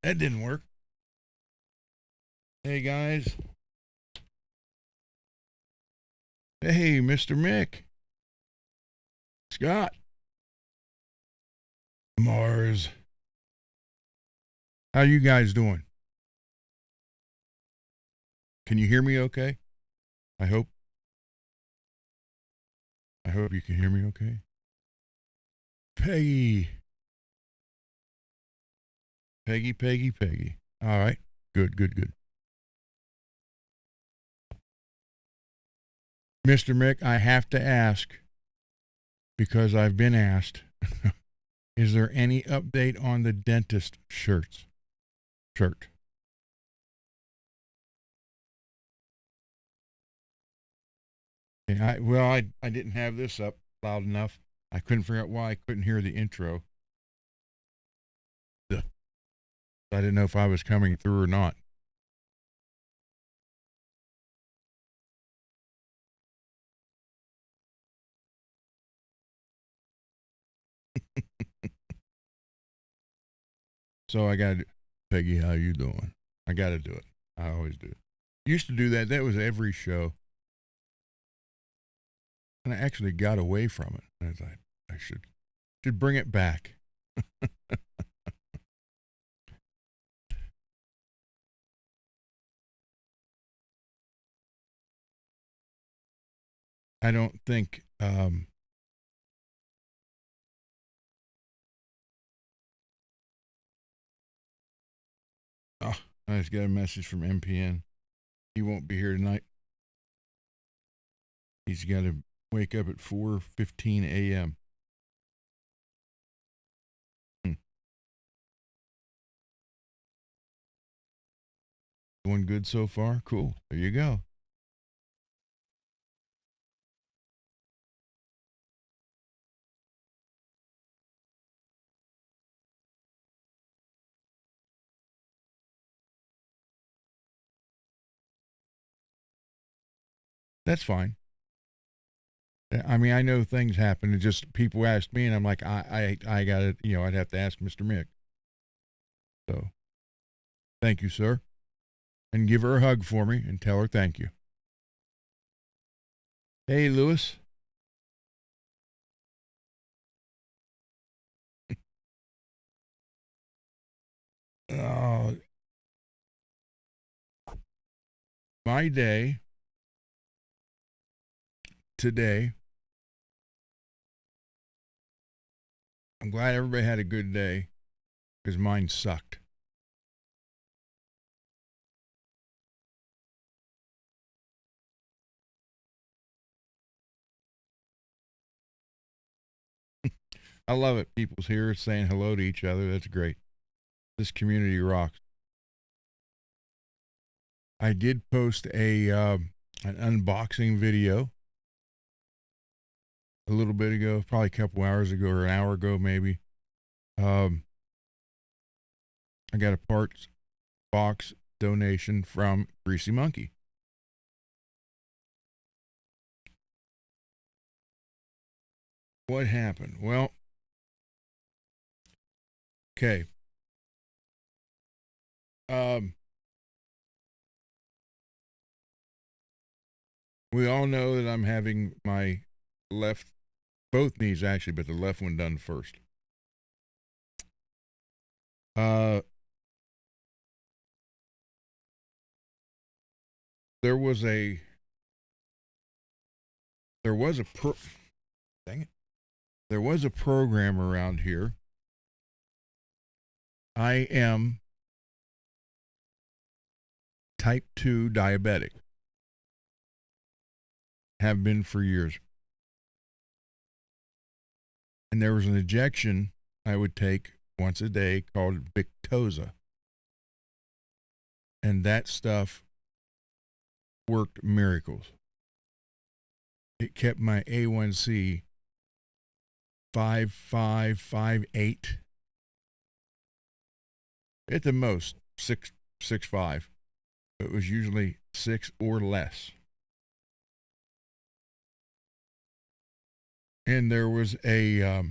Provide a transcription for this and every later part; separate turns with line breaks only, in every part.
That didn't work. Hey, guys. Hey, Mr. Mick. Scott. Mars. How you guys doing? Can you hear me okay? I hope. I hope you can hear me okay. Peggy. Peggy. All right. Good. Mr. Mick, I have to ask, because I've been asked, is there any update on the dentist shirt? Yeah, I didn't have this up loud enough. I couldn't figure out why I couldn't hear the intro. Ugh. I didn't know if I was coming through or not. So I got to, Peggy, how you doing? I got to do it. I always do. Used to do that. That was every show. And I actually got away from it. I thought I should bring it back. I don't think oh, I just got a message from MPN. He won't be here tonight. He's got to wake up at 4:15 a.m. Going good so far? Cool. There you go. That's fine. I mean, I know things happen. It's just people ask me, and I'm like, I got to, I'd have to ask Mr. Mick. So, thank you, sir, and give her a hug for me and tell her thank you. Hey, Lewis. Oh, my day today. I'm glad everybody had a good day because mine sucked. I love it. People's here saying hello to each other. That's great. This community rocks. I did post an unboxing video a little bit ago, probably a couple hours ago or an hour ago, maybe. Um, I got a parts box donation from Greasy Monkey. What happened? Well, okay. Um, we all know that I'm having my left, both knees actually, but the left one done first. Uh, there was a, there was a dang it, there was a program around here. I am type 2 diabetic. Have been for years. And there was an injection I would take once a day called Victoza. And that stuff worked miracles. It kept my A1C 5.5, 5.8. At the most, 6.5. It was usually 6 or less. And there was a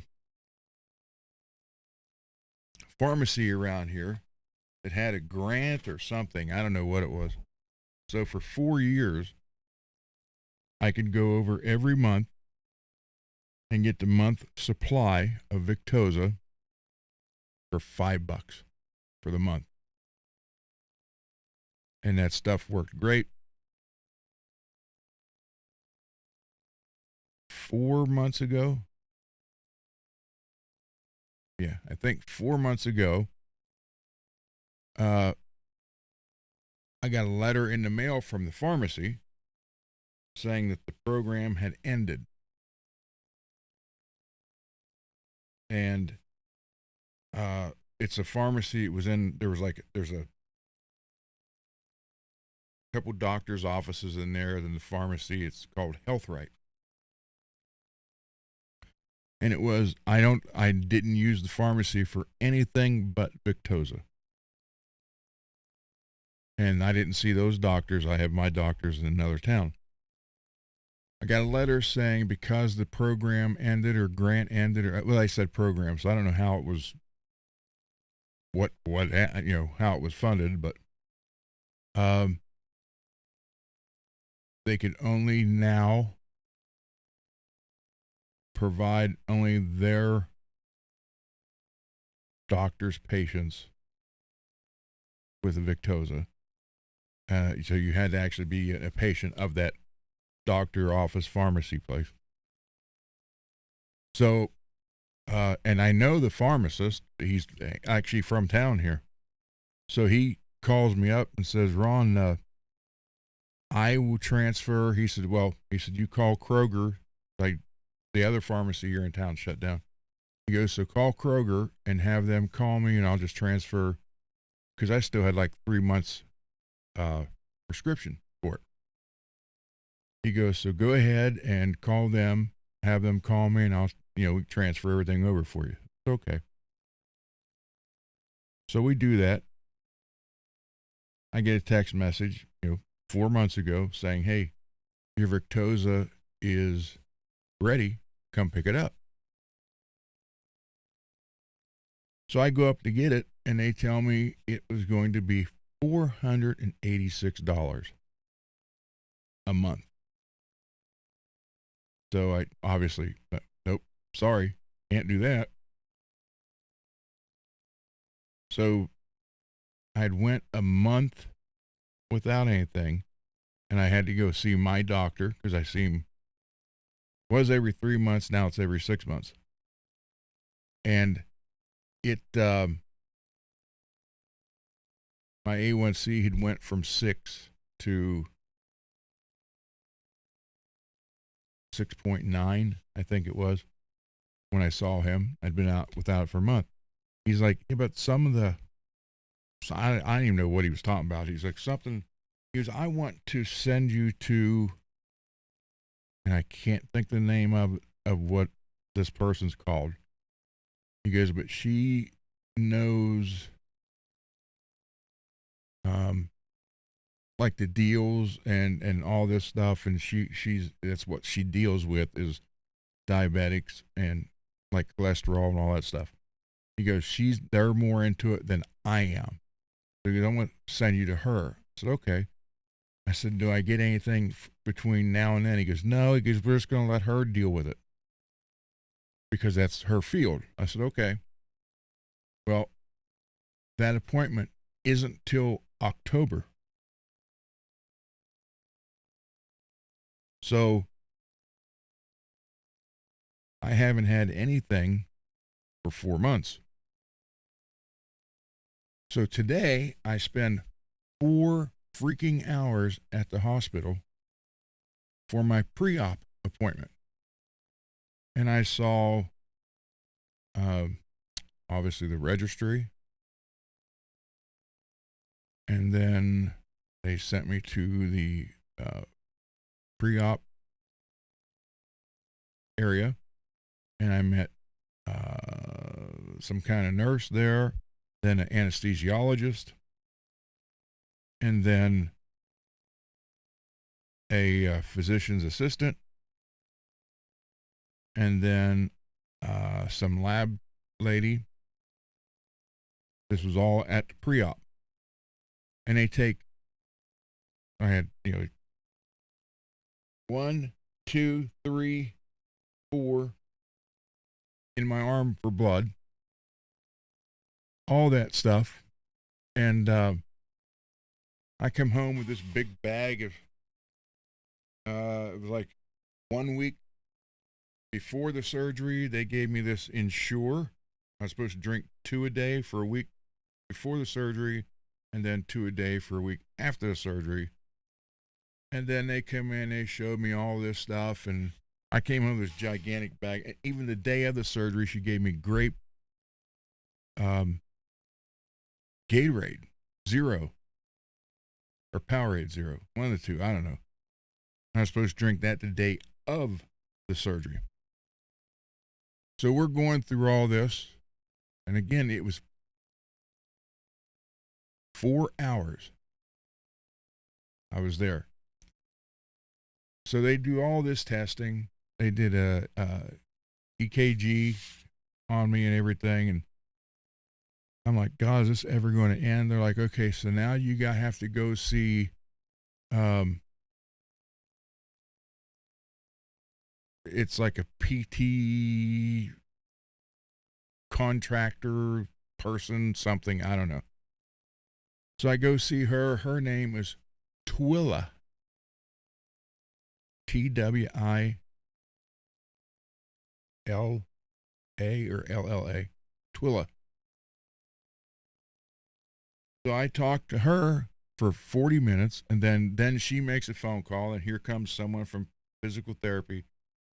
pharmacy around here that had a grant or something. I don't know what it was. So for 4 years, I could go over every month and get the month supply of Victoza for $5 for the month. And that stuff worked great. 4 months ago, yeah, I think 4 months ago, I got a letter in the mail from the pharmacy saying that the program had ended. And it's a pharmacy. It was in, there's a couple doctors' offices in there, then the pharmacy. It's called HealthRight. And it was, I didn't use the pharmacy for anything but Victoza. And I didn't see those doctors. I have my doctors in another town. I got a letter saying because the program ended or grant ended, or, well, I said program, so I don't know how it was, how it was funded, but they could only now provide only their doctor's patients with a Victoza. So you had to actually be a patient of that doctor office pharmacy place. So, and I know the pharmacist, he's actually from town here. So he calls me up and says, Ron, I will transfer. He said, you call Kroger, like the other pharmacy here in town shut down. He goes, so call Kroger and have them call me and I'll just transfer, because I still had like 3 months prescription for it. He goes, so go ahead and call them, have them call me, and I'll, transfer everything over for you. It's okay. So we do that. I get a text message, 4 months ago saying, hey, your Victoza is ready. Come pick it up. So I go up to get it, and they tell me it was going to be $486 a month. So I obviously, nope, sorry, can't do that. So I'd went a month without anything, and I had to go see my doctor because I see him, was every 3 months, now it's every 6 months. And it, my A1C had went from 6 to 6.9, I think it was, when I saw him. I'd been out without it for a month. He's like, yeah, but some of the, so I didn't even know what he was talking about. He's like, he goes, I want to send you to, and I can't think the name of what this person's called. He goes, but she knows, like the deals and all this stuff, and she's that's what she deals with is diabetics and like cholesterol and all that stuff. He goes, they're more into it than I am. So he goes, I'm going to send you to her. I said, okay. I said, do I get anything between now and then? He goes, no. He goes, we're just going to let her deal with it because that's her field. I said, okay. Well, that appointment isn't till October. So I haven't had anything for 4 months. So today I spend 4 freaking hours at the hospital for my pre-op appointment. And I saw, obviously the registry. And then they sent me to the pre-op area. And I met some kind of nurse there, then an anesthesiologist, and then a physician's assistant, and then some lab lady. This was all at the pre-op. and I had, 1, 2, 3, 4 in my arm for blood, all that stuff. And I come home with this big bag of, it was like 1 week before the surgery, they gave me this Ensure. I was supposed to drink 2 a day for a week before the surgery, and then 2 a day for a week after the surgery. And then they come in, they showed me all this stuff, and I came home with this gigantic bag. Even the day of the surgery, she gave me grape Gatorade Zero or Powerade Zero, one of the two, I don't know. I was supposed to drink that the day of the surgery. So we're going through all this, and again, it was 4 hours I was there. So they do all this testing. They did a EKG on me and everything, and I'm like, God, is this ever going to end? They're like, okay, so now you have to go see it's like a PT contractor person, something, I don't know. So I go see her. Her name is Twilla. TWILA or LLA. Twilla. So I talked to her for 40 minutes, and then she makes a phone call, and here comes someone from physical therapy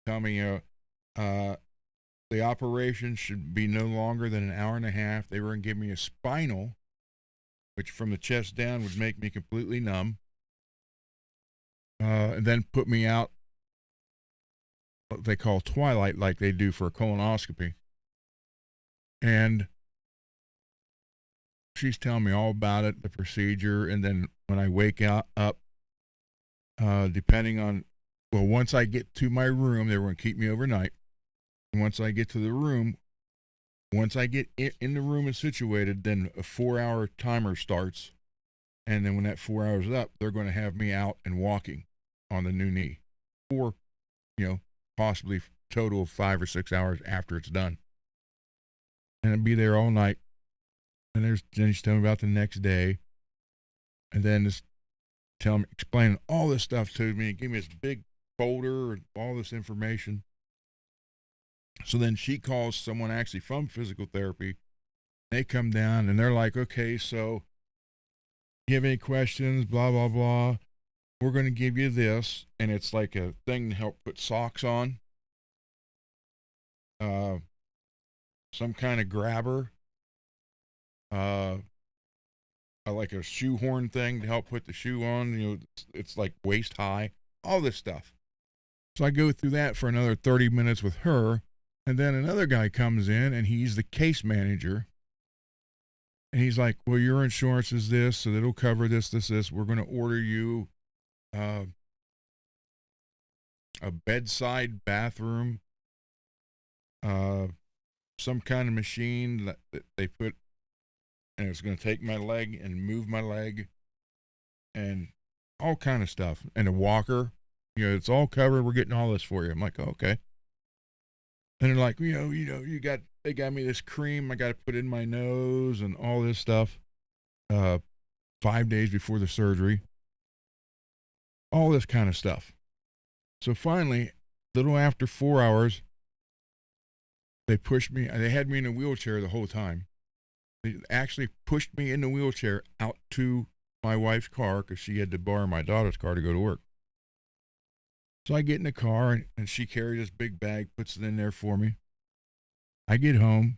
telling me the operation should be no longer than an hour and a half. They were going to give me a spinal, which from the chest down would make me completely numb, and then put me out what they call twilight, like they do for a colonoscopy. And she's telling me all about it, the procedure, and then when I wake up, depending on, well, once I get to my room, they were going to keep me overnight. And once I get to the room, once I get in the room and situated, then a 4-hour timer starts. And then when that 4 hours is up, they're going to have me out and walking on the new knee for, possibly total of 5 or 6 hours after it's done. And I'd be there all night. And then she's telling me about the next day. And then just explaining all this stuff to me. Give me this big folder and all this information. So then she calls someone actually from physical therapy. They come down and they're like, okay, so you have any questions, blah, blah, blah. We're going to give you this. And it's like a thing to help put socks on. Some kind of grabber. Like a shoehorn thing to help put the shoe on. It's like waist high. All this stuff. So I go through that for another 30 minutes with her. And then another guy comes in, and he's the case manager. And he's like, well, your insurance is this, so it'll cover this, this, this. We're going to order you a bedside bathroom, some kind of machine that they put, and it's going to take my leg and move my leg, and all kind of stuff. And a walker. It's all covered. We're getting all this for you. I'm like, oh, okay. And they're like, they got me this cream I got to put in my nose and all this stuff 5 days before the surgery. All this kind of stuff. So finally, a little after 4 hours, they pushed me. They had me in a wheelchair the whole time. They actually pushed me in the wheelchair out to my wife's car because she had to borrow my daughter's car to go to work. So I get in the car, and she carries this big bag, puts it in there for me. I get home.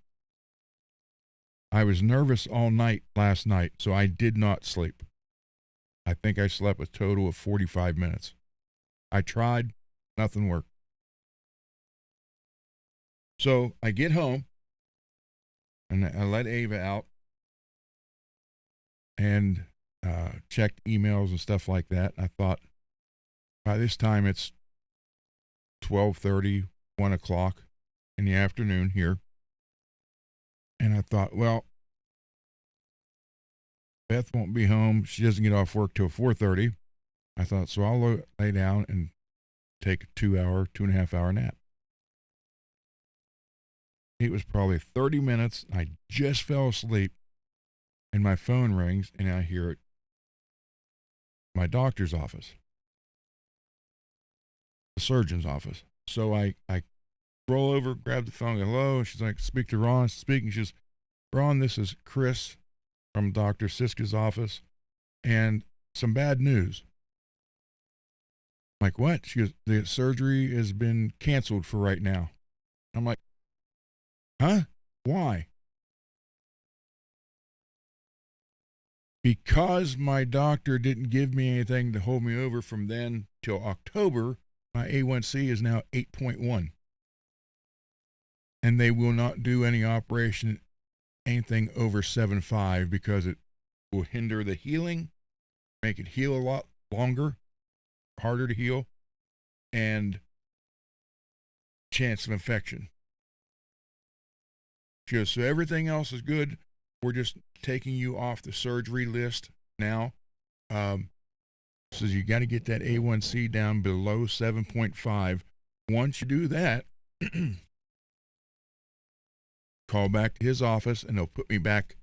I was nervous all night last night, so I did not sleep. I think I slept a total of 45 minutes. I tried, nothing worked. So I get home, and I let Ava out and checked emails and stuff like that. I thought, by this time it's 12:30, 1 o'clock in the afternoon here. And I thought, well, Beth won't be home. She doesn't get off work till 4:30. I thought, so I'll lay down and take a 2-hour, 2.5 hour nap. It was probably 30 minutes. I just fell asleep, and my phone rings, and I hear it. My doctor's office, the surgeon's office. So I roll over, grab the phone, go, hello. She's like, speak to Ron. Speaking. She says, Ron, this is Chris from Dr. Siska's office, and some bad news. I'm like, what? She goes, the surgery has been canceled for right now. I'm like, huh? Why? Because my doctor didn't give me anything to hold me over from then till October, my A1C is now 8.1. And they will not do any operation, anything over 7.5, because it will hinder the healing, make it heal a lot longer, harder to heal, and chance of infection. She goes, so everything else is good. We're just taking you off the surgery list now. Says you got to get that A1C down below 7.5. Once you do that, call back to his office and they'll put me back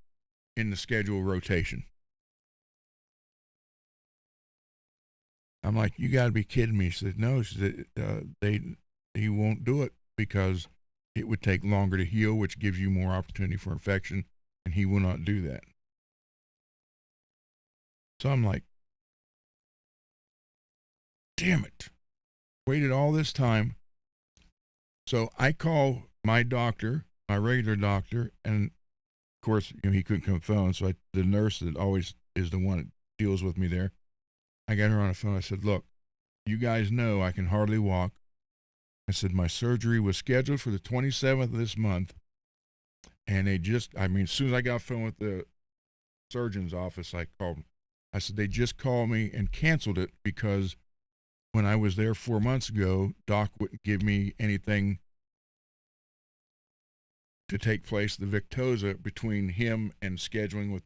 in the schedule rotation. I'm like, you got to be kidding me. She said, no. She said, he won't do it because it would take longer to heal, which gives you more opportunity for infection, and he will not do that. So I'm like, damn it. Waited all this time. So I call my doctor, my regular doctor, and of course, he couldn't come phone. So the nurse that always is the one that deals with me there, I got her on the phone. I said, look, you guys know I can hardly walk. I said, my surgery was scheduled for the 27th of this month. And they just, as soon as I got off the phone with the surgeon's office, I called them. I said, they just called me and canceled it because when I was there 4 months ago, Doc wouldn't give me anything to take place, the Victoza, between him and scheduling with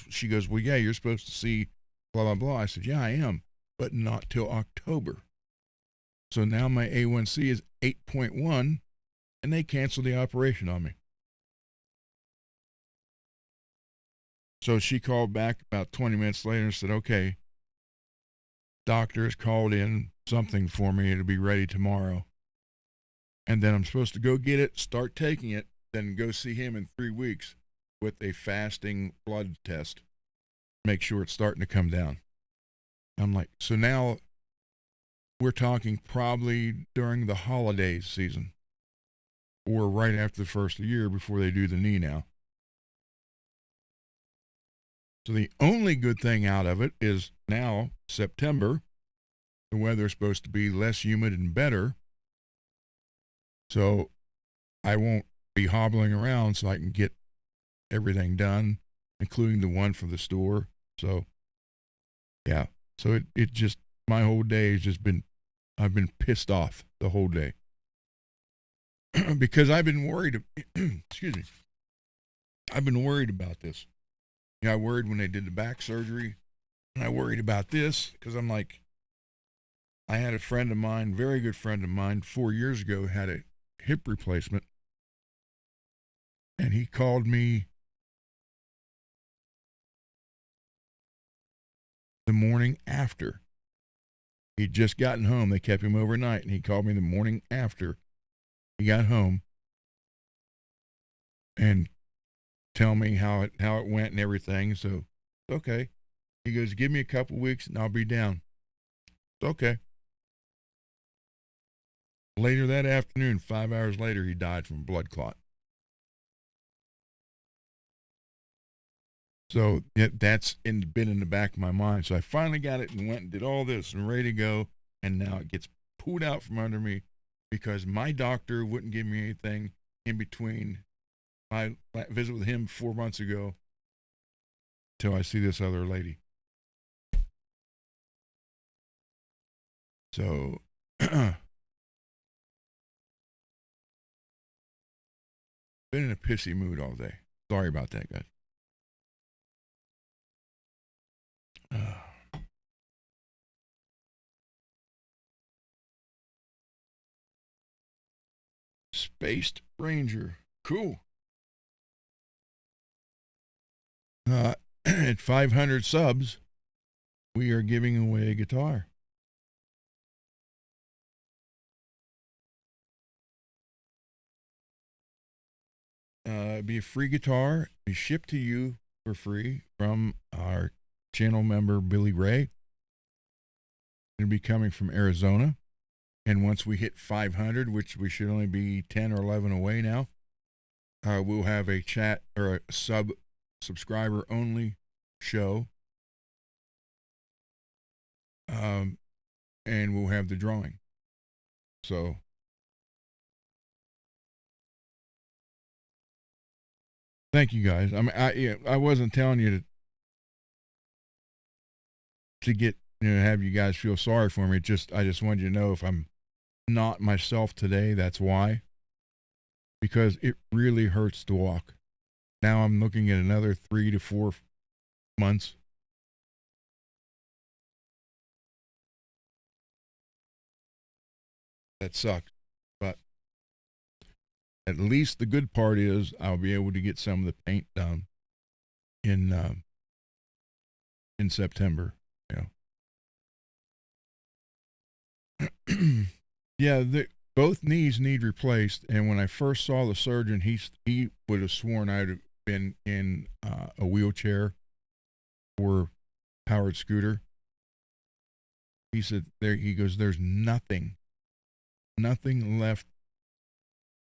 she goes, well, yeah, you're supposed to see blah, blah, blah. I said, yeah, I am, but not till October. So now my A1C is 8.1, and they canceled the operation on me. So she called back about 20 minutes later and said, okay, doctor has called in something for me. It'll be ready tomorrow. And then I'm supposed to go get it, start taking it, then go see him in 3 weeks with a fasting blood test. Make sure it's starting to come down. I'm like, so now we're talking probably during the holiday season or right after the first of the year before they do the knee now. So the only good thing out of it is now, September, the weather's supposed to be less humid and better. So I won't be hobbling around so I can get everything done, including the one for the store. So, yeah. So it just, my whole day has just been, I've been pissed off the whole day. Because I've been worried, excuse me, I've been worried about this. I worried when they did the back surgery, and I worried about this because I'm like, I had a friend of mine, very good friend of mine, 4 years ago, had a hip replacement, and he called me the morning after. He'd just gotten home. They kept him overnight, and he called me the morning after he got home and tell me how it went and everything. So, okay. He goes, give me a couple weeks and I'll be down. Okay. Later that afternoon, 5 hours later, he died from a blood clot. So that's been in the back of my mind. So I finally got it and went and did all this and ready to go. And now it gets pulled out from under me because my doctor wouldn't give me anything in between my visit with him 4 months ago till I see this other lady. So been in a pissy mood all day. Sorry about that, guys. Spaced Ranger. Cool. At 500 subs, we are giving away a guitar. It'd be a free guitar. Be shipped to you for free from our channel member Billy Ray. It'll be coming from Arizona. And once we hit 500, which we should only be 10 or 11 away now, we'll have a chat or a subscriber only show. And we'll have the drawing. So thank you guys. I mean, I wasn't telling you to get, have you guys feel sorry for me. I just wanted you to know if I'm not myself today, that's why. Because it really hurts to walk. Now I'm looking at another 3 to 4 months. That sucks. But at least the good part is I'll be able to get some of the paint done in September. Yeah, both knees need replaced. And when I first saw the surgeon, he would have sworn I'd have been in a wheelchair or powered scooter. He said he goes, there's nothing left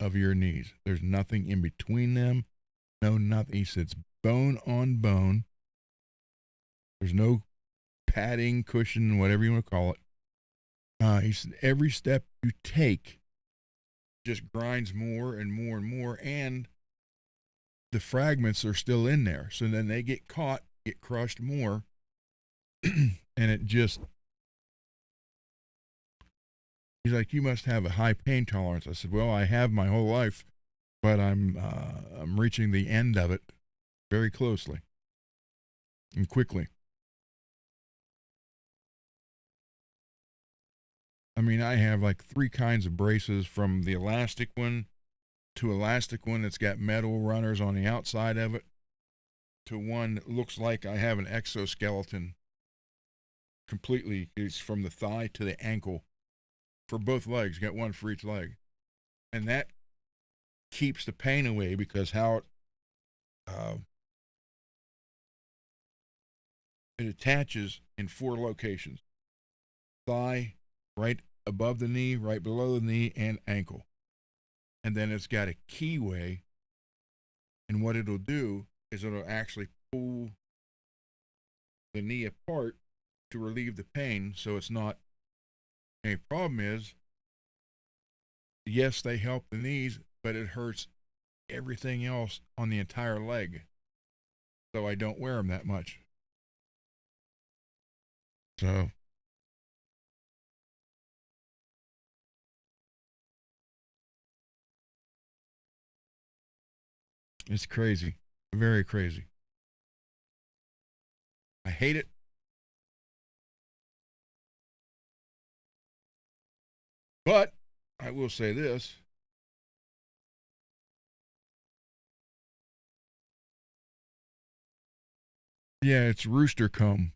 of your knees. There's nothing in between them. No, nothing. He said it's bone on bone. There's no padding, cushion, whatever you want to call it. He said every step you take just grinds more and more and more, and the fragments are still in there. So then they get caught, get crushed more, and it just. He's like, you must have a high pain tolerance. I said, well, I have my whole life, but I'm reaching the end of it very closely and quickly. I mean, I have like 3 kinds of braces, from the elastic one to elastic one that's got metal runners on the outside of it, to one that looks like I have an exoskeleton completely. It's from the thigh to the ankle for both legs. Got one for each leg. And that keeps the pain away because how it attaches in 4 locations: thigh, right above the knee, right below the knee, and ankle. And then it's got a keyway, and what it'll do is it'll actually pull the knee apart to relieve the pain, so it's not a problem. Is, yes, they help the knees, but it hurts everything else on the entire leg, so I don't wear them that much. So it's crazy, very crazy. I hate it. But I will say this. Yeah, it's rooster comb.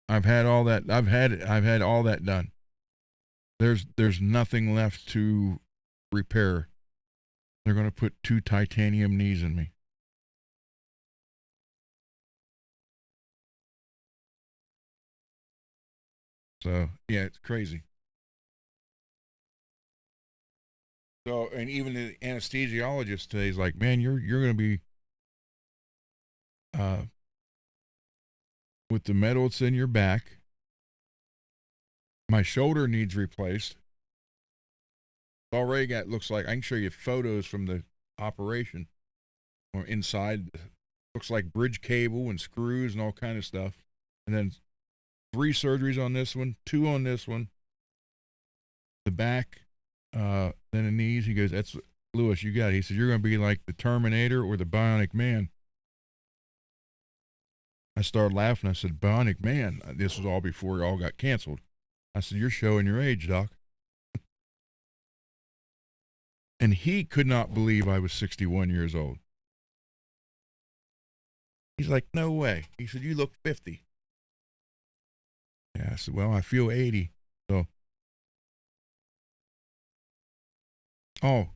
I've had all that. I've had all that done. There's nothing left to repair. They're going to put 2 titanium knees in me. So, yeah, it's crazy. So, and even the anesthesiologist today is like, man, you're going to be with the metal that's in your back. My shoulder needs replaced. It's already got, looks like, I can show you photos from the operation or inside. Looks like bridge cable and screws and all kind of stuff. And then 3 surgeries on this one, 2 on this one. The back, then the knees. He goes, that's Lewis, you got it. He said, you're going to be like the Terminator or the Bionic Man. I started laughing. I said, Bionic Man. This was all before it all got canceled. I said, you're showing your age, Doc. And he could not believe I was 61 years old. He's like, no way. He said, you look 50. Yeah, I said, well, I feel 80. So, oh,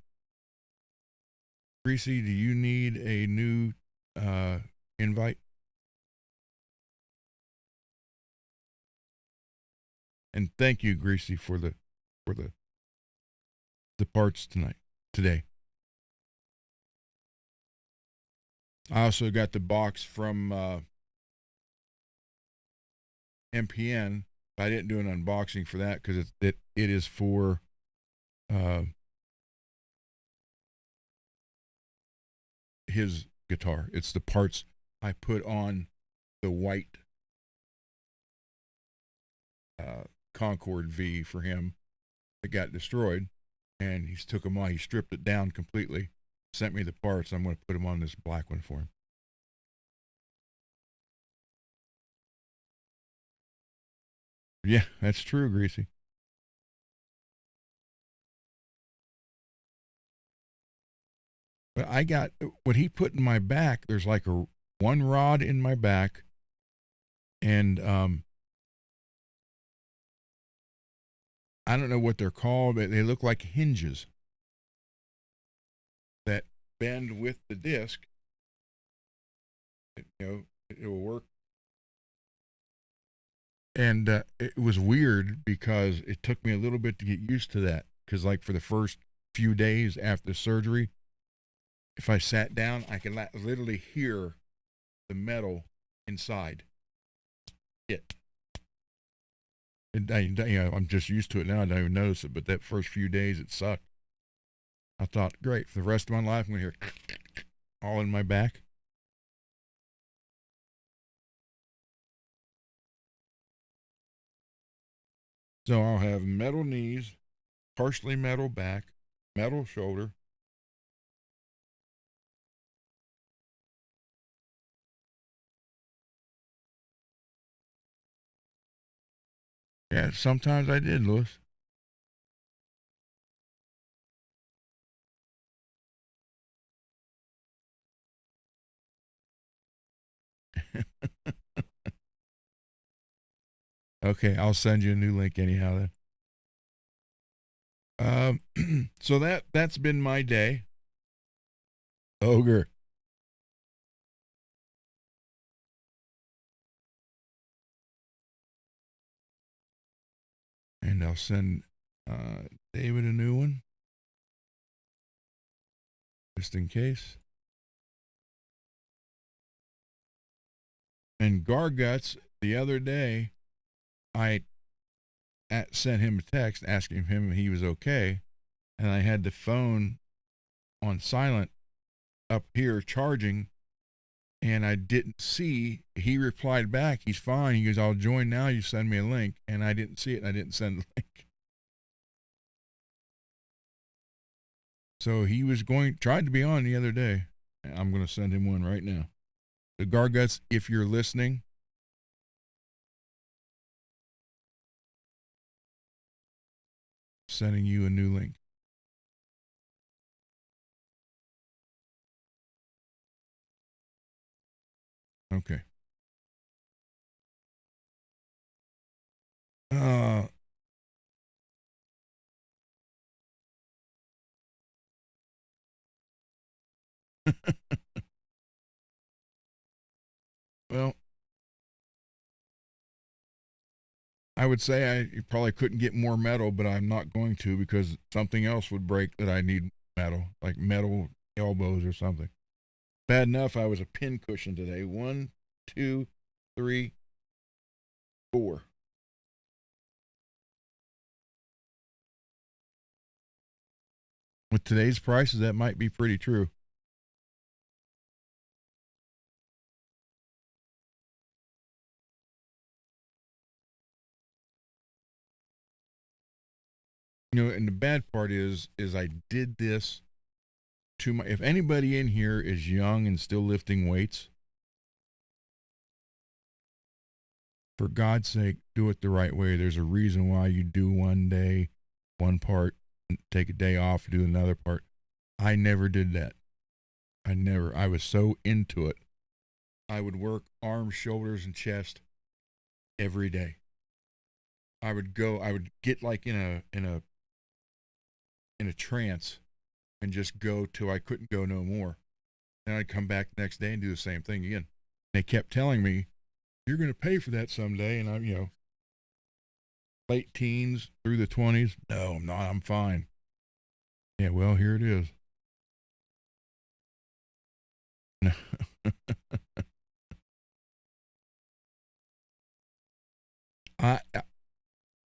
Greasy, do you need a new invite? And thank you, Greasy, for the parts today. I also got the box from MPN. I didn't do an unboxing for that because it is for his guitar. It's the parts I put on the white Concord V for him that got destroyed, and he took them all. He stripped it down completely, sent me the parts. I'm going to put them on this black one for him. Yeah, that's true, Greasy. But I got what he put in my back. There's like a one rod in my back, and I don't know what they're called, but they look like hinges that bend with the disc. It will work. And it was weird because it took me a little bit to get used to that. Because, like, for the first few days after surgery, if I sat down, I could literally hear the metal inside it. I'm just used to it now. I don't even notice it. But that first few days, it sucked. I thought, great, for the rest of my life, I'm going to hear all in my back. So I'll have metal knees, partially metal back, metal shoulder. Yeah, sometimes I did, Louis. Okay, I'll send you a new link anyhow then. So that's been my day. Ogre. And I'll send David a new one. Just in case. And Garguts, the other day, I sent him a text asking him if he was okay. And I had the phone on silent up here charging. And I didn't see. He replied back, he's fine. He goes, I'll join now. You send me a link. And I didn't see it, and I didn't send the link. So he was tried to be on the other day. I'm going to send him one right now. The Garguts, if you're listening, sending you a new link. Okay. Well, I would say I probably couldn't get more metal, but I'm not going to because something else would break that I need metal, like metal elbows or something. Bad enough I was a pin cushion today. 1, 2, 3, 4. With today's prices, that might be pretty true. And the bad part is I did this to my. If anybody in here is young and still lifting weights, for God's sake, do it the right way. There's a reason why you do one day, one part, take a day off, do another part. I never did that. I was so into it. I would work arms, shoulders, and chest every day. I would get like in a trance and just go till I couldn't go no more. Then I'd come back the next day and do the same thing again. They kept telling me, "You're going to pay for that someday," and I'm, late teens through the 20s. No, I'm not. I'm fine. Yeah, well, here it is. I,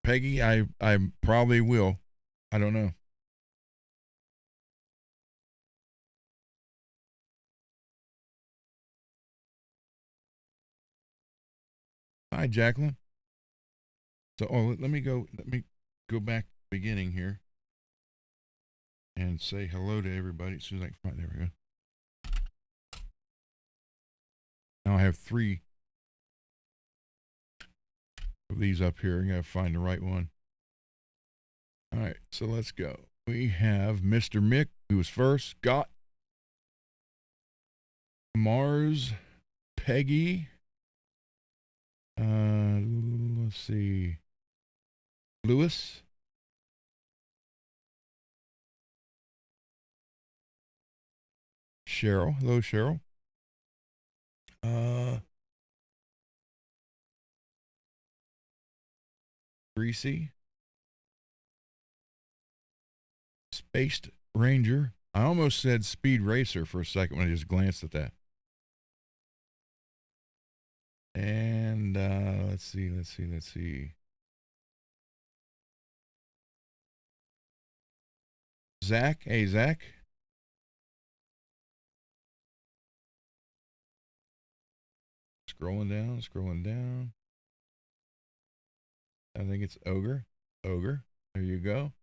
Peggy, I probably will. I don't know. Hi, Jacqueline. So, let me go. Let me go back to the beginning here and say hello to everybody as soon as I can find. There we go. Now I have 3 of these up here. I gotta find the right one. All right, so let's go. We have Mr. Mick, who was first. Scott, Mars, Peggy. Let's see. Lewis, Cheryl. Hello, Cheryl. Uh, Greasy, Spaced Ranger. I almost said Speed Racer for a second when I just glanced at that. And let's see. Zach, hey Zach. Scrolling down. I think it's Ogre. Ogre. There you go.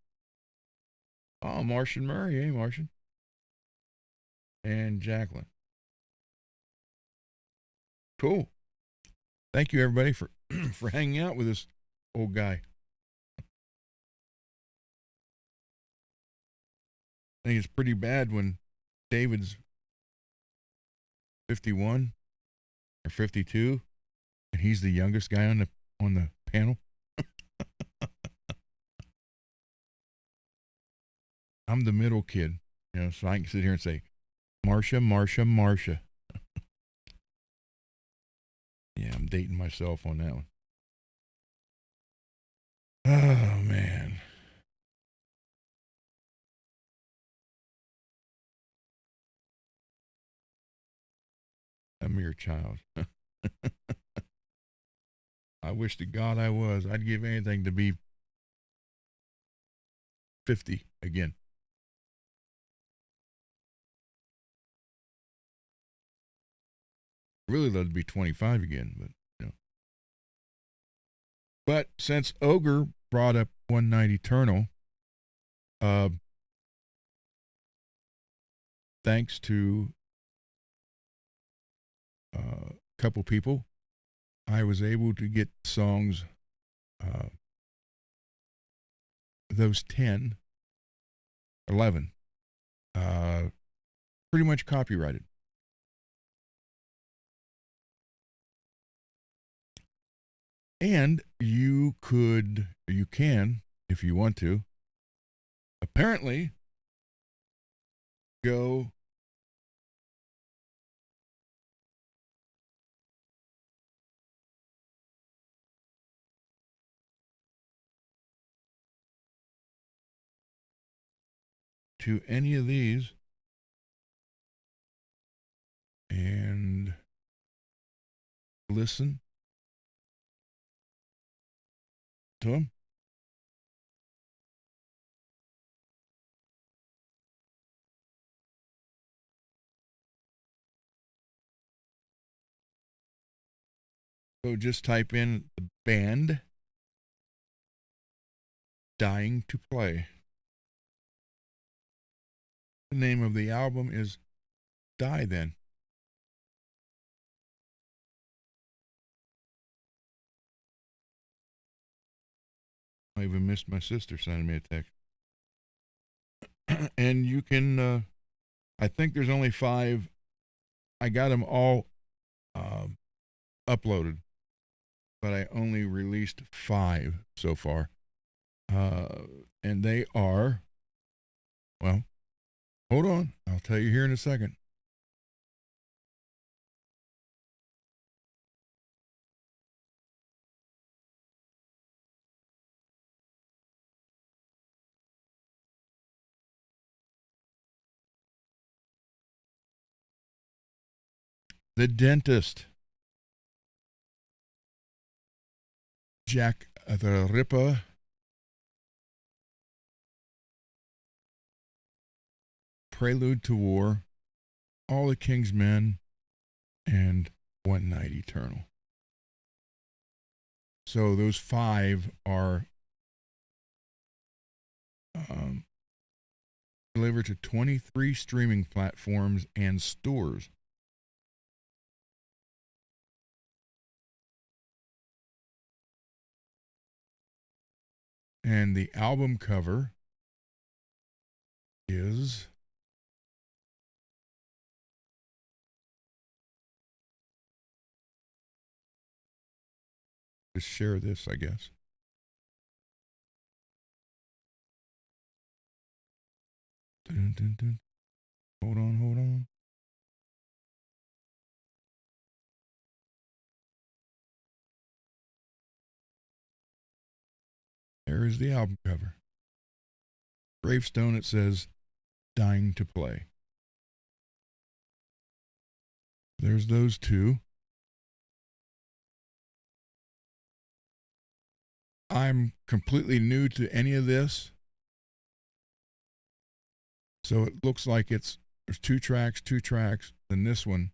Oh, Martian Murray. Hey, Martian. And Jacqueline. Cool. Thank you, everybody, for for hanging out with this old guy. I think it's pretty bad when David's 51 or 52, and he's the youngest guy on the panel. I'm the middle kid, so I can sit here and say, Marcia, Marcia, Marcia. Yeah, I'm dating myself on that one. Oh, man. A mere child. I wish to God I was. I'd give anything to be 50 again. Really love to be 25 again, but But since Ogre brought up One Night Eternal, uh, thanks to a couple people, I was able to get songs, uh, those 10, 11, pretty much copyrighted. And you can, if you want to, apparently go to any of these and listen to them. So just type in the band Dying to Play. The name of the album is Die Then. I even missed my sister sending me a text. And you can I think there's only 5. I got them all uploaded, but I only released 5 so far. And they are, well, hold on. I'll tell you here in a second. The Dentist, Jack the Ripper, Prelude to War, All the King's Men, and One Night Eternal. So those 5 are delivered to 23 streaming platforms and stores. And the album cover is just share this, I guess. Dun, dun, dun. Hold on. There is the album cover. Gravestone, it says, Dying to Play. There's those 2. I'm completely new to any of this. So it looks like there's 2 tracks, then this one.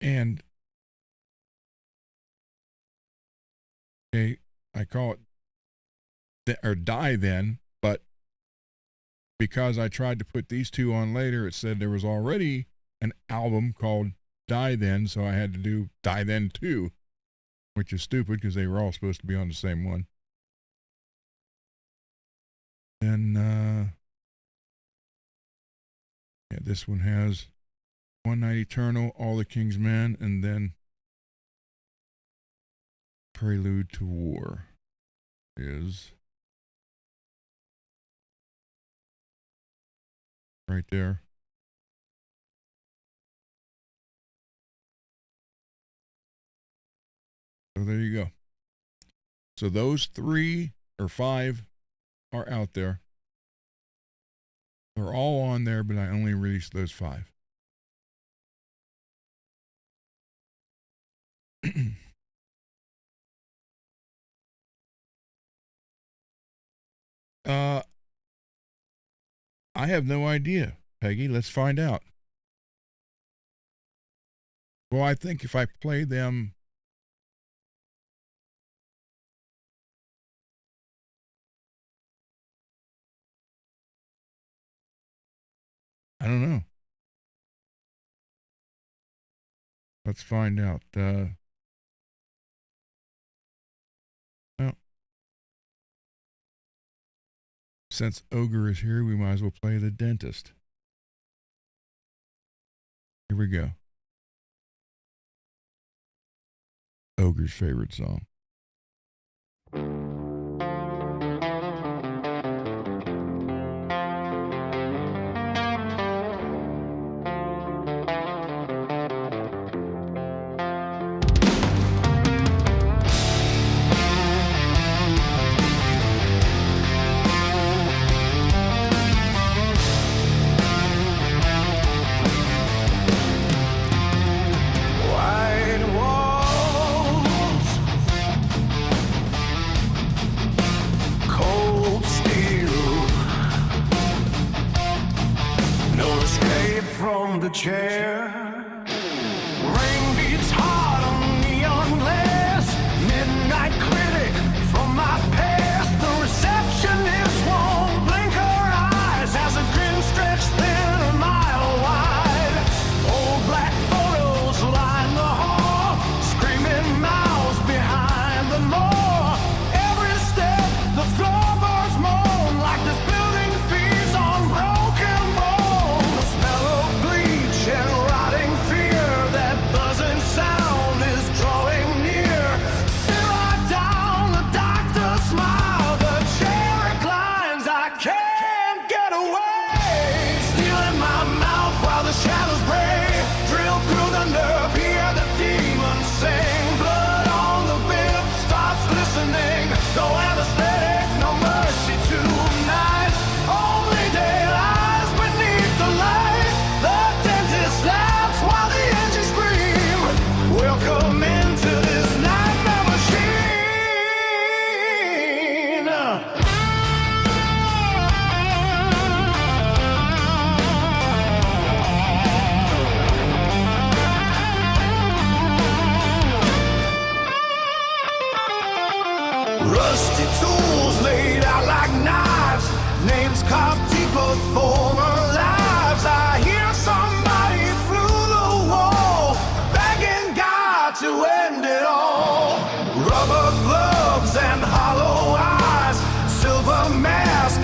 And I call it Die Then, but because I tried to put these 2 on later, it said there was already an album called Die Then, so I had to do Die Then 2, which is stupid because they were all supposed to be on the same one. Then, this one has One Night Eternal, All the King's Men, and then Prelude to War is right there. So there you go. So those 3 or 5 are out there. They're all on there, but I only released those 5. I have no idea, Peggy. Let's find out. Well, I think if I play them, I don't know. Let's find out. Well, since Ogre is here, we might as well play The Dentist. Here we go. Ogre's favorite song.
Chair. Rain beats hard on neon glass. Midnight critic from my past. The receptionist won't blink her eyes as a grin stretched thin a mile wide. Old black photos line the hall, screaming mouths behind the door. Every step the floorboards moan like this building feeds on broken bones.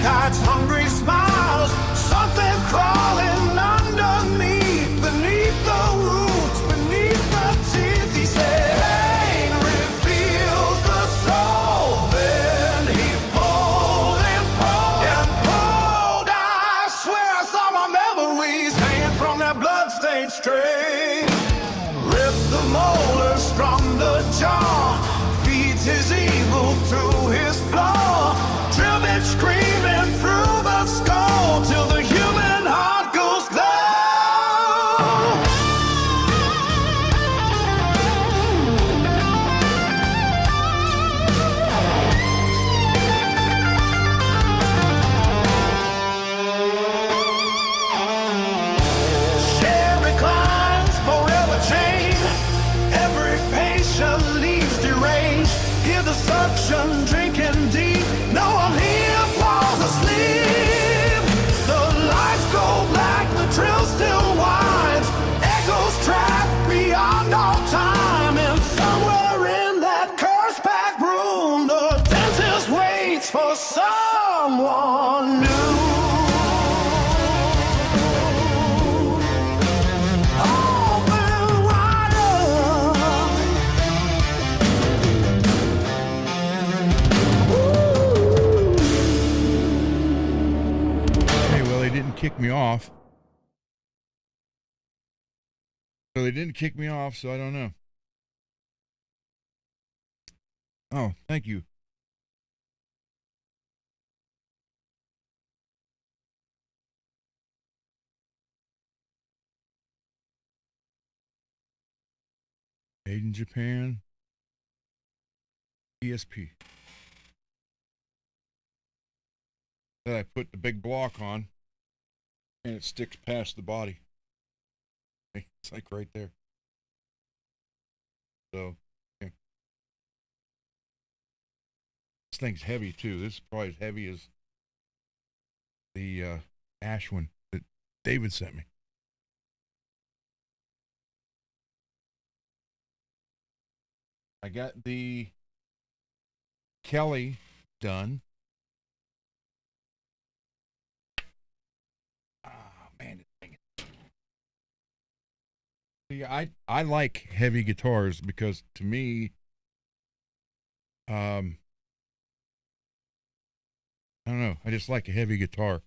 appetites, hungry smiles, something crawling underneath, beneath the roots, beneath the teeth. He said, pain reveals the soul. Then he pulled and pulled and pulled. I swear I saw my memories hanging from that bloodstained string. Ripped the molars from the jaw, feeds his evil through his flaw. Drill bit screaming through the skull till the human heart goes down. Sherry climbs forever chained. Every patient leaves deranged. Hear the suction drinking deep. No one here falls asleep. The lights go black, the drill still winds. Echoes trapped beyond all time. And somewhere in that curse packed room, the dentist waits for someone new. Open wide
Hey, well, they didn't kick me off. So they didn't kick me off, so I don't know. Oh, thank you. Made in Japan. ESP. Then I put the big block on, and it sticks past the body. It's like right there. So, yeah. This thing's heavy too. This is probably as heavy as the ash one that David sent me. I got the Kelly done. Oh man, this thing. See, I like heavy guitars because to me, I don't know. I just like a heavy guitar.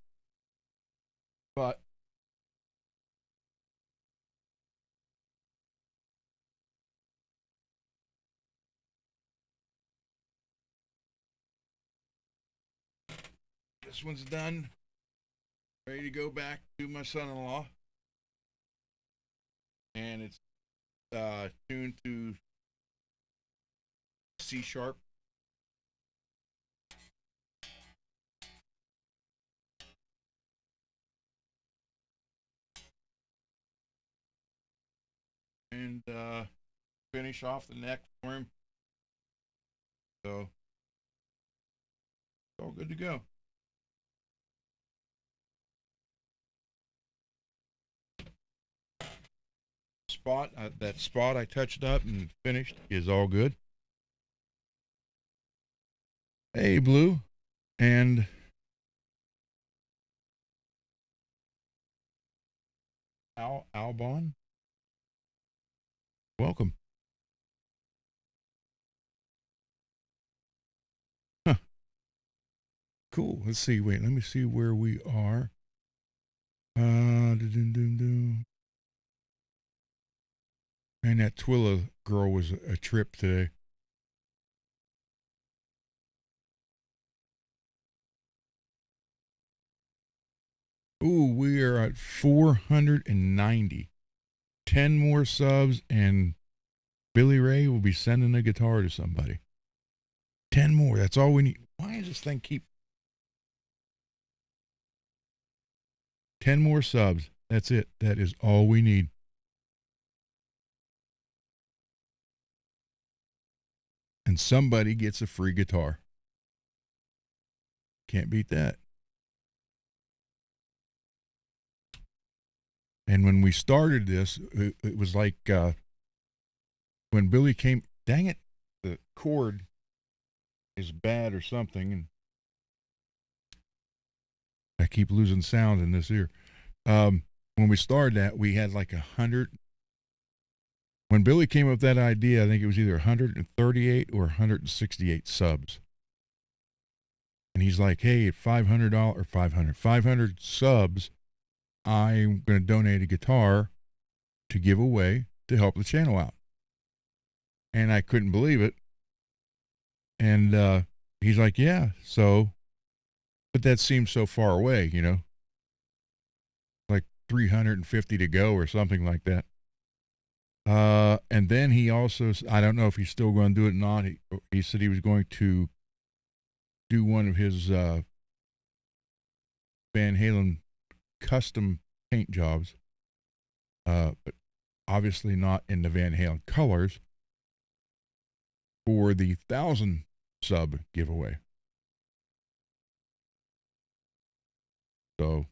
But this one's done. Ready to go back to my son-in-law. And it's tuned to C sharp. And finish off the neck for him. So it's all good to go. That spot I touched up and finished is all good. Hey, Blue, and Albon, welcome. Huh. Cool. Let's see. Wait, let me see where we are. Man, that Twilla girl was a trip today. Ooh, we are at 490. 10 more subs, and Billy Ray will be sending a guitar to somebody. 10 more. That's all we need. Why does this thing keep 10 more subs? That's it. That is all we need. And somebody gets a free guitar. Can't beat that. And when we started this, it was like when Billy came, dang it, the cord is bad or something. And I keep losing sound in this ear. When we started that, we had like 100. When Billy came up with that idea, I think it was either 138 or 168 subs. And he's like, hey, at $500 or 500 subs, I'm going to donate a guitar to give away to help the channel out. And I couldn't believe it. And he's like, yeah, so, but that seems so far away, you know, like 350 to go or something like that. And then he also, I don't know if he's still going to do it or not. He said he was going to do one of his Van Halen custom paint jobs, but obviously not in the Van Halen colors for the 1,000 sub giveaway. So,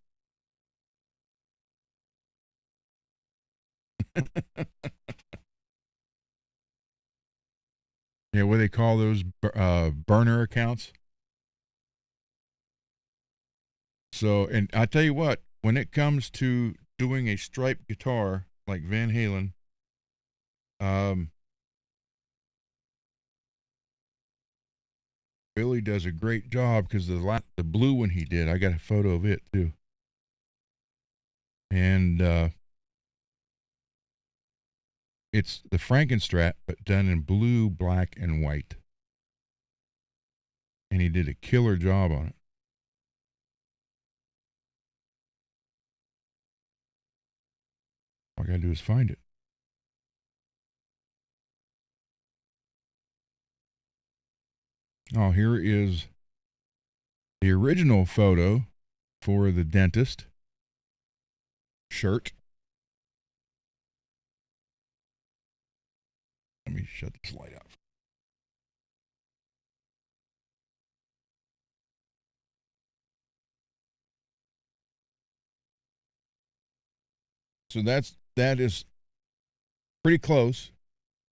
yeah, what do they call those burner accounts? So, and I tell you what, when it comes to doing a striped guitar like Van Halen, Billy does a great job because the blue one he did, I got a photo of it too, and it's the Frankenstrat but done in blue, black, and white, and he did a killer job on it. All I gotta do is find it. Oh, here is the original photo for the dentist shirt. Let me shut this light out. So that is pretty close,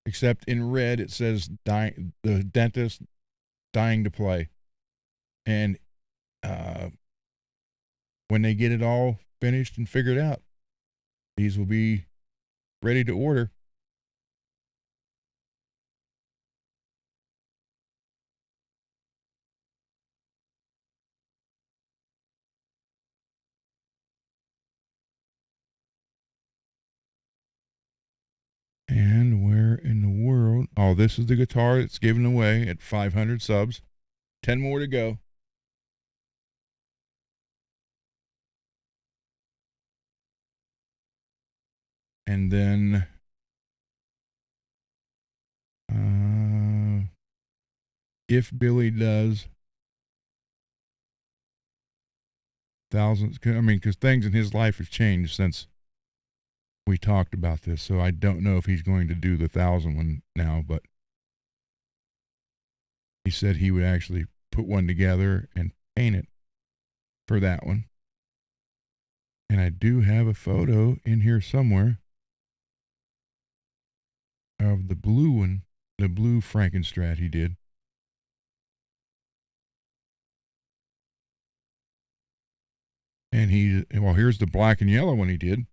except in red it says the dentist dying to play. And when they get it all finished and figured out, these will be ready to order. And where in the world? Oh, this is the guitar that's given away at 500 subs. 10 more to go. And then if Billy does thousands, I mean, because things in his life have changed since we talked about this. So I don't know if he's going to do the 1,000 one now, but he said he would actually put one together and paint it for that one. And I do have a photo in here somewhere of the blue one, the blue Frankenstrat he did. And well, here's the black and yellow one he did.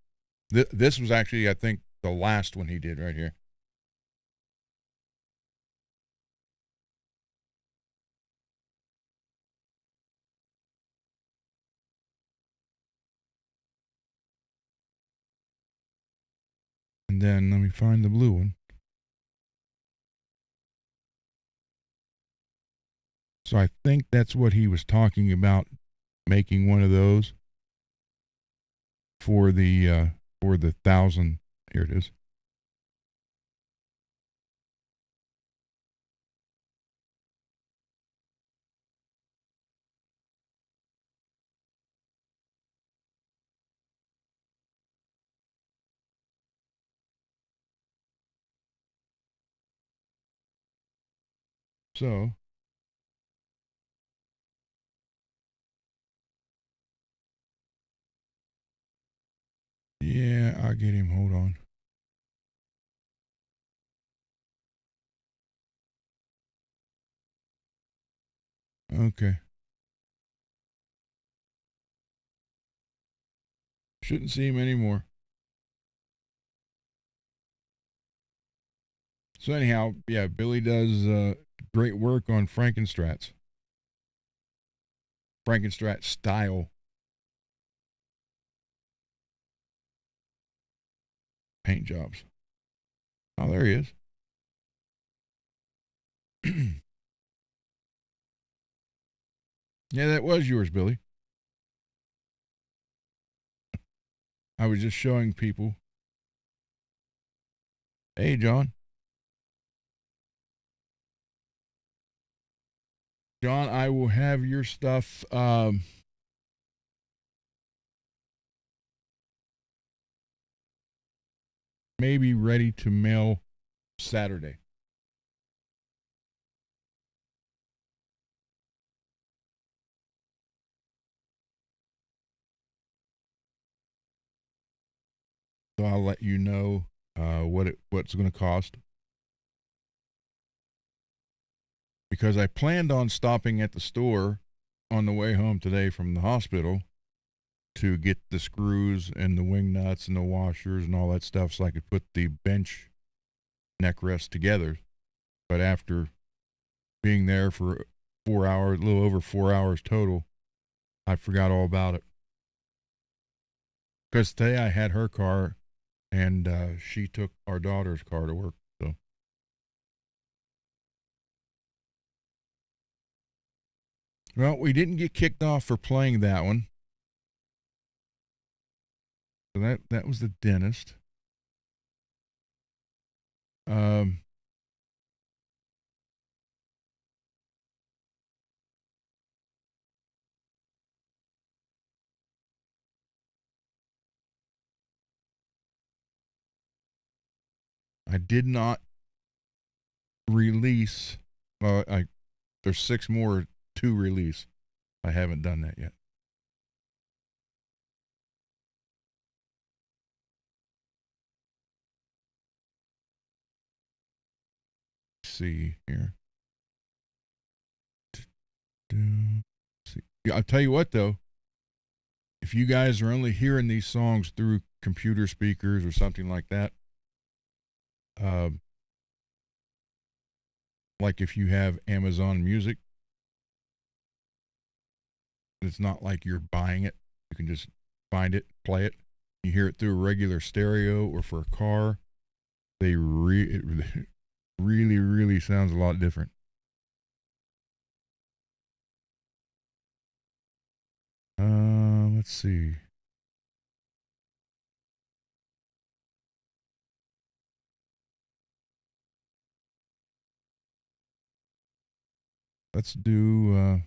This was actually, I think, the last one he did right here. And then let me find the blue one. So I think that's what he was talking about, making one of those for the 1,000. Here it is. So yeah, I'll get him. Hold on. Okay. Shouldn't see him anymore. So anyhow, yeah, Billy does great work on Frankenstrat's. Frankenstrat style paint jobs. Oh, there he is. Yeah, that was yours, Billy. I was just showing people. Hey, John. John, I will have your stuff maybe ready to mail Saturday. So I'll let you know what's going to cost. Because I planned on stopping at the store on the way home today from the hospital to get the screws and the wing nuts and the washers and all that stuff so I could put the bench neck rest together. But after being there for 4 hours, a little over 4 hours total, I forgot all about it. Because today I had her car and she took our daughter's car to work. So. Well, we didn't get kicked off for playing that one. So that was the dentist. I did not release. Well, there's 6 more to release. I haven't done that yet. Let's see here. See. Yeah, I'll tell you what though. If you guys are only hearing these songs through computer speakers or something like that, like if you have Amazon Music, it's not like you're buying it. You can just find it, play it. You hear it through a regular stereo or for a car, it really, really sounds a lot different. Let's see. Let's do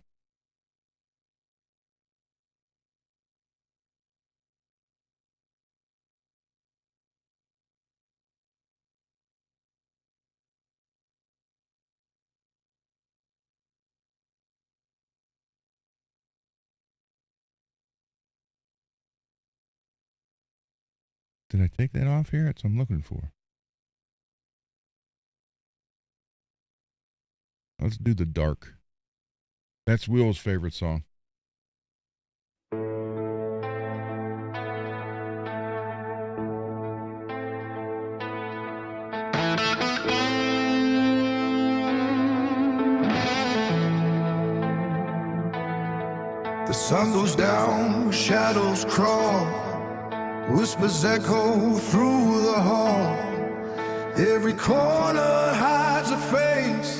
did I take that off here? That's what I'm looking for. Let's do the dark. That's Will's favorite song.
The sun goes down, shadows crawl, whispers echo through the hall. Every corner hides a face,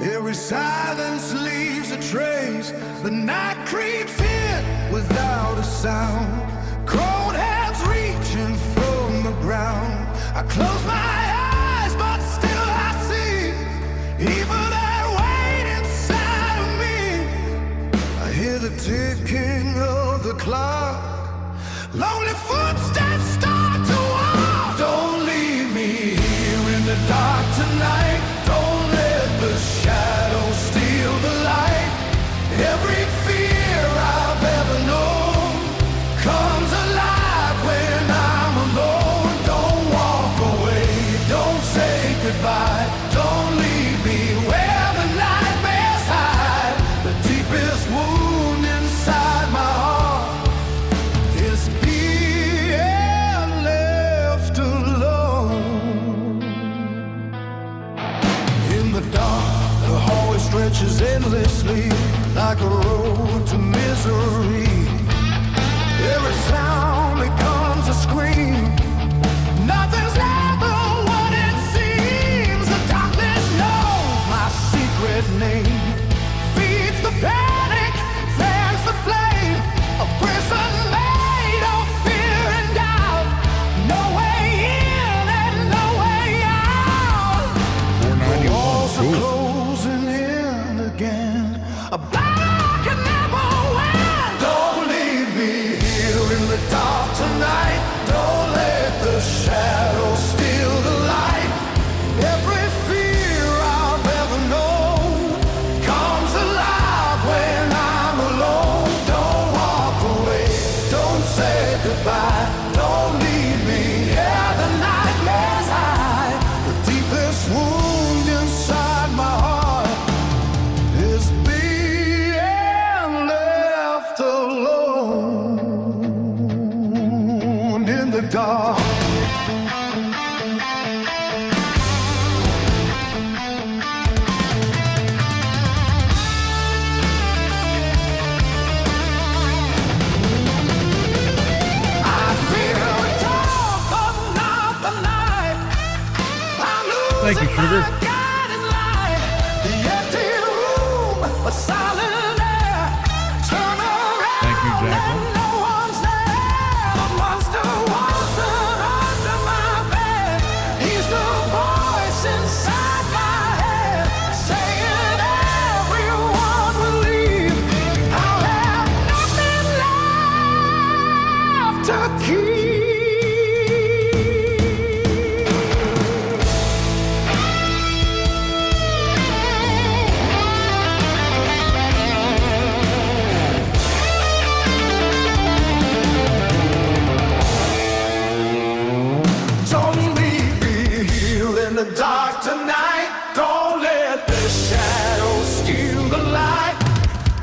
every silence leaves a trace. The night creeps in without a sound, cold hands reaching from the ground. I close my eyes, but still I see evil that weight inside of me. I hear the ticking of the clock, lonely footsteps start to walk. Don't leave me here in the dark tonight. Don't let the shadows steal the light. Every fear I've ever known comes alive when I'm alone. Don't walk away, don't say goodbye. Don't leave me where the nightmares hide. The deepest wound inside my heart is being the dark.
Thank you, Sugar. Thank you, Jacqueline.
Dark tonight, don't let the shadows steal the light.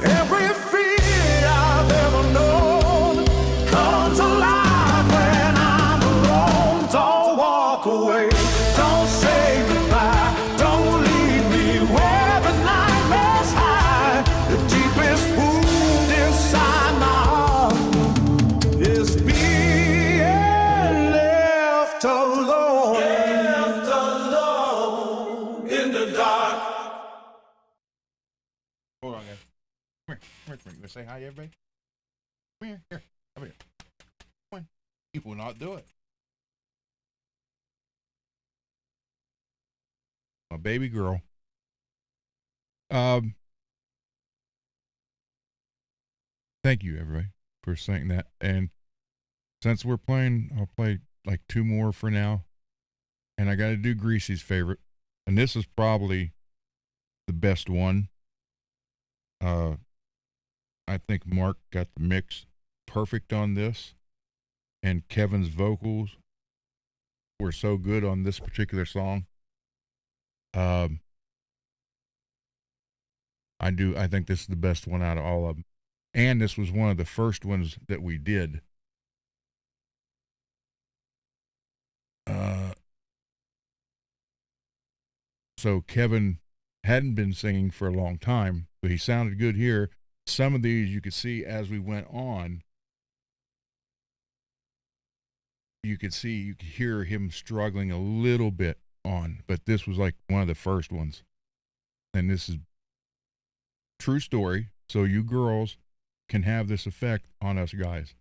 Every fear I've ever known comes alive when I'm alone. Don't walk away, don't say goodbye, don't leave me where the nightmares hide. The deepest wound inside my heart is being left alone.
Hold on, guys. Come here. You want to say hi to everybody? Come here. Come here. Come on. You will not do it. My baby girl. Thank you, everybody, for saying that. And since we're playing, I'll play like 2 more for now. And I got to do Greasy's favorite. And this is probably the best one. I think Mark got the mix perfect on this, and Kevin's vocals were so good on this particular song. I think this is the best one out of all of them, and this was one of the first ones that we did. So Kevin hadn't been singing for a long time, but he sounded good here. Some of these you could see as we went on, you could hear him struggling a little bit on, but this was like one of the first ones. And this is true story, so you girls can have this effect on us guys.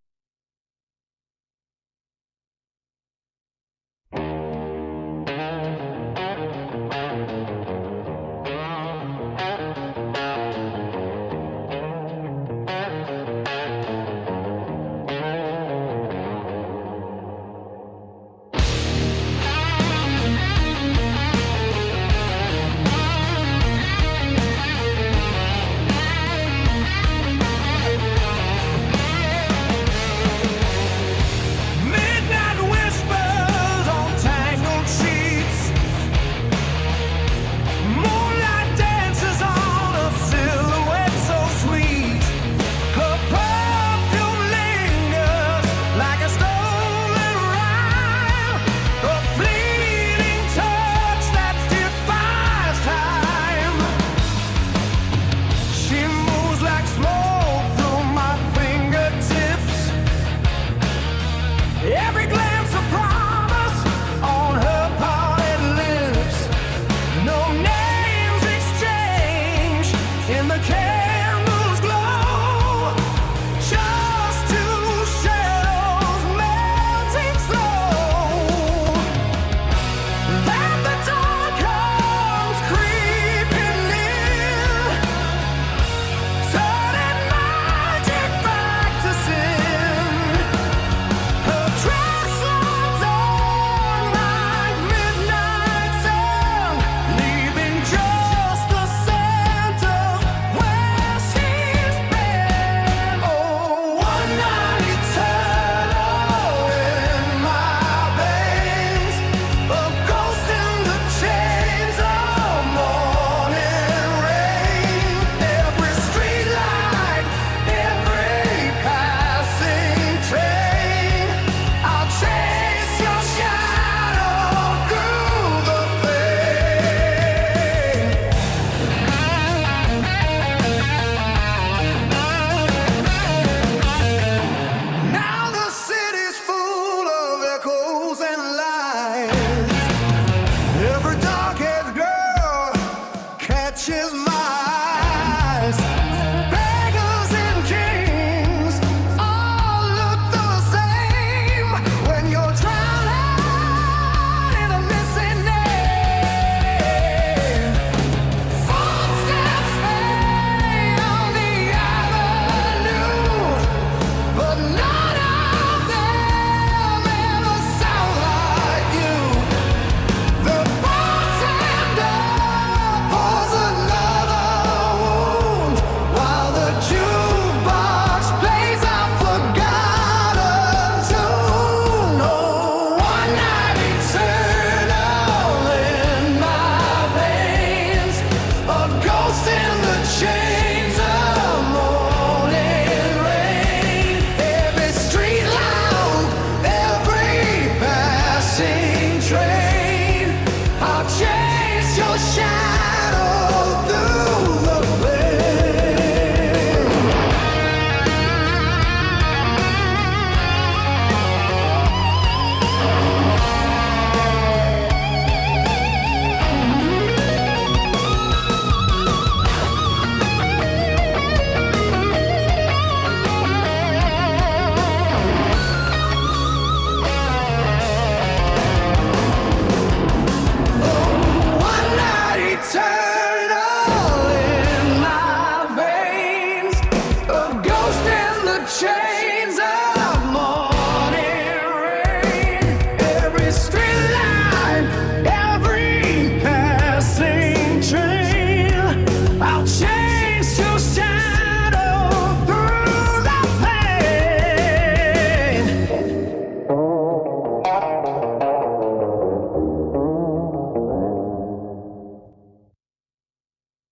chains of morning rain. Every street line, every passing train. I'll change to shadow through the pain.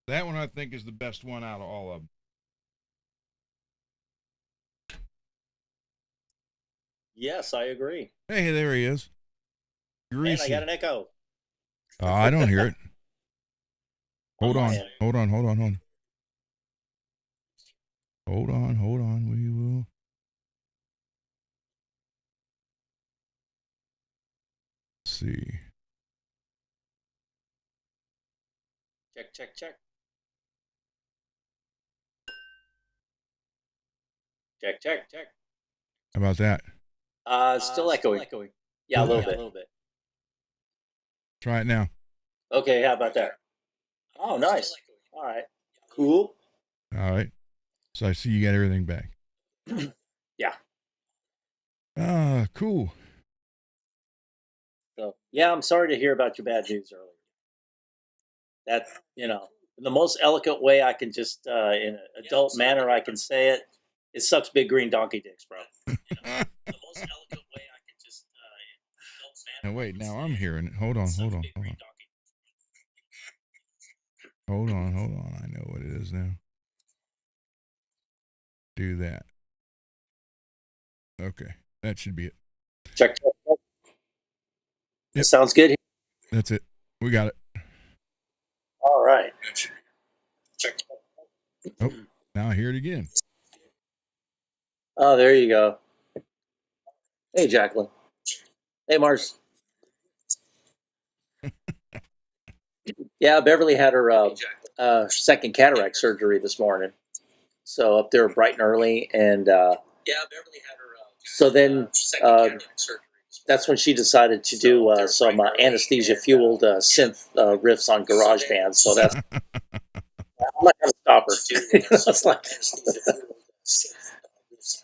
That one I think is the best one out of all of them.
Yes, I agree.
Hey, there he is.
And
Greasy.
I got an echo.
I don't hear it. Hold
On my
on.
end.
Hold on. Hold on. Hold on. Hold on. Hold on. We will. See.
Check, check, check. Check, check, check.
How about that?
Still echoing. Yeah, a little bit.
Try it now.
Okay, how about that? Oh, nice. All right. Cool.
All right. So I see you got everything back.
Yeah.
Cool.
So, yeah, I'm sorry to hear about your bad news earlier. That's, in the most eloquent way I can just, in an adult manner, I can say it. It sucks big green donkey dicks, bro. The most eloquent way I can just, in an adult manner.
Now wait, now I'm hearing it. Hold on. Hold on. Hold on. Hold on. Hold on. I know what it is now. Do that. Okay. That should be it.
Check, check, check.
Yep.
Sounds good.
That's it. We got it.
All right. Check.
Oh, now I hear it again.
Oh, there you go. Hey, Jacqueline. Hey, Mars. Yeah, Beverly had her second cataract surgery this morning. So up there bright and early, and Beverly had her. So then that's when she decided to do some anesthesia-fueled synth riffs on GarageBand. So that's I'm not gonna stop her. It's like,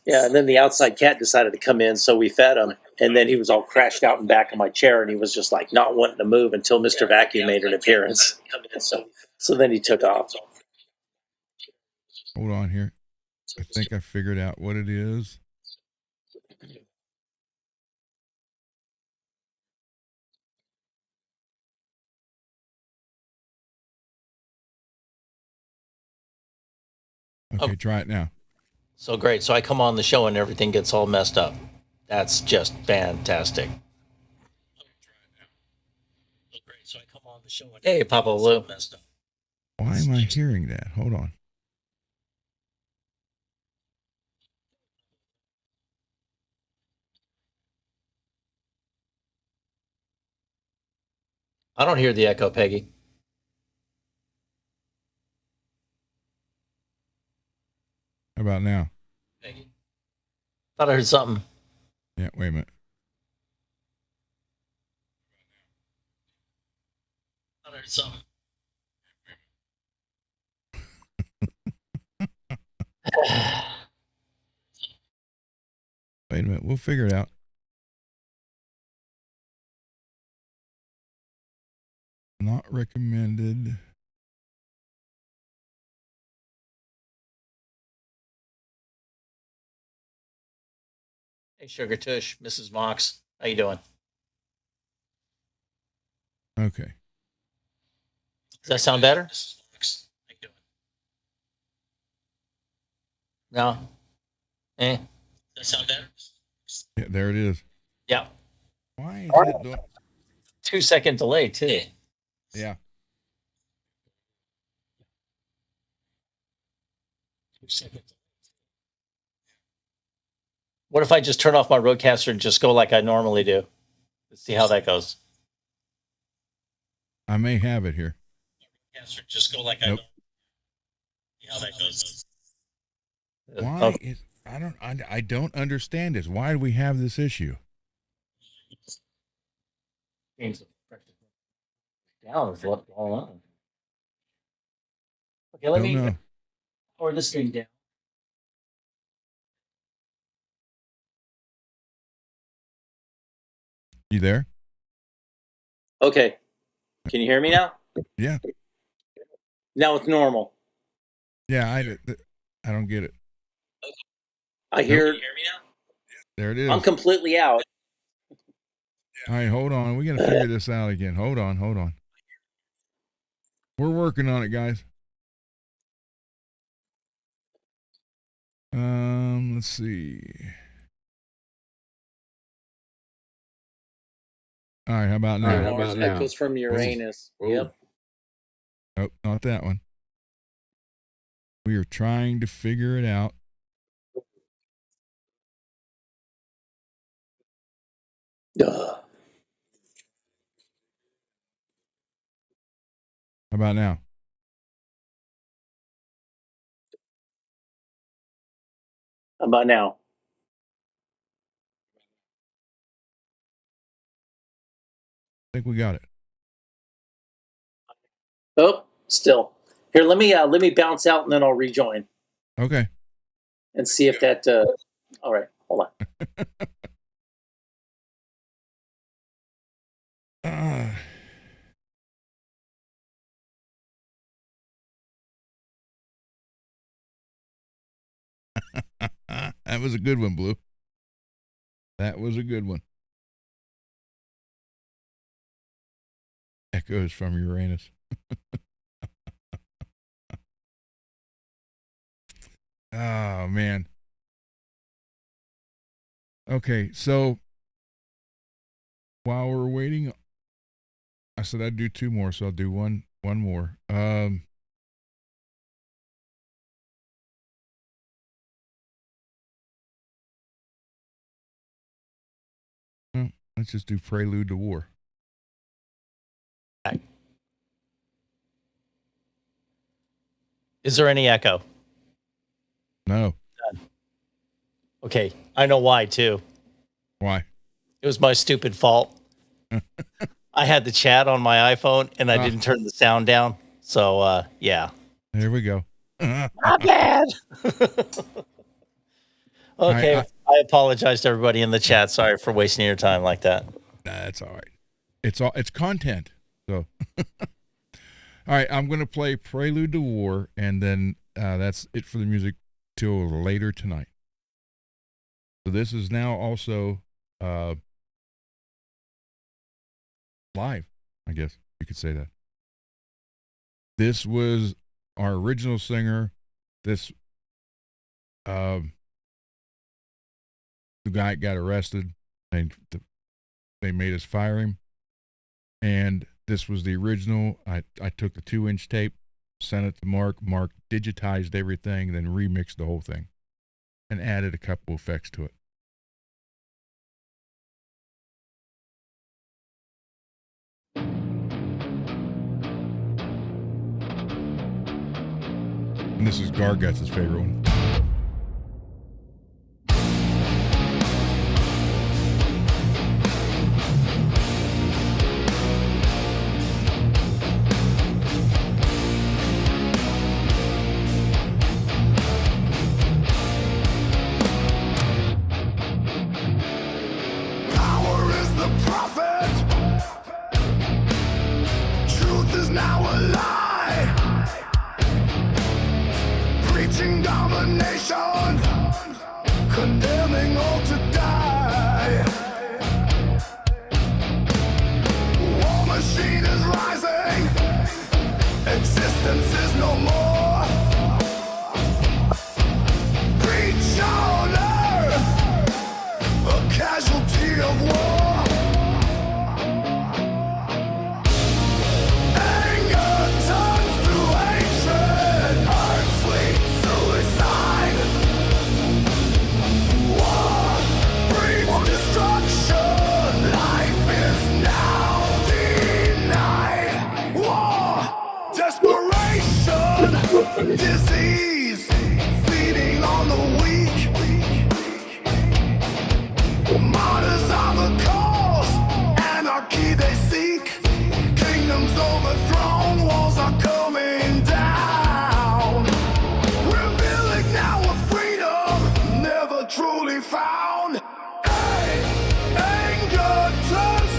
yeah. And then the outside cat decided to come in, so we fed him, and then he was all crashed out in back of my chair, and he was just like not wanting to move until Mr. Vacuum made an appearance. So then he took off.
Hold on here. I think I figured out what it is. Okay, try it now.
So great. So I come on the show and everything gets all messed up. That's just fantastic. Hey, Papa Lou.
Why am I hearing that? Hold on.
I don't hear the echo, Peggy.
How about now?
Peggy. Thought I heard something.
Yeah, wait a minute.
Thought I heard something.
Wait a minute. We'll figure it out. Not recommended.
Hey, Sugar Tush, Mrs. Mox. How you doing?
Okay.
Does that sound better? No. Eh. Does that sound better?
Yeah, there it is.
Yeah.
Why is it doing?
2-second delay too.
Yeah.
2 seconds. What if I just turn off my roadcaster and just go like I normally do? Let's see how that goes.
I may have it here.
Just go like
Nope.
See how that goes.
Why is I don't understand this. Why do we have this issue?
Down is what's going on. Okay, let me
know.
or this thing down.
You there?
Okay. Can you hear me now?
Yeah.
Now it's normal.
Yeah, I don't get it.
I hear.
Can you hear me now?
There it is.
I'm completely out.
All right, hold on. We got to figure this out again. Hold on. We're working on it, guys. Let's see. All right, how about now?
How about now?
Echoes from Uranus.
Ooh.
Yep.
Nope, not that one. We are trying to figure it out.
Duh.
How about now?
How about now?
I think we got it.
Oh, still. Here, let me bounce out and then I'll rejoin
Okay.
and see if that. All right, hold on.
That was a good one, Blue. That was a good one. Echoes from Uranus. Oh, man. Okay, so while we're waiting, I said I'd do two more, so I'll do one more. Well, let's just do Prelude to War.
Is there any echo?
No.
Okay, I know why too.
Why?
It was my stupid fault. I had the chat on my iPhone and I didn't turn the sound down. So yeah.
There we go.
Not bad. Okay, I apologize to everybody in the chat. Sorry for wasting your time like that.
That's all right. It's content. So all right, I'm gonna play Prelude to War, and then that's it for the music till later tonight. So this is now also live, I guess you could say that. This was our original singer. This the guy got arrested, and they made us fire him. And this was the original. I took the 2-inch tape, sent it to Mark. Mark digitized everything, then remixed the whole thing and added a couple effects to it. And this is Garguts' favorite one.
Power is the prophet. Truth is now a lie. Preaching domination, condemning all to die. War machine is rising. Existence is no more. Preach on earth, a casualty of war. Anger turns to hatred, earthly suicide. War breeds destruction, life is now denied. War, desperation, disease, feeding on the weak. Martyrs are the cause, anarchy they seek. Kingdoms overthrown, walls are coming down. Revealing now a freedom never truly found. Anger turns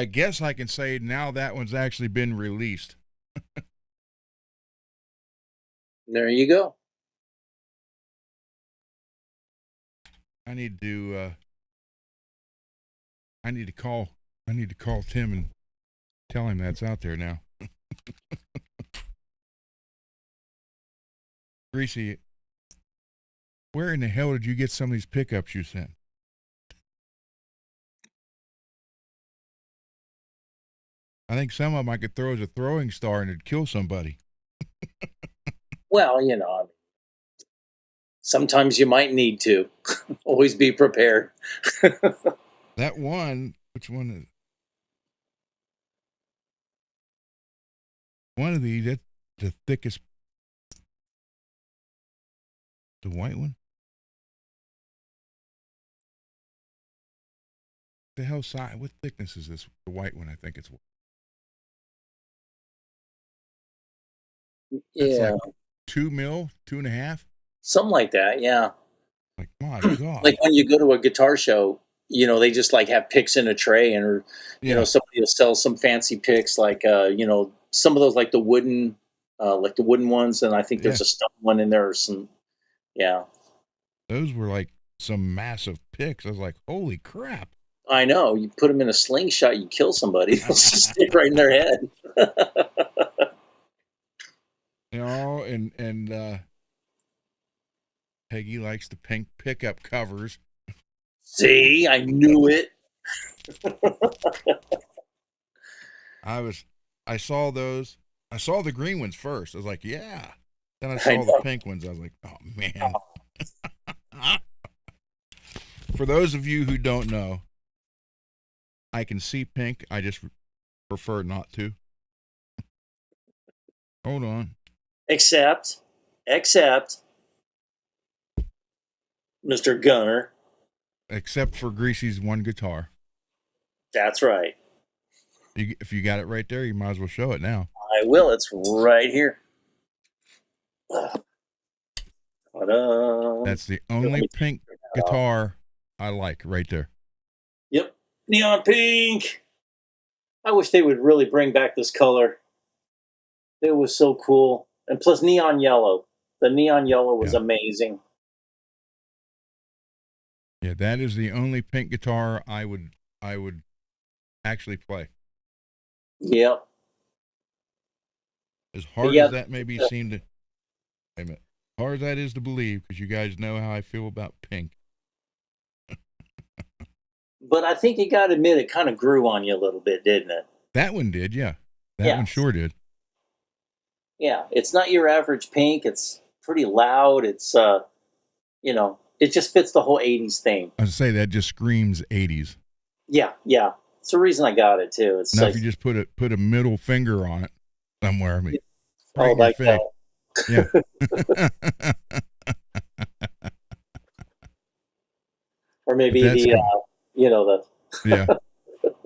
I guess I can say now that one's actually been released.
There you go.
I need to call Tim and tell him that's out there now. Greasy, where in the hell did you get some of these pickups you sent? I think some of them I could throw as a throwing star and it'd kill somebody.
Well, sometimes you might need to. Always be prepared.
That one, which one is? One of these, that's the thickest. The white one? The hell size? What thickness is this? The white one, I think it's. It's
Yeah,
like 2 mil, 2.5.
something like that. Yeah.
Like, my God.
Like when you go to a guitar show, they just like have picks in a tray, and or
Yeah.
somebody will sell some fancy picks, like some of those like the wooden ones, and I think there's a stone one in there or some. Yeah,
Those were like some massive picks. I was like, holy crap.
I know. You put them in a slingshot, you kill somebody, they'll just stick right in their head.
And Peggy likes the pink pickup covers.
See, I knew it.
I saw those. I saw the green ones first. I was like, yeah. Then I saw the
know.
pink ones. I was like, oh, man. For those of you who don't know, I can see pink. I just prefer not to. Hold on.
Except, Mr. Gunner.
Except for Greasy's one guitar.
That's right.
If you got it right there, you might as well show it now.
I will. It's right here. Ta-da.
That's the only pink guitar I like right there.
Yep. Neon pink. I wish they would really bring back this color. It was so cool. And plus neon yellow. The neon yellow was amazing.
Yeah, that is the only pink guitar I would actually play.
Yep.
As hard as that maybe seem to, wait a minute, hard as that is to believe, because you guys know how I feel about pink.
But I think you got to admit it kind of grew on you a little bit, didn't it?
That one did, yeah. That one sure did.
Yeah, it's not your average pink. It's pretty loud. It's it just fits the whole 80s theme.
I would say that just screams 80s.
Yeah. It's the reason I got it too. It's
now
like,
if you just put a middle finger on it somewhere, I mean,
oh, like that.
Yeah.
Or maybe
yeah.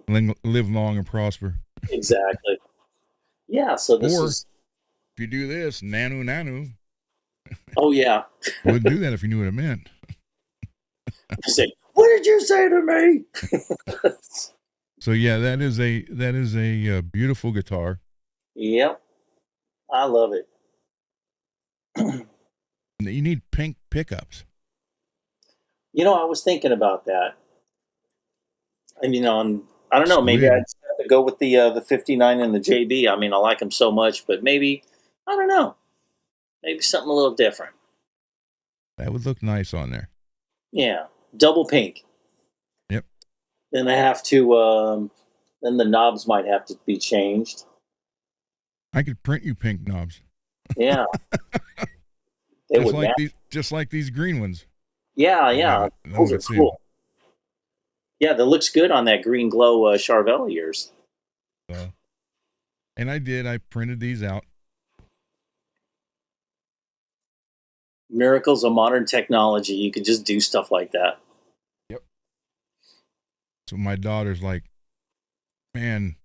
Live long and prosper.
Exactly. Yeah, so this
or,
is...
if you do this, nanu.
Oh, yeah.
Wouldn't do that if you knew what it meant.
You say, what did you say to me?
So yeah, that is a beautiful guitar.
Yep. I love it.
You need pink pickups.
I was thinking about that. And, I don't know, maybe I'd have to go with the 59 and the JB. I mean, I like them so much, but maybe, I don't know, maybe something a little different.
That would look nice on there.
Yeah. Double pink.
Yep.
Then I have to, then the knobs might have to be changed.
I could print you pink knobs.
Yeah.
Just like these green ones.
Yeah. Those are cool. Yeah, that looks good on that green glow Charvel of yours.
And I printed these out.
Miracles of modern technology. You could just do stuff like that.
Yep. So my daughter's like, man,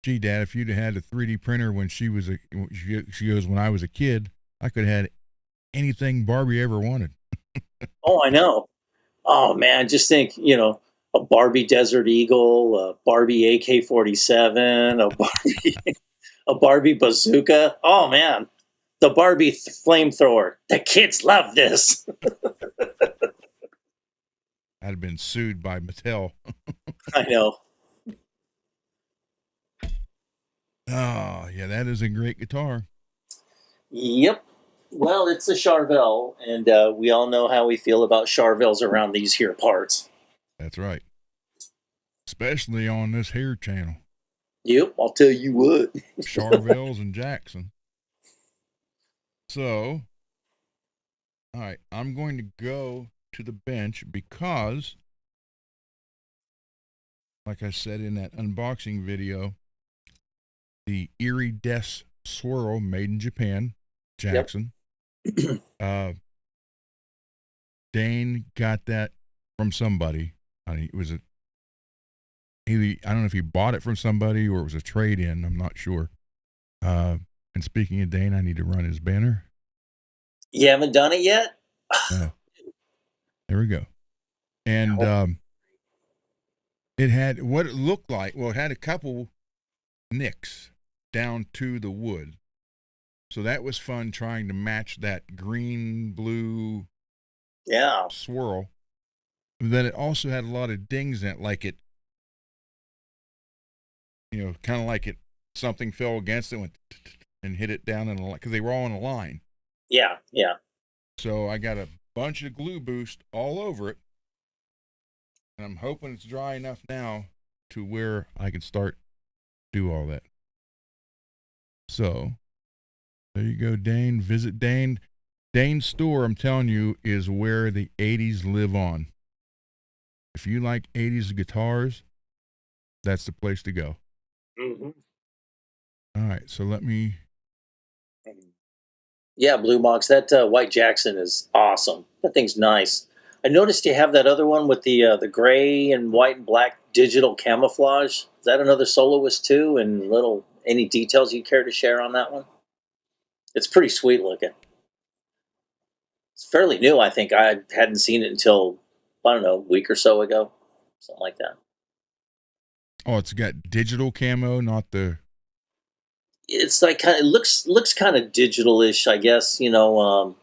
gee, Dad, if you'd had a 3D printer when she goes, when I was a kid, I could have had anything Barbie ever wanted.
Oh, I know. Oh man, just think, a a Barbie Desert Eagle, a Barbie AK-47, a Barbie bazooka. Oh man, the Barbie flamethrower. The kids love this.
I'd have been sued by Mattel.
I know.
Oh, yeah, that is a great guitar.
Yep. Well, it's a Charvel, and we all know how we feel about Charvels around these here parts.
That's right. Especially on this hair channel.
Yep, I'll tell you what.
Charvels and Jackson. So, all right, I'm going to go to the bench because, like I said in that unboxing video, the Erie Des Swirl made in Japan, Jackson. Yep. Dane got that from somebody. I mean, it was I don't know if he bought it from somebody or it was a trade-in. I'm not sure. And speaking of Dane, I need to run his banner.
You haven't done it yet?
No. There we go. And it had what it looked like. Well, it had a couple nicks down to the wood. So that was fun trying to match that green, blue swirl. But then it also had a lot of dings in it, like it, kind of like it, something fell against it went and hit it down in a line, because they were all in a line.
Yeah.
So I got a bunch of glue boost all over it. And I'm hoping it's dry enough now to where I can start do all that. So there you go, Dane. Visit Dane. Dane's store, I'm telling you, is where the 80s live on. If you like 80s guitars, that's the place to go.
Mm-hmm.
All right, so let me...
Yeah, Blue Mox, that White Jackson is awesome. That thing's nice. I noticed you have that other one with the gray and white and black digital camouflage. Is that another soloist too? And any details you care to share on that one? It's pretty sweet looking. It's fairly new, I think. I hadn't seen it until, I don't know, a week or so ago. Something like that.
Oh, it's got digital camo, not the...
It's like it looks kind of digital-ish, I guess. Not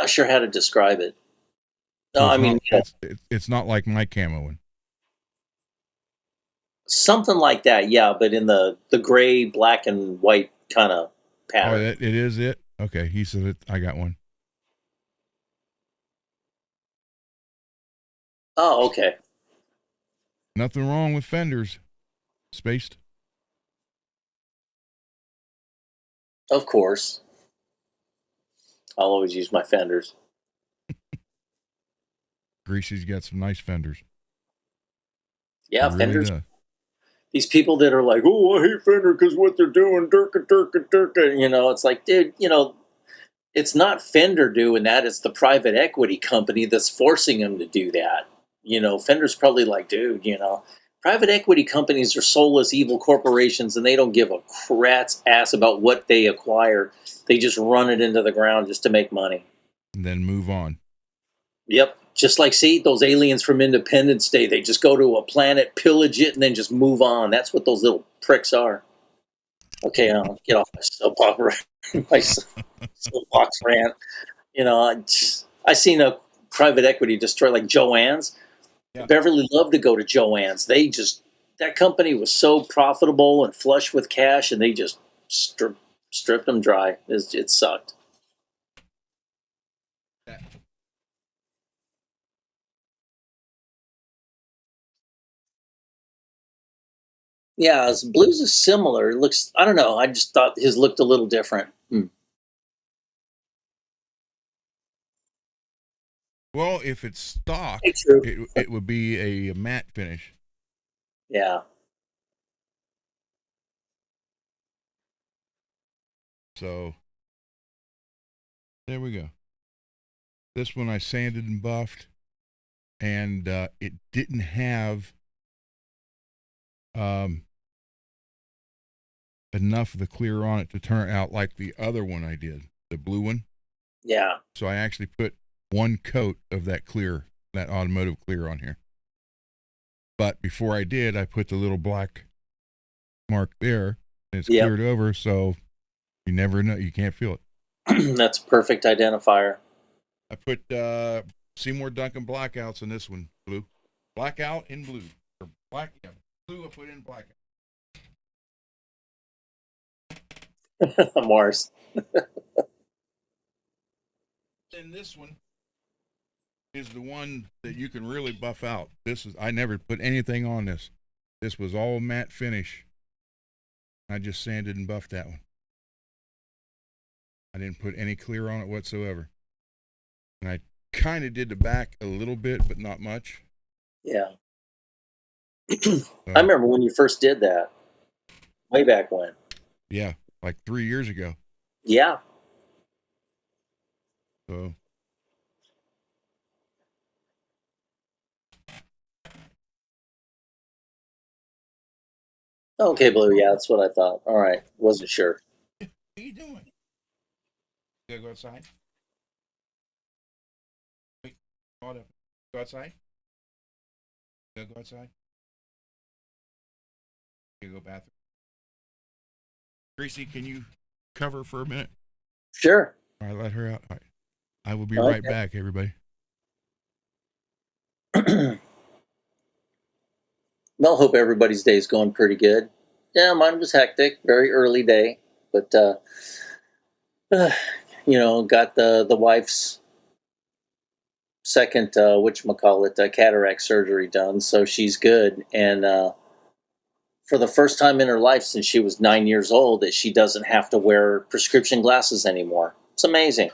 sure how to describe it. No,
So
I mean,
it's not like my camo one.
Something like that, yeah. But in the gray, black, and white kind of pattern.
Oh, it is it? Okay, he said it. I got one.
Oh, okay.
Nothing wrong with fenders. Spaced.
Of course. I'll always use my fenders.
Greasy's got some nice fenders.
Yeah,
really
fenders.
Does.
These people that are like, oh, I hate Fender because what they're doing, durka. It's like, dude, it's not Fender doing that. It's the private equity company that's forcing them to do that. Fender's probably like, dude, private equity companies are soulless, evil corporations, and they don't give a rat's ass about what they acquire. They just run it into the ground just to make money.
And then move on.
Yep. Just like, see, those aliens from Independence Day, they just go to a planet, pillage it, and then just move on. That's what those little pricks are. Okay, I'll get off my soapbox rant. I seen a private equity destroy like Joann's. Yeah. Beverly loved to go to Joann's. That company was so profitable and flush with cash, and they just stripped them dry. It sucked. Yeah, blues is similar. It looks, I don't know. I just thought his looked a little different.
Well, if it's stock, it would be a matte finish.
Yeah.
So, there we go. This one I sanded and buffed, and it didn't have enough of the clear on it to turn out like the other one I did, the blue one.
Yeah.
So I actually put one coat of that clear, that automotive clear on here. But before I did, I put the little black mark there, and it's
Yep.
cleared over, so you never know. You can't feel it.
That's a perfect identifier.
I put Seymour Duncan blackouts in this one, blue. Blackout in blue. Or black, yeah, blue I put in blackout.
Mars.
And this one is the one that you can really buff out. I never put anything on this. This was all matte finish. I just sanded and buffed that one. I didn't put any clear on it whatsoever. And I kind of did the back a little bit, but not much.
Yeah. I remember when you first did that. Way back when.
Yeah, like 3 years ago.
Yeah.
So.
Okay, Blue. Yeah, that's what I thought. All right. Wasn't sure.
What are you doing? You gotta go outside? Wait, hold up. Go outside? You gotta go outside? You gotta go bathroom? Gracie, can you cover for a minute?
Sure.
All right, let her out. All right. I will be
Okay.
right back, everybody.
Well, hope everybody's day is going pretty good. Yeah, mine was hectic. Very early day, but got the wife's second cataract surgery done, so she's good. And for the first time in her life since she was 9 years old, that she doesn't have to wear prescription glasses anymore. It's amazing.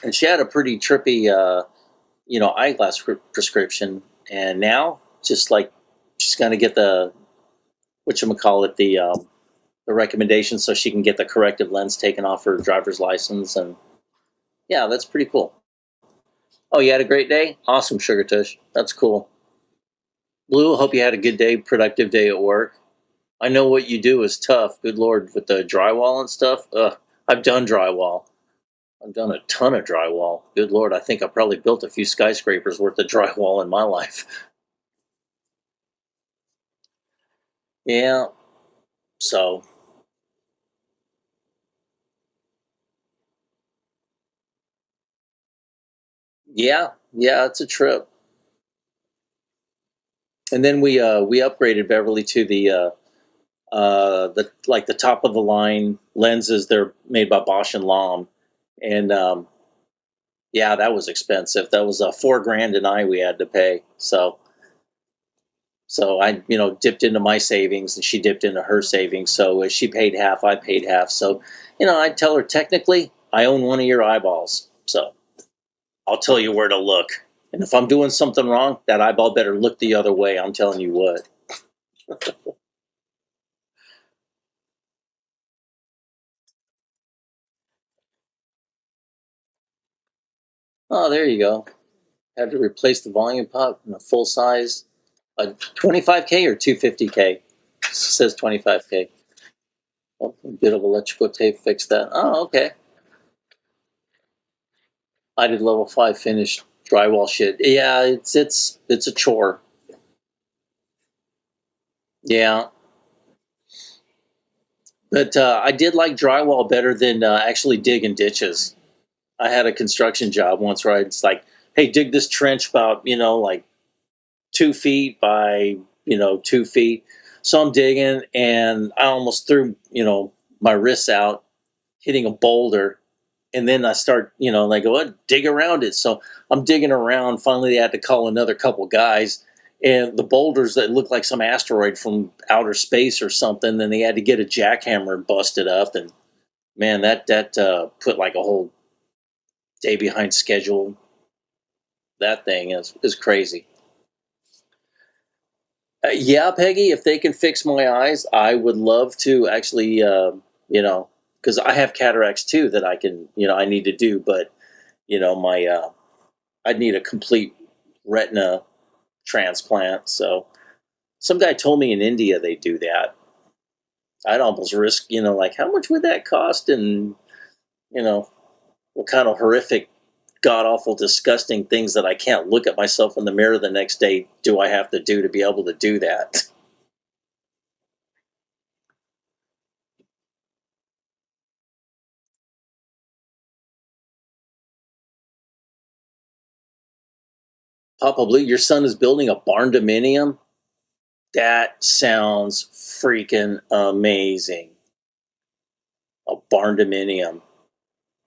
And she had a pretty trippy, eyeglass prescription, and now just like she's gonna get the the recommendation so she can get the corrective lens taken off her driver's license, and yeah, that's pretty cool. Oh, you had a great day? Awesome, Sugar Tush. That's cool. Blue, hope you had a good day, productive day at work. I know what you do is tough. Good Lord, with the drywall and stuff. I've done drywall. I've done a ton of drywall. Good Lord, I think I probably built a few skyscrapers worth of drywall in my life. Yeah. So, yeah, it's a trip. And then we upgraded Beverly to the top of the line lenses. They're made by Bosch and Lomb, and yeah, that was expensive. That was $4,000 an eye we had to pay. So I dipped into my savings and she dipped into her savings. So she paid half, I paid half. So I'd tell her technically I own one of your eyeballs. So I'll tell you where to look. And if I'm doing something wrong, that eyeball better look the other way. I'm telling you what. Oh, there you go. Had to replace the volume pop in a full size. A 25K or 250K? It says 25K. Well, a bit of electrical tape fixed that. Oh, okay. I did level 5 finish drywall shit. Yeah, it's a chore. Yeah. But I did like drywall better than actually digging ditches. I had a construction job once where it's like, hey, dig this trench about, like 2 feet by, 2 feet. So I'm digging and I almost threw, my wrists out hitting a boulder. And then I start, and I go, dig around it. So I'm digging around. Finally, I had to call another couple guys. And the boulders that looked like some asteroid from outer space or something, then they had to get a jackhammer and bust it up. And man, that put like a whole day behind schedule. That thing is crazy. Yeah, Peggy, if they can fix my eyes, I would love to actually, because I have cataracts too that I can, I need to do, but, I'd need a complete retina transplant. So some guy told me in India they do that. I'd almost risk, like how much would that cost, and, what kind of horrific god awful, disgusting things that I can't look at myself in the mirror the next day do I have to do to be able to do that? Papa Blue, your son is building a barn dominium? That sounds freaking amazing. A barn dominium.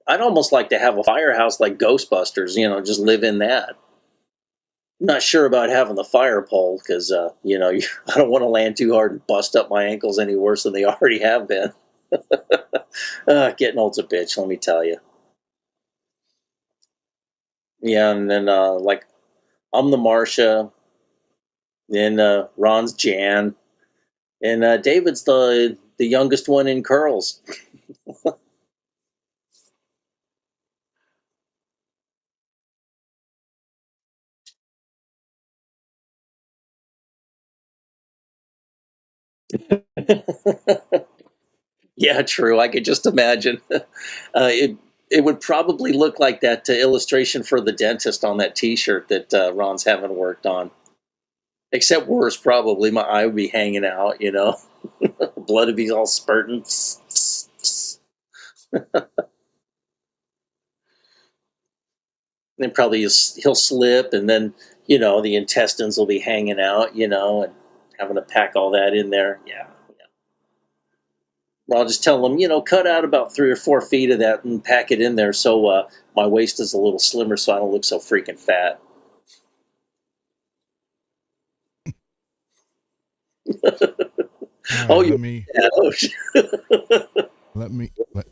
I'd almost like to have a firehouse like Ghostbusters, just live in that. I'm not sure about having the fire pole because, I don't want to land too hard and bust up my ankles any worse than they already have been. Getting old's a bitch, let me tell you. Yeah, and then, like, I'm the Marsha, then Ron's Jan, and David's the youngest one in curls. Yeah, true. I could just imagine. It would probably look like that illustration for the dentist on that T-shirt that Ron's having worked on. Except worse, probably my eye would be hanging out. Blood would be all spurting. Then probably he'll slip, and then the intestines will be hanging out. And having to pack all that in there. Yeah. Well, I'll just tell them, cut out about 3 or 4 feet of that and pack it in there so my waist is a little slimmer so I don't look so freaking fat.
Right,
Oh,
let me
yeah. Oh,
let me let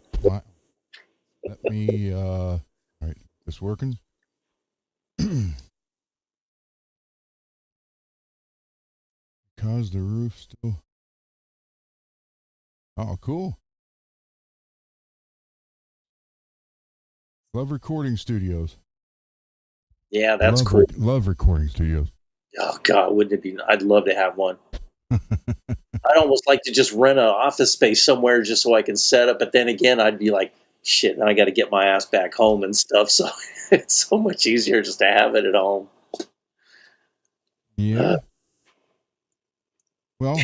me all right, this working? Because the roof still. Oh, cool. Love recording studios.
yeah, that's cool.
Love recording studios.
Oh God, wouldn't it be? I'd love to have one. I'd almost like to just rent an office space somewhere just so I can set up. But then again, I'd be like, shit, now I got to get my ass back home and stuff. So it's so much easier just to have it at home.
Yeah. Well,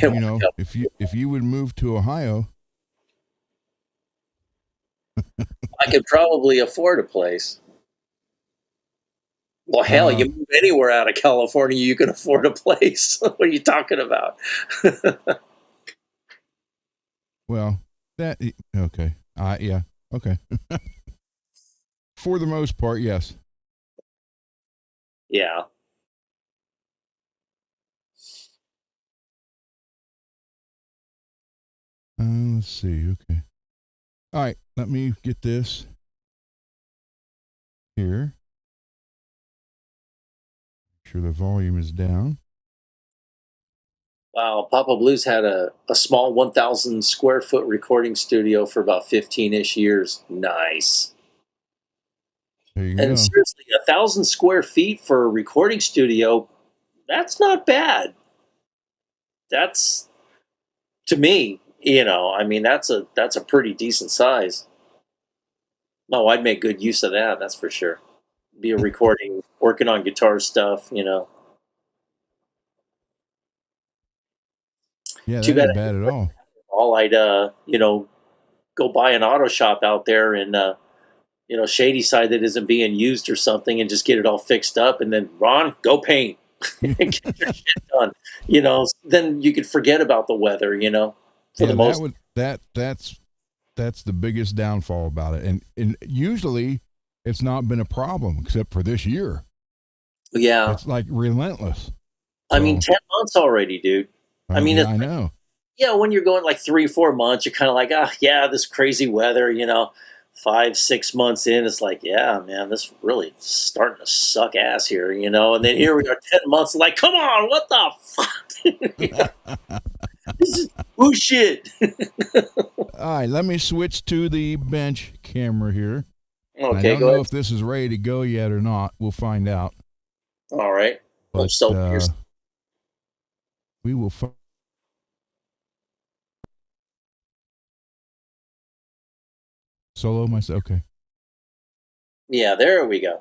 if you would move to Ohio,
I could probably afford a place. Well, hell, you move anywhere out of California, you can afford a place. What are you talking about?
well, that okay. Yeah, okay. For the most part, yes.
Yeah.
Let's see. Okay. All right. Let me get this here. Make sure the volume is down.
Wow, Papa Blues had a small 1,000 square foot recording studio for about 15-ish years. Nice.
There you
And
go.
seriously, 1,000 square feet for a recording studio, that's not bad. That's, to me, that's a pretty decent size. No, I'd make good use of that, that's for sure. Be a recording, working on guitar stuff.
Yeah,
Too
that
bad
ain't bad at all.
all I'd go buy an auto shop out there and Shady Side that isn't being used or something and just get it all fixed up and then Ron, go paint. Get your shit done. Then you could forget about the weather, for the most.
That's the biggest downfall about it. And usually it's not been a problem except for this year.
Yeah.
It's like relentless.
I mean, 10 months already, dude. I mean,
I know.
When you're going like 3-4 months, you're kind of like, yeah, this crazy weather, 5-6 months in, it's like, yeah, man, this really starting to suck ass here, and then here we are 10 months, like, come on, what the fuck? This is bullshit.
All right, let me switch to the bench camera here.
Okay,
I don't know if this is ready to go yet or not. We'll find out.
All right.
But, we will find. Solo myself. Okay.
Yeah, there we go.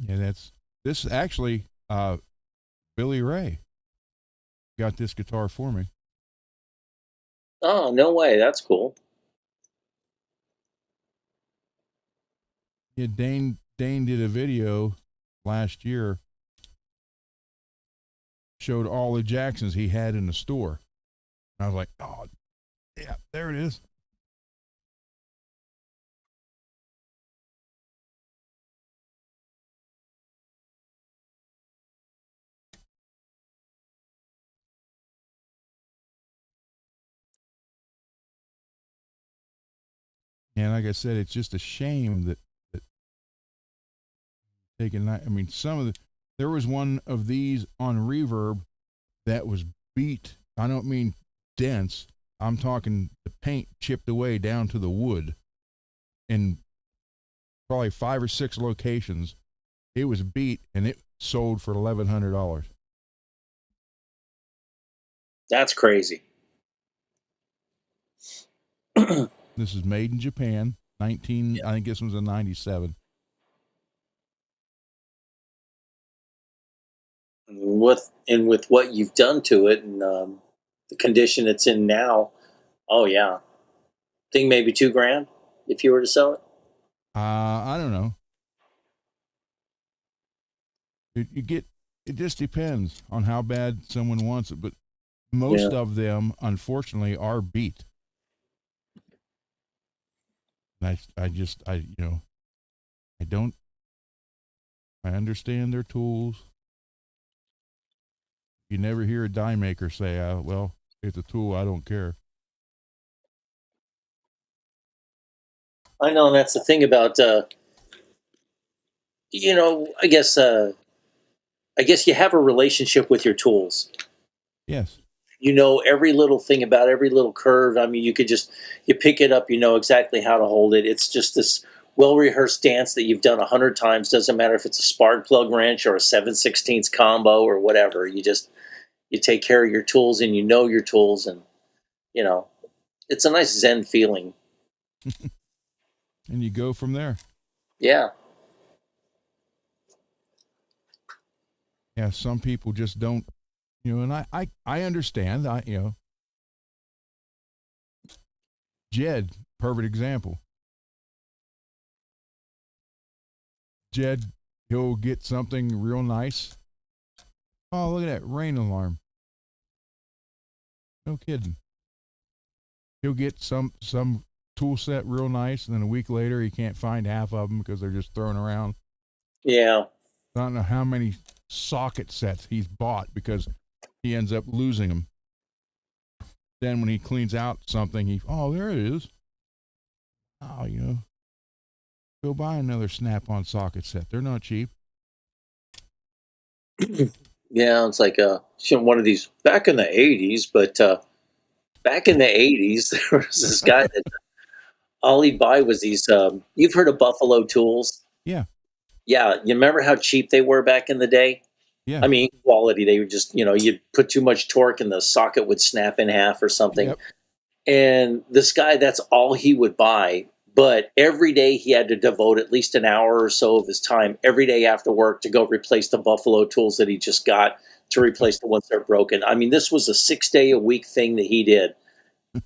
Yeah, this actually, Billy Ray got this guitar for me.
Oh, no way. That's cool.
Yeah, Dane did a video last year, showed all the Jacksons he had in the store. I was like, oh, yeah, there it is. And like I said, it's just a shame that taking. I mean, there was one of these on Reverb that was beat. I don't mean dense. I'm talking the paint chipped away down to the wood in probably 5 or 6 locations. It was beat and it sold for $1,100.
That's crazy.
This is made in Japan. I think this was a 97.
With what you've done to it and the condition it's in now, oh yeah, think maybe $2,000 if you were to sell it.
I don't know. It just depends on how bad someone wants it, but most of them, unfortunately, are beat. I understand their tools. You never hear a die maker say, well, it's a tool, I don't care.
I know, and that's the thing about, I guess you have a relationship with your tools.
Yes.
You know every little thing about every little curve. I mean, you pick it up, you know exactly how to hold it. It's just this well-rehearsed dance that you've done 100 times. Doesn't matter if it's a spark plug wrench or a 7/16 combo or whatever. You take care of your tools and you know your tools, and it's a nice Zen feeling.
And you go from there.
Yeah.
Yeah, some people just don't, and I understand. Jed, perfect example. Jed, he'll get something real nice. Oh, look at that rain alarm. No kidding. He'll get some tool set real nice, and then a week later he can't find half of them because they're just thrown around.
Yeah.
I don't know how many socket sets he's bought because he ends up losing them. Then when he cleans out something, there it is. Oh, go buy another Snap-on socket set. They're not cheap.
Yeah, it's like one of these back in the 80s, but back in the 80s, there was this guy that all he'd buy was these. You've heard of Buffalo tools?
Yeah.
Yeah, you remember how cheap they were back in the day?
Yeah.
I mean, quality, they would just, you'd put too much torque and the socket would snap in half or something.
Yep.
And this guy, that's all he would buy. But every day he had to devote at least an hour or so of his time every day after work to go replace the Buffalo tools that he just got, to replace the ones that are broken. I mean, this was a 6-day-a-week thing that he did.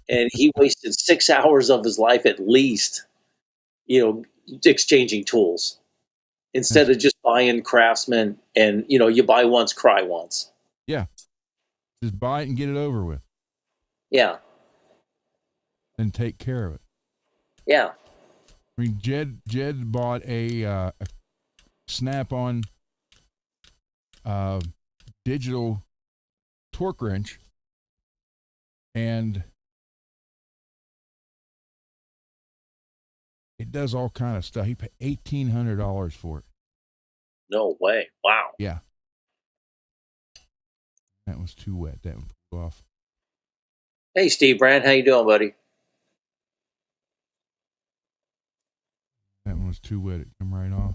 And he wasted 6 hours of his life at least, exchanging tools instead of just buying Craftsman and, you buy once, cry once.
Yeah. Just buy it and get it over with.
Yeah.
And take care of it.
Yeah.
I mean, Jed bought a Snap-on digital torque wrench, and it does all kind of stuff. He paid $1,800 for it.
No way. Wow.
Yeah. That was too wet. That one pulled off.
Hey, Steve Brand, how you doing, buddy?
That one was too wet. It come right off.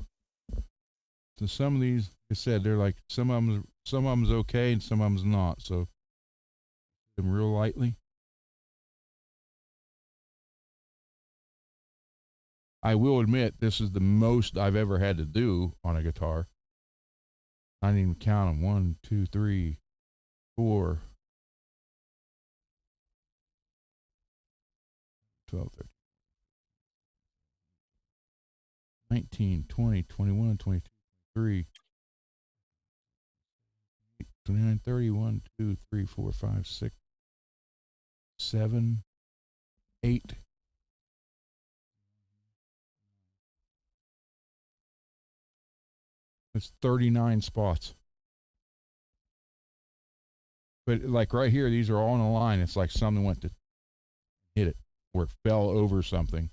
So some of these, like I said, they're like some of them's okay and some of them's not. So them real lightly. I will admit this is the most I've ever had to do on a guitar. I didn't even count them. 1, 2, 3, 4, 12, 13, 19, 20, 21, 22, 23, 29, 30, 1, 2, 3, 4, 5, 6, 7, 8. It's 39 spots. But like right here, these are all in a line. It's like something went to hit it or it fell over something.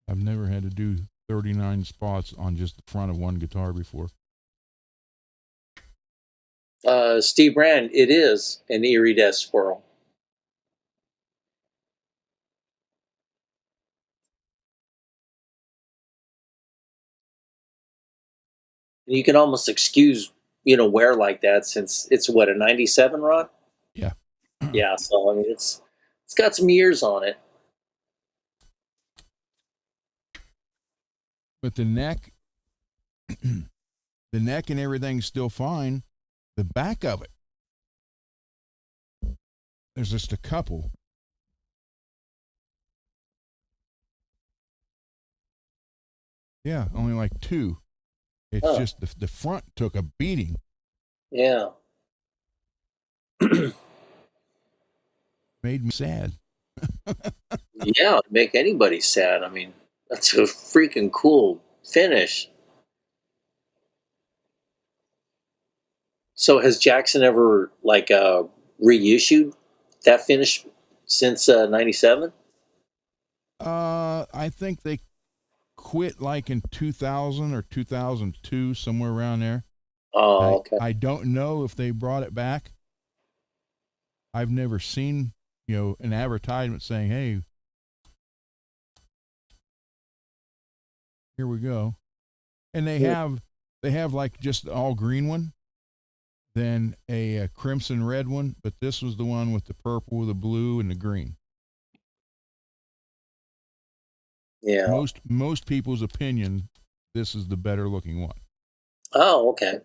I've never had to do 39 spots on just the front of one guitar before.
Steve Brand, it is an Erie Death Swirl. And you can almost excuse, wear like that since it's what, a 97 Ron?
Yeah.
Yeah, so I mean it's got some years on it.
But the neck, the neck and everything's still fine. The back of it, there's just a couple. Yeah, only like 2. It's just the front took a beating.
Yeah.
Made me sad.
Yeah, it'd make anybody sad. I mean, that's a freaking cool finish. So has Jackson ever reissued that finish since 97?
I think they quit like in 2000 or 2002, somewhere around there.
Oh, okay.
I don't know if they brought it back. I've never seen, an advertisement saying, "Hey, here we go." And they have like just all green one, then a crimson red one, but this was the one with the purple, the blue, and the green.
Yeah.
Most people's opinion, this is the better looking one.
Oh, okay.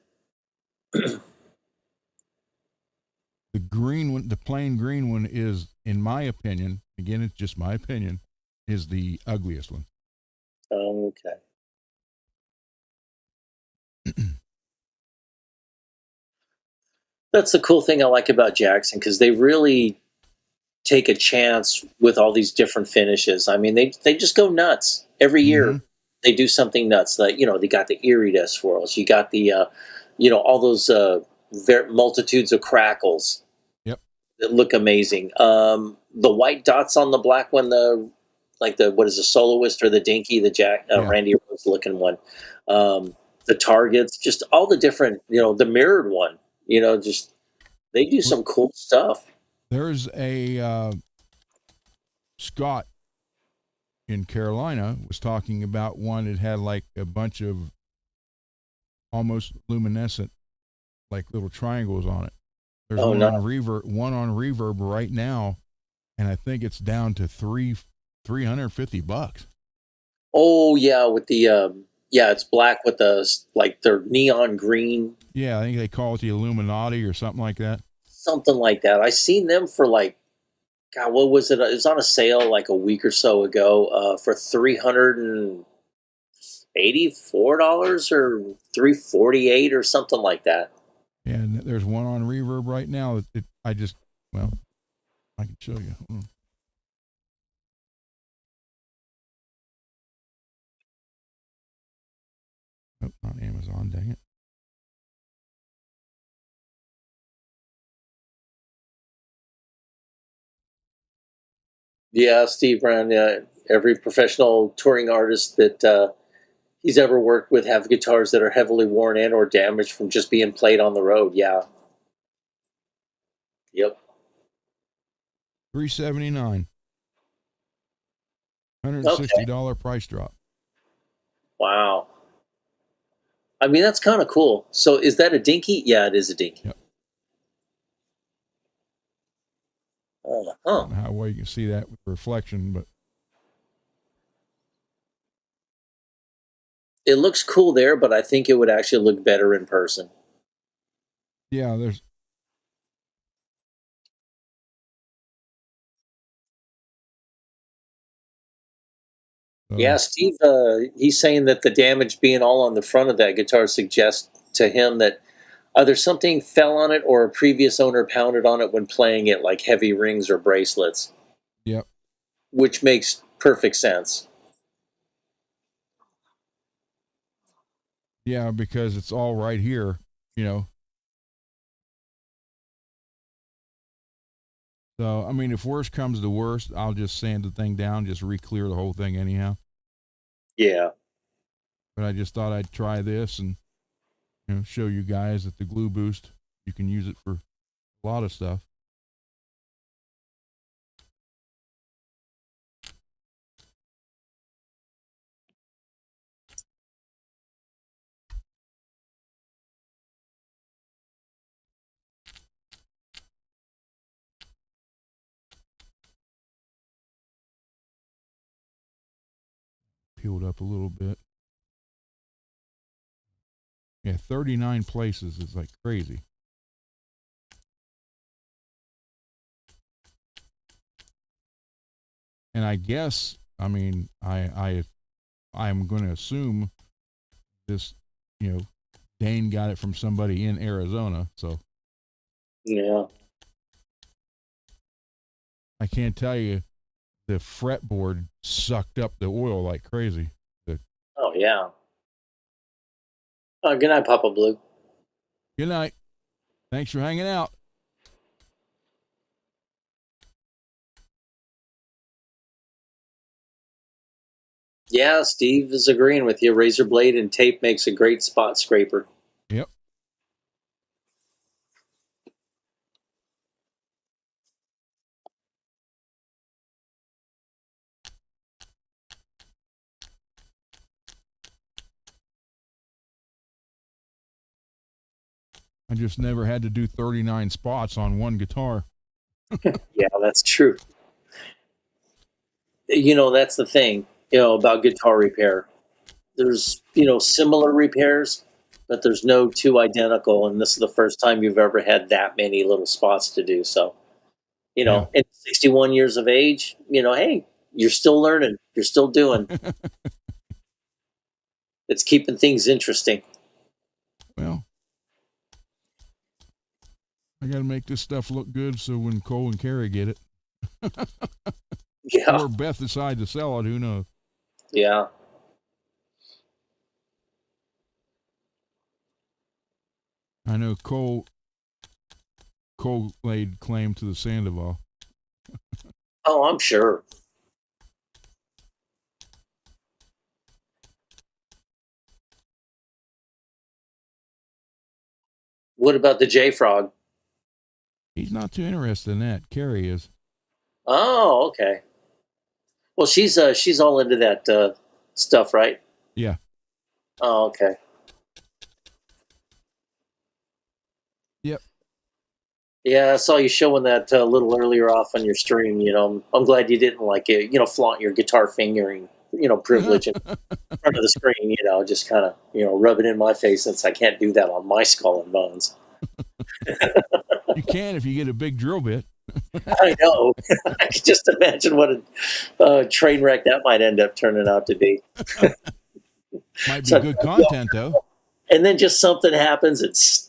The green one, the plain green one, is, in my opinion, again, it's just my opinion, is the ugliest one.
Oh, okay. That's the cool thing I like about Jackson, because they really take a chance with all these different finishes. I mean, they just go nuts every year.
Mhm.
They do something nuts. Like they got the Erie Death Swirls. You got the all those multitudes of crackles.
Yep.
That look amazing. The white dots on the black one, what is the soloist or the dinky, the
Yeah.
Randy Rose looking one. The targets, just all the different, the mirrored one. Just they do some cool stuff.
There's a Scott in Carolina was talking about one that had like a bunch of almost luminescent, like little triangles on it. There's
Oh,
one
no.
on reverb right now, and I think it's down to $350.
Oh yeah, with the it's black with their neon green,
Yeah, I think they call it the Illuminati or something like that.
something like that. I seen them for God, what was it? It was on a sale like a week or so ago for $384 or $348 or something like that.
And there's one on reverb right now that I can show you. Hold on. Oh, not Amazon, dang it.
Yeah, Steve Brown. Yeah, every professional touring artist that he's ever worked with have guitars that are heavily worn in or damaged from just being played on the road. Yeah. Yep.
$379.
Okay.
$160 price drop.
Wow. I mean, that's kind of cool. So is that a dinky? Yeah, it is a dinky.
Yep. I
Huh.
don't know how well you can see that with reflection, but
It looks cool there, but I think it would actually look better in person.
yeah, there's
Yeah, Steve, he's saying that the damage being all on the front of that guitar suggests to him that either something fell on it or a previous owner pounded on it when playing it, like heavy rings or bracelets,
yep.
which makes perfect sense.
Yeah, because it's all right here, you know. So, I mean, if worst comes to worst, I'll just sand the thing down, just re-clear the whole thing anyhow.
Yeah.
But I just thought I'd try this and, you know, show you guys that the glue boost, you can use it for a lot of stuff. Peeled up a little bit. Yeah, 39 places is like crazy. And I guess, I mean, I'm going to assume this, you know, Dane got it from somebody in Arizona, so
Yeah.
I can't tell you the fretboard sucked up the oil like crazy.
Oh, yeah. Good night, Papa Blue.
Good night. Thanks for hanging out.
Yeah, Steve is agreeing with you. Razor blade and tape makes a great spot scraper.
Yep. I just never had to do 39 spots on one guitar.
Yeah, that's true. That's the thing, about guitar repair. There's, similar repairs, but there's no two identical. And this is the first time you've ever had that many little spots to do. So,
Yeah.
at 61 years of age, hey, you're still learning, you're still doing. It's keeping things interesting.
Well, I got to make this stuff look good so when Cole and Carrie get it,
Yeah.
or Beth decide to sell it, who knows?
Yeah.
I know Cole laid claim to the Sandoval.
Oh, I'm sure. What about the J Frog?
He's not too interested in that. Carrie is.
Oh, okay. Well, she's all into that stuff, right?
Yeah.
Oh, okay.
Yep.
Yeah, I saw you showing that a little earlier off on your stream. I'm glad you didn't flaunt your guitar fingering, privilege in front of the screen. Just kind of, rub it in my face since I can't do that on my Skull and Bones.
You can if you get a big drill bit.
I know. I can just imagine what a train wreck that might end up turning out to be.
Might be
So,
good content though.
and then just something happens,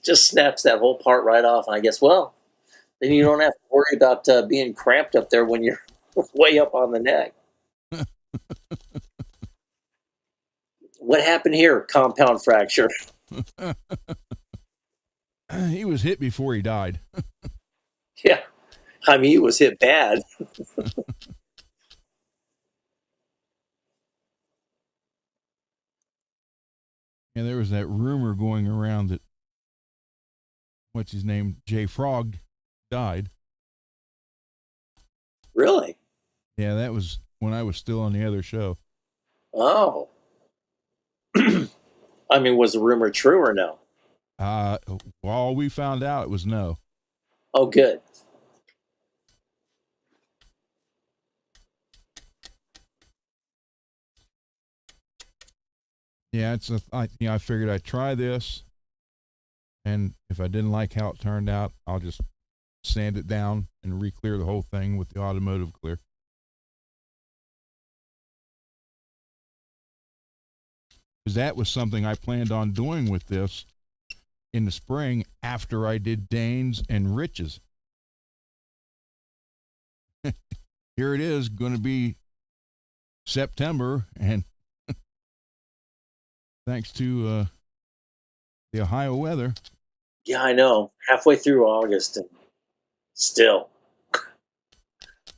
just snaps that whole part right off. And I guess, well, then you don't have to worry about being cramped up there when you're way up on the neck. What happened here? Compound fracture.
He was hit before he died.
Yeah. I mean, he was hit bad.
was that rumor going around that what's his name, Jay Frog, died.
Really?
Yeah, that was when I was still on the other show.
Oh. I mean, was the rumor true or no?
All we found out it was no.
Oh, good.
Yeah, I figured I'd try this, and if I didn't like how it turned out, I'll just sand it down and re-clear the whole thing with the automotive clear. Because that was something I planned on doing with this in the spring after I did Dane's and Rich's. Here it is, going to be September, and thanks to the Ohio weather.
Yeah, I know. Halfway through August and still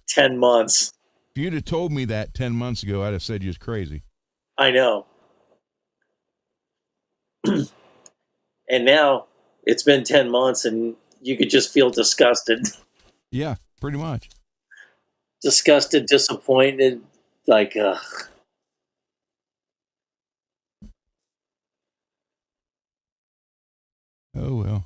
10 months.
If you'd have told me that 10 months ago, I'd have said you was crazy.
I know. And now it's been 10 months and you could just feel disgusted.
Yeah, pretty much.
Disgusted, disappointed, like,
Oh, well.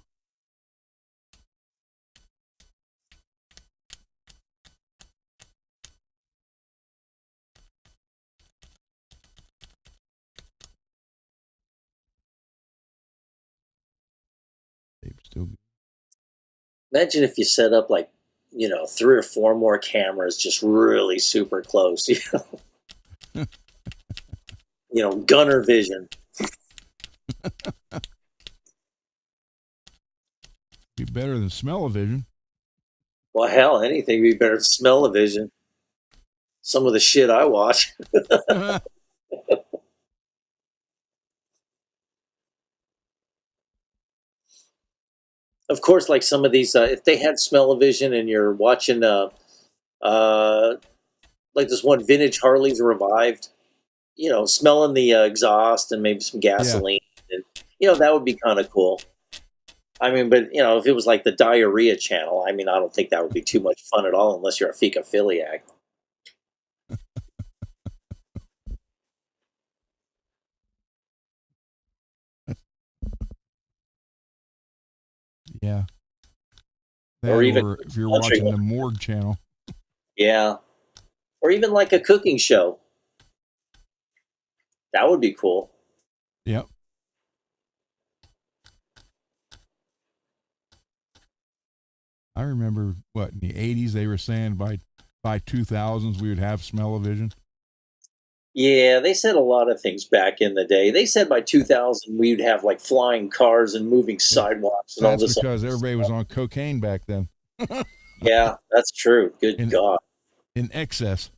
Still good.
imagine if you set up like, 3 or 4 more cameras just really super close, gunner vision.
Be better than smell-o-vision.
Well, hell, anything would be better than smell-o-vision. Some of the shit I watch. Of course, like some of these, if they had smell-o-vision and you're watching, like this one, Vintage Harley's Revived, smelling the exhaust and maybe some gasoline. And, that would be kind of cool. I mean, but, if it was like the diarrhea channel, I mean, I don't think that would be too much fun at all unless you're a fecophiliac.
Yeah.
Or even
if you're watching the Morgue channel.
Yeah. Or even like a cooking show. That would be cool.
Yep. I remember in the 80s they were saying by 2000s we would have smell-o-vision.
Yeah, they said a lot of things back in the day. They said by 2000 we'd have like flying cars and moving sidewalks and all this.
That's because everybody was on cocaine back then.
Yeah, that's true. Good God.
In excess.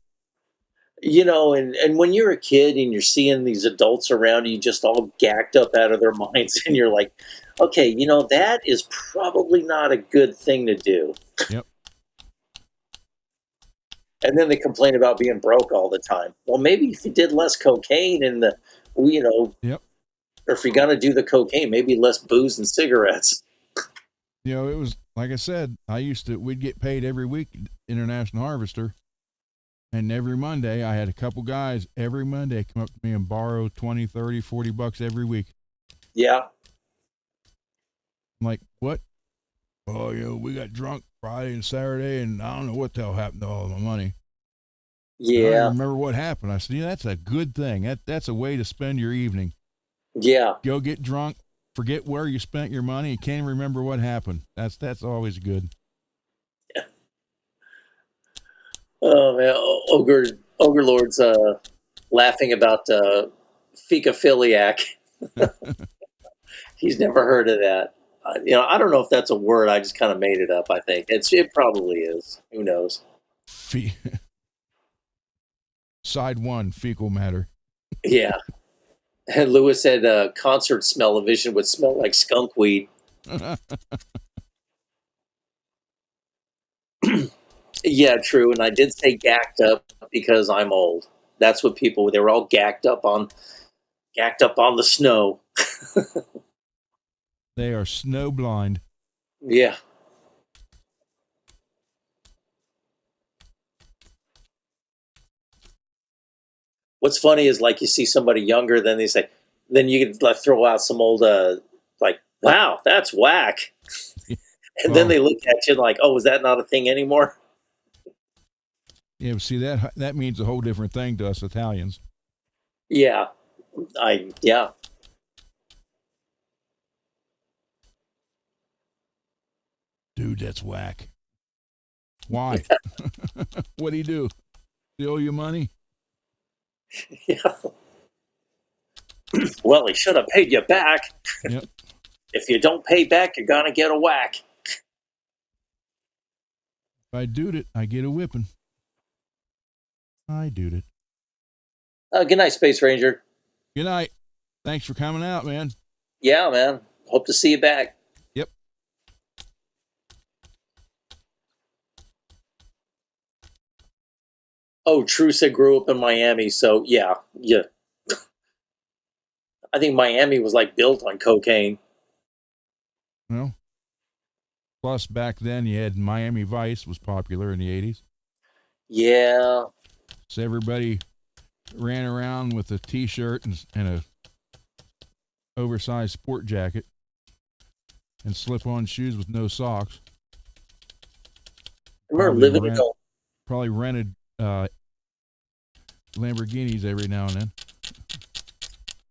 And when you're a kid and you're seeing these adults around you just all gacked up out of their minds, and you're like, okay, that is probably not a good thing to do.
Yep.
And then they complain about being broke all the time. Well, maybe if you did less cocaine and
Yep.
Or if you're going to do the cocaine, maybe less booze and cigarettes.
It was, like I said, we'd get paid every week, International Harvester. And every Monday, I had a couple guys every Monday come up to me and borrow 20, 30, 40 bucks every week.
Yeah.
I'm like, what? Oh, we got drunk Friday and Saturday, and I don't know what the hell happened to all of my money.
Yeah.
I don't remember what happened. I said, that's a good thing. That's a way to spend your evening.
Yeah.
Go get drunk, forget where you spent your money, and can't remember what happened. That's always good.
Yeah. Oh man, Ogre Lord's laughing about fecophiliac. He's never heard of that. I don't know if that's a word. I just kind of made it up. I think it probably is. Who knows?
Side 1, fecal matter.
Yeah. And Lewis said concert smell-o-vision would smell like skunk weed. Yeah, true. And I did say gacked up because I'm old. That's what they were all gacked up on Yacked up on the snow.
They are snow blind.
Yeah. What's funny is like you see somebody younger, then they say, then you can like throw out some old like, wow, that's whack. And then they look at you like, oh, is that not a thing anymore?
Yeah, see that means a whole different thing to us Italians.
Yeah. Yeah.
Dude, that's whack. Why? What'd he do? He owe you money?
Yeah. Well, he should have paid you back.
Yep.
If you don't pay back, you're gonna get a whack.
If I doed it, I get a whipping. I doed it.
Good night, Space Ranger.
Good night. Thanks for coming out, man.
Yeah, man. Hope to see you back.
Yep.
Oh, Trussa grew up in Miami, so yeah. I think Miami was like built on cocaine.
Well, plus back then you had Miami Vice was popular in the 80s.
Yeah.
So everybody ran around with a T-shirt and a oversized sport jacket and slip-on shoes with no socks.
I remember living in
probably rented Lamborghinis every now and then.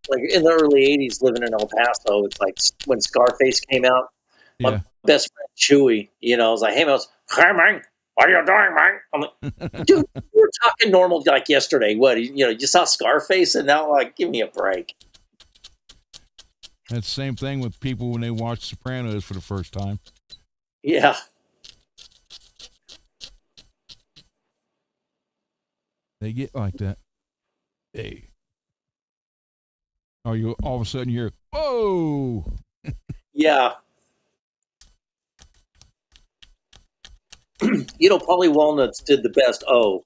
like in the early 80s, living in El Paso. It's like when Scarface came out.
Yeah.
My best friend Chewy, I was like, hey man, what are you doing, man? I'm like, dude, we were talking normal like yesterday. What, you saw Scarface and now like, give me a break.
That's the same thing with people when they watch Sopranos for the first time.
Yeah.
They get like that. Hey. Oh, you all of a sudden you're, whoa.
Yeah. Probably Walnuts did the best. Oh.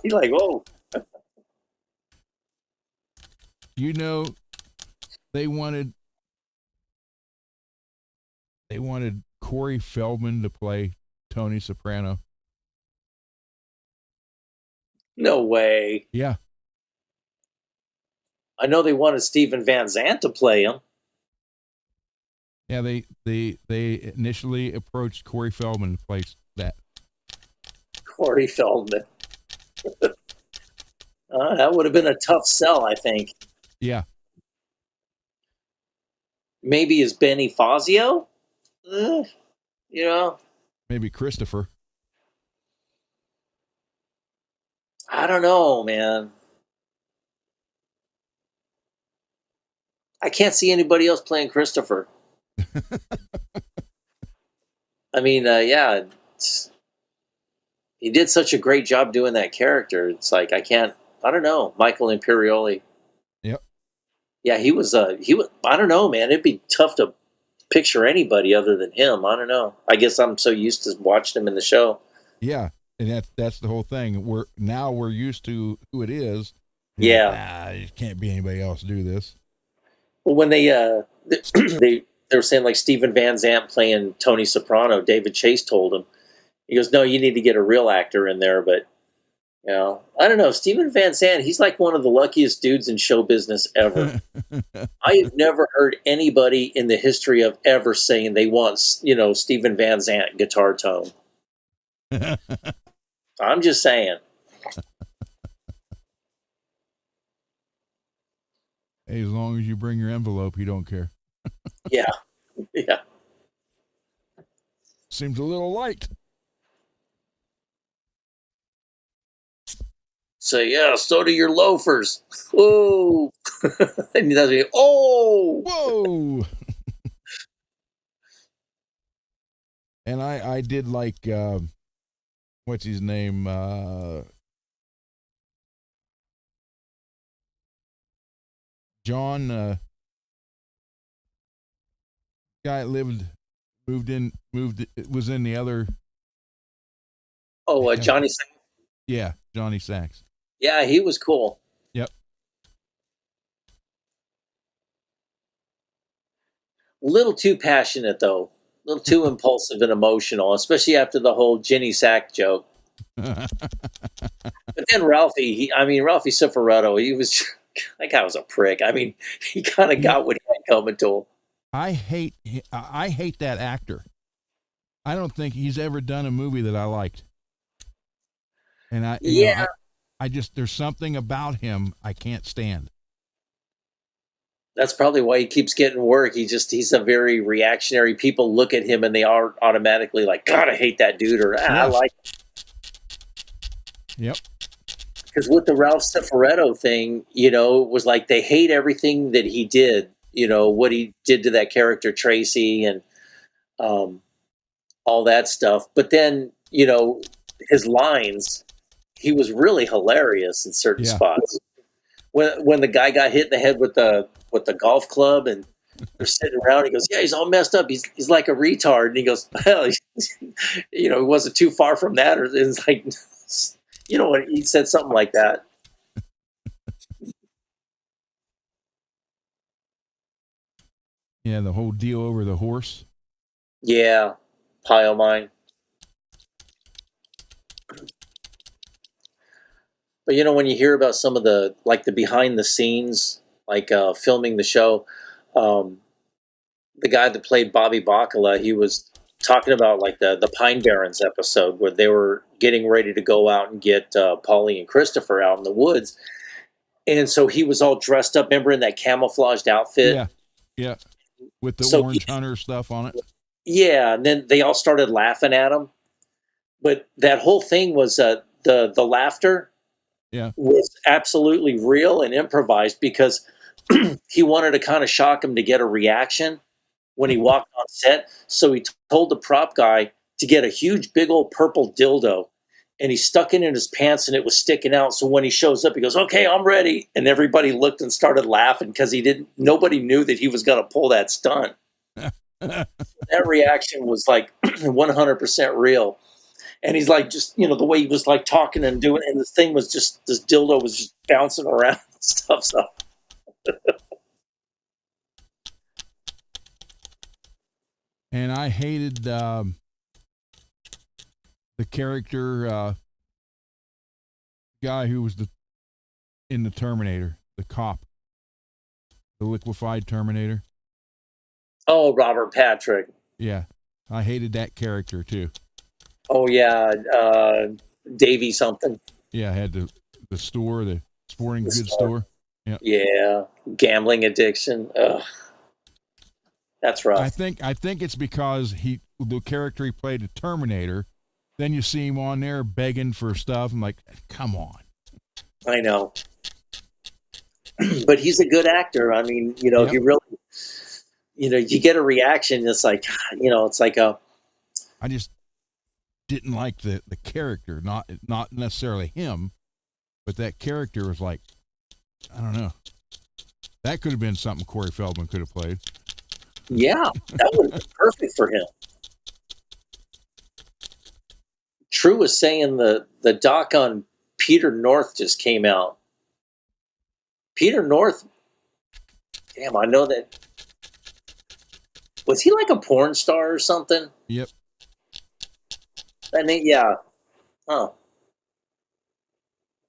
You're like, whoa.
They wanted Corey Feldman to play Tony Soprano.
No way.
Yeah.
I know they wanted Steven Van Zandt to play him.
Yeah, they initially approached Corey Feldman to play that.
Corey Feldman. That would have been a tough sell, I think.
Yeah.
Maybe as Benny Fazio?
Maybe Christopher.
I don't know, man. I can't see anybody else playing Christopher. I mean, yeah, he did such a great job doing that character. It's like, I don't know, Michael Imperioli.
Yep.
Yeah, he was, I don't know, man. It'd be tough to picture anybody other than him. I don't know. I guess I'm so used to watching him in the show.
Yeah, and that's the whole thing. We're used to who it is.
Yeah.
It can't be anybody else do this.
Well, when they were saying like Steven Van Zandt playing Tony Soprano, David Chase told him, he goes, no, you need to get a real actor in there. But, I don't know. Steven Van Zandt, he's like one of the luckiest dudes in show business ever. I have never heard anybody in the history of ever saying they want, Steven Van Zandt guitar tone. I'm just saying.
Hey, as long as you bring your envelope, he don't care.
Yeah. Yeah.
Seems a little light.
So, yeah, so do your loafers. Whoa. And he does it. Oh.
Whoa. And I did like, what's his name? John, guy was in the other.
Oh, Johnny Sacks.
Yeah, Johnny Sacks.
Yeah, he was cool.
Yep.
A little too passionate though. A little too impulsive and emotional, especially after the whole Ginny Sack joke. But then Ralphie, Ralphie Cifaretto, he was that guy was a prick. I mean, he kind of
You know,
got what he had coming to him.
I hate that actor. I don't think he's ever done a movie that I liked. And
Yeah,
I just there's something about him I can't stand.
that's probably why he keeps getting work. He's a very reactionary. People look at him and they are automatically like, God, I hate that dude, or I
Yeah.
like.
Yep.
Because with the Ralph Cifaretto thing, it was like they hate everything that he did. What he did to that character Tracy and all that stuff. But then, his lines, he was really hilarious in certain
Yeah.
spots. When the guy got hit in the head with the golf club and they're sitting around, he goes, "Yeah, he's all messed up. He's like a retard." And he goes, "Well, he wasn't too far from that." Or it's like, what he said something like that.
Yeah, the whole deal over the horse.
Yeah, pile mine. But when you hear about some of the behind the scenes, filming the show, um, the guy that played Bobby Bacala, he was talking about like the Pine Barrens episode where they were getting ready to go out and get Polly and Christopher out in the woods, and so he was all dressed up. Remember in that camouflaged outfit?
Yeah. Yeah. With the
So
orange hunter stuff on it.
yeah, and then they all started laughing at him. But that whole thing was the laughter
Yeah.
was absolutely real and improvised because he wanted to kind of shock him to get a reaction when he walked on set. So he told the prop guy to get a huge, big old purple dildo, and he stuck it in his pants, and it was sticking out. So when he shows up, he goes, "Okay, I'm ready," and everybody looked and started laughing because nobody knew that he was going to pull that stunt. That reaction was like 100% real. And he's like, just, the way he was like talking and doing, and this dildo was just bouncing around and stuff. So
And I hated the character guy who was in the Terminator, the cop, the liquefied Terminator.
oh, Robert Patrick.
Yeah, I hated that character too.
Oh yeah, Davy something.
Yeah, I had the store, the sporting goods store. Yeah,
Yeah, gambling addiction. Ugh. That's rough.
I think it's because the character he played, the Terminator. Then you see him on there begging for stuff. I'm like, come on.
I know, but he's a good actor. I mean,
Yep.
he really, you get a reaction. It's like, it's like a.
I just didn't like the character, not necessarily him, but that character was like, I don't know. That could have been something Corey Feldman could have played.
Yeah, that would have been perfect for him. True was saying the doc on Peter North just came out. Peter North, damn, I know that. Was he like a porn star or something?
Yep.
I mean, yeah. Oh.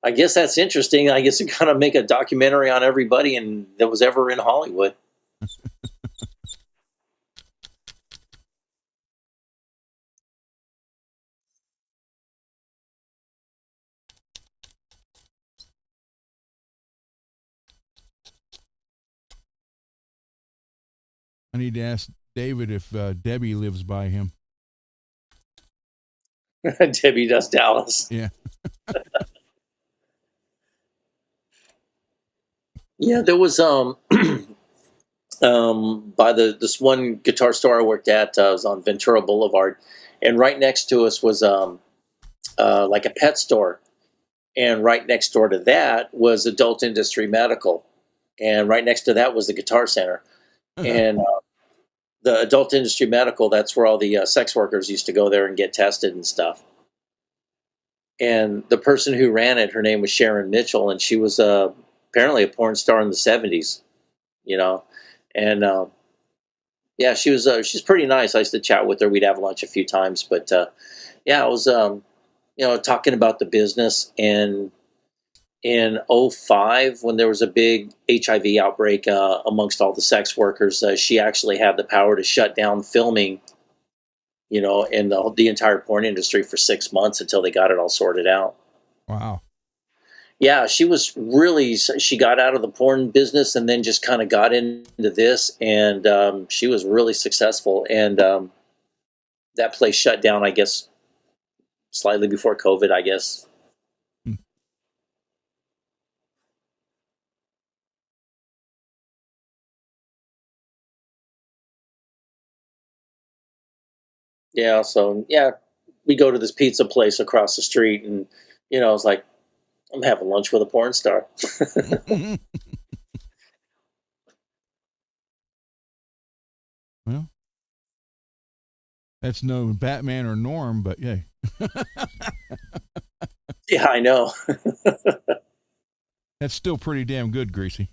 I guess that's interesting. I guess you kind of make a documentary on everybody that was ever in Hollywood.
I need to ask David if Debbie lives by him.
Debbie Does Dallas.
Yeah.
Yeah, there was by this one guitar store I worked at, was on Ventura Boulevard, and right next to us was like a pet store, and right next door to that was Adult Industry Medical, and right next to that was the Guitar Center, and the Adult Industry Medical, that's where all the sex workers used to go there and get tested and stuff. And the person who ran it, her name was Sharon Mitchell, and she was apparently a porn star in the '70s. You know, and yeah, she's pretty nice. I used to chat with her. We'd have lunch a few times, but yeah, I was talking about the business. And in '05, when there was a big HIV outbreak amongst all the sex workers, she actually had the power to shut down filming, in the entire porn industry for 6 months until they got it all sorted out.
Wow.
Yeah, she got out of the porn business and then just kind of got into this, and she was really successful. And that place shut down, I guess, slightly before COVID, I guess.
Hmm.
Yeah, so yeah, we go to this pizza place across the street, and it's like I'm having lunch with a porn star.
Well, that's no Batman or Norm, but yeah.
Yeah, I know.
That's still pretty damn good, Greasy.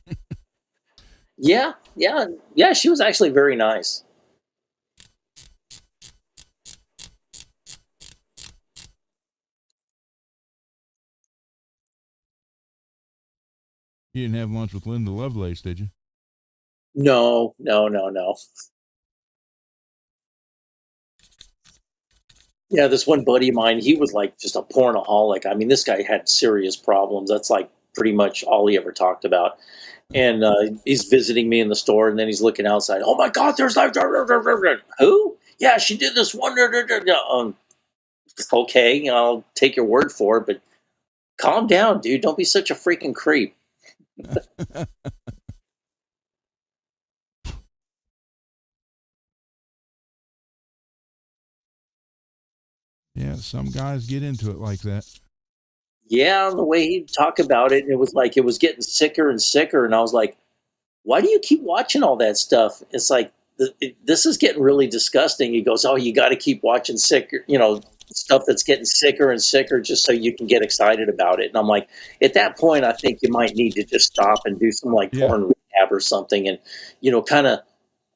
Yeah, yeah, yeah. She was actually very nice.
You didn't have lunch with Linda Lovelace, did you?
No, no, no, no. Yeah, this one buddy of mine, he was like just a pornaholic. I mean, this guy had serious problems. That's like pretty much all he ever talked about. And he's visiting me in the store, and then he's looking outside. Oh my God, there's like who? Yeah, she did this one. Okay, I'll take your word for it, but calm down, dude. Don't be such a freaking creep.
Yeah, some guys get into it like that.
Yeah, the way he'd talk about it, and it was like it was getting sicker and sicker, and I was like, why do you keep watching all that stuff? It's like this is getting really disgusting. He goes, oh, you got to keep watching stuff that's getting sicker and sicker just so you can get excited about it. And I'm like, at that point, I think you might need to just stop and do some like
Yeah.
porn rehab or something, and kind of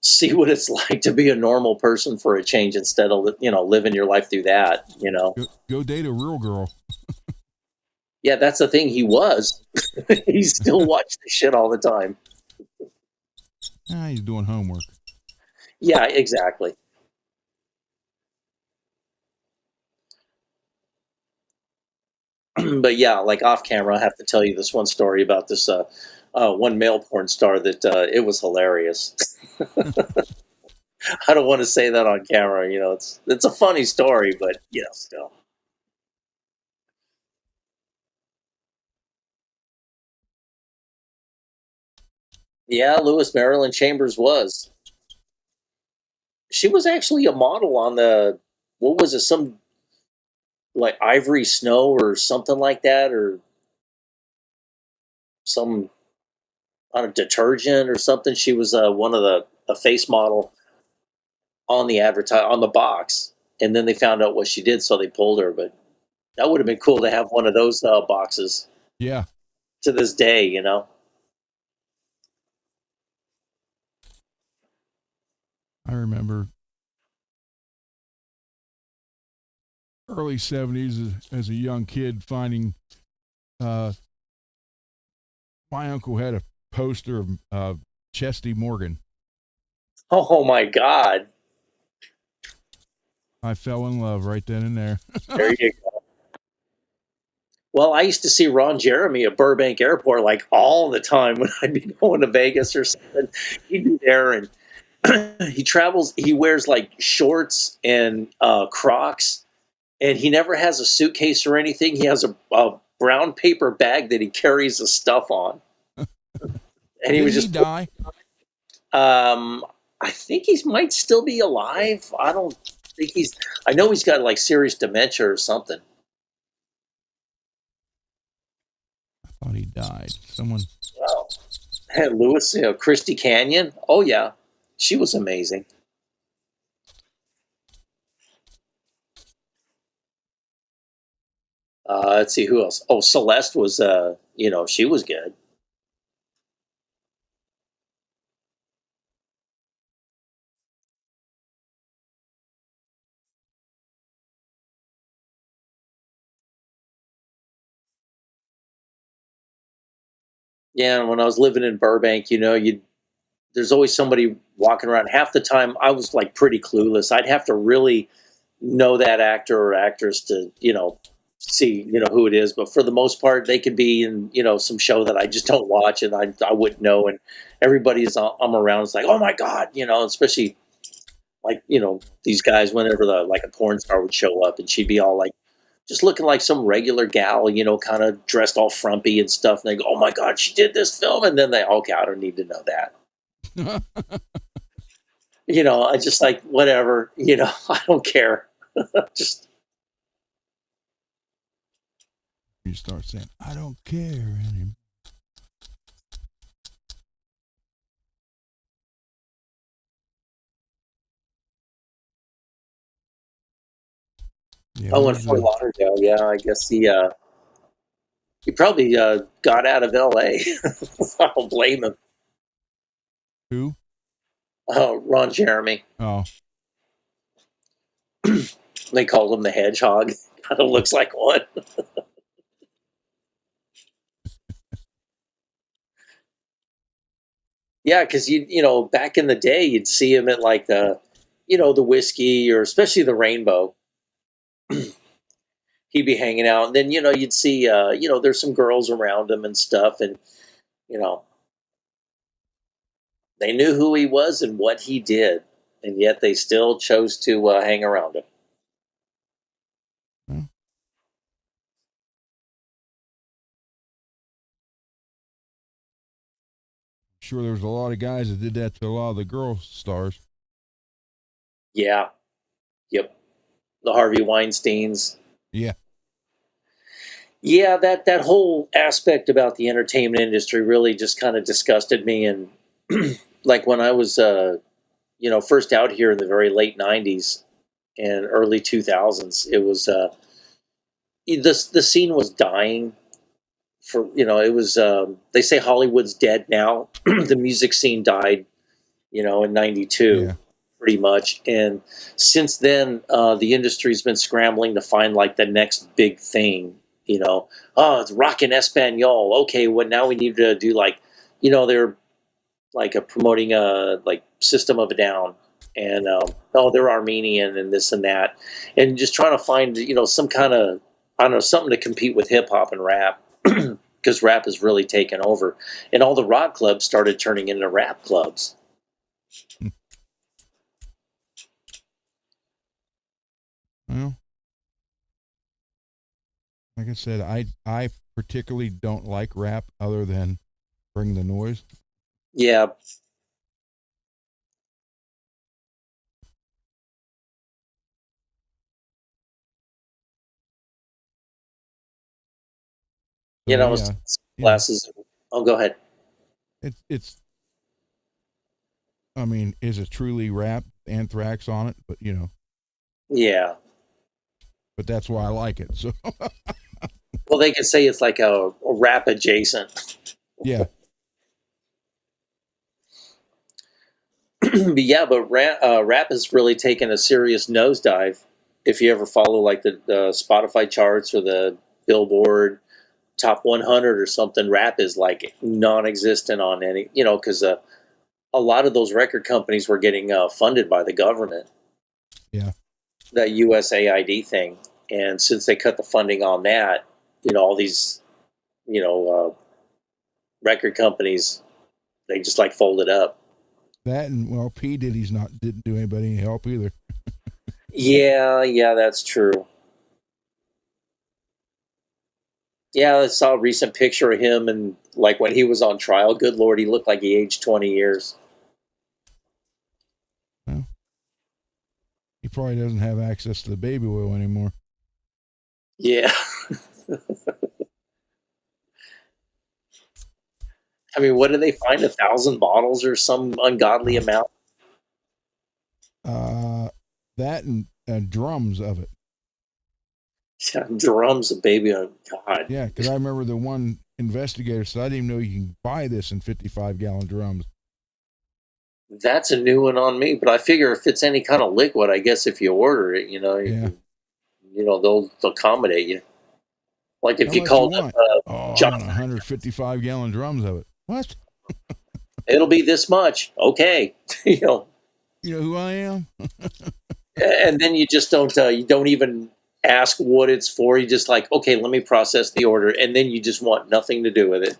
see what it's like to be a normal person for a change instead of living your life through that.
Go date a real girl.
Yeah, that's the thing. He was. He still watched the shit all the time.
He's doing homework.
Yeah, exactly. But yeah, like off camera, I have to tell you this one story about this one male porn star that it was hilarious. I don't want to say that on camera. It's a funny story, but still. Yeah, Lewis Marilyn Chambers was. She was actually a model on what was it, some like Ivory Snow or something like that, or some on a detergent or something. She was one of a face model on the on the box, and then they found out what she did, so they pulled her. But that would have been cool to have one of those boxes
Yeah.
to this day.
I remember early 70s as a young kid finding my uncle had a poster of Chesty Morgan.
Oh my God!
I fell in love right then and there.
There you go. Well, I used to see Ron Jeremy at Burbank Airport like all the time when I'd be going to Vegas or something. He'd be there, and he travels. He wears like shorts and Crocs, and he never has a suitcase or anything. He has a brown paper bag that he carries the stuff on. And he
Did
was
he
just
die?
I think he might still be alive. I don't think I know he's got like serious dementia or something.
I thought he died. Someone.
Wow. And Lewis, Christy Canyon. Oh yeah, she was amazing. Let's see who else. Oh, Celeste was, she was good. Yeah, and when I was living in Burbank, you there's always somebody walking around. Half the time, I was like pretty clueless. I'd have to really know that actor or actress to, see, who it is. But for the most part, they could be in, some show that I just don't watch, and I wouldn't know. And everybody's I'm around. It's like, oh my god, especially like these guys whenever like a porn star would show up, and she'd be all like just looking like some regular gal, kind of dressed all frumpy and stuff. And they go, oh my god, she did this film, and then they, okay, I don't need to know that. I just like whatever, I don't care. Just
You start saying, I don't care anymore. Yeah,
in Fort Lauderdale, yeah, I guess he probably got out of L.A. I don't blame him.
Who?
Oh, Ron Jeremy.
Oh,
They called him the Hedgehog. Kind of looks like one. Yeah, because back in the day, you'd see him at like the whiskey or especially the Rainbow. He'd be hanging out, and then you'd see there's some girls around him and stuff, and you know they knew who he was and what he did, and yet they still chose to hang around him.
well, sure there's a lot of guys that did that to a lot of the girl stars.
Yeah, yep. The Harvey Weinsteins.
Yeah.
Yeah, that whole aspect about the entertainment industry really just kind of disgusted me. And like when I was, first out here in the very late '90s and early 2000s, it was the scene was dying. For it was they say Hollywood's dead now. The music scene died, in '92.
Yeah.
Pretty much. And since then, the industry's been scrambling to find like the next big thing. It's rock and Espanol. Okay, well now we need to do like, they're like promoting a like System of a Down, and they're Armenian and this and that, and just trying to find some kind of I don't know something to compete with hip hop and rap. Because rap has really taken over, and all the rock clubs started turning into rap clubs.
Well, like I said, I particularly don't like rap other than Bring the Noise.
Yeah.
So,
Glasses. Oh, go ahead.
It's I mean, is it truly rap? Anthrax on it, but
Yeah.
but that's why I like it. So
Well, they could say it's like a rap adjacent.
yeah.
But yeah, but rap has really taken a serious nosedive. If you ever follow like the Spotify charts or the Billboard Top 100 or something, rap is like non-existent on any, because a lot of those record companies were getting funded by the government.
Yeah.
That USAID thing. And since they cut the funding on that, all these, record companies, they just like folded up.
That and well, P Diddy's didn't do anybody any help either.
Yeah, that's true. Yeah, I saw a recent picture of him and like when he was on trial. Good Lord, he looked like he aged 20 years.
Well, he probably doesn't have access to the baby oil anymore.
Yeah. I mean, what did they find? 1,000 bottles or some ungodly amount?
That and drums of it.
Drums, baby. Oh, God.
Yeah, because I remember the one investigator said, I didn't even know you can buy this in 55-gallon drums.
That's a new one on me, but I figure if it's any kind of liquid, I guess if you order it, you
Yeah.
can, they'll accommodate you. Like if
How
you
much
called
you want?
up
I
John,
want 155-gallon drums of it. What?
it'll be this much. Okay.
You know who I am?
And then you just you don't even ask what it's for. You just like, okay, let me process the order. And then you just want nothing to do with it.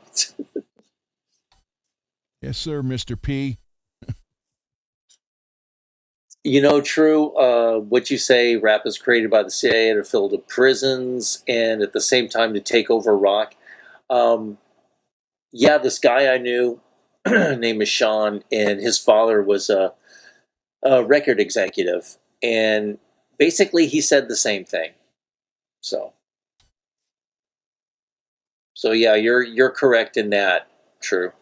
Yes, sir, Mr. P.
True. What you say, rap is created by the CIA to fill the prisons and at the same time to take over rock. Yeah, this guy I knew, name is Sean, and his father was a record executive, and basically he said the same thing. So yeah, you're correct in that. True.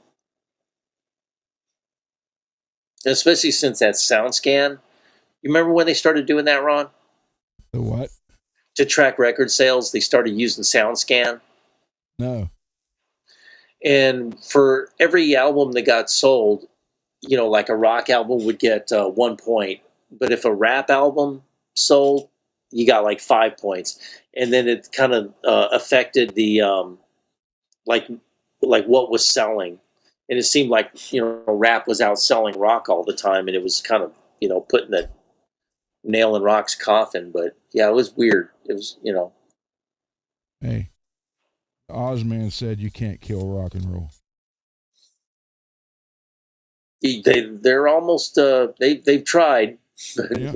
Especially since that sound scan. You remember when they started doing that, Ron?
The what?
To track record sales, they started using sound scan.
No.
And for every album that got sold, like a rock album would get 1 point, but if a rap album sold, you got like 5 points, and then it kind of affected the like what was selling, and it seemed like rap was outselling rock all the time, and it was kind of putting the nail in rock's coffin. But yeah, it was weird. It was
Hey, Ozman said you can't kill rock and roll.
they're almost they've tried.
Yeah.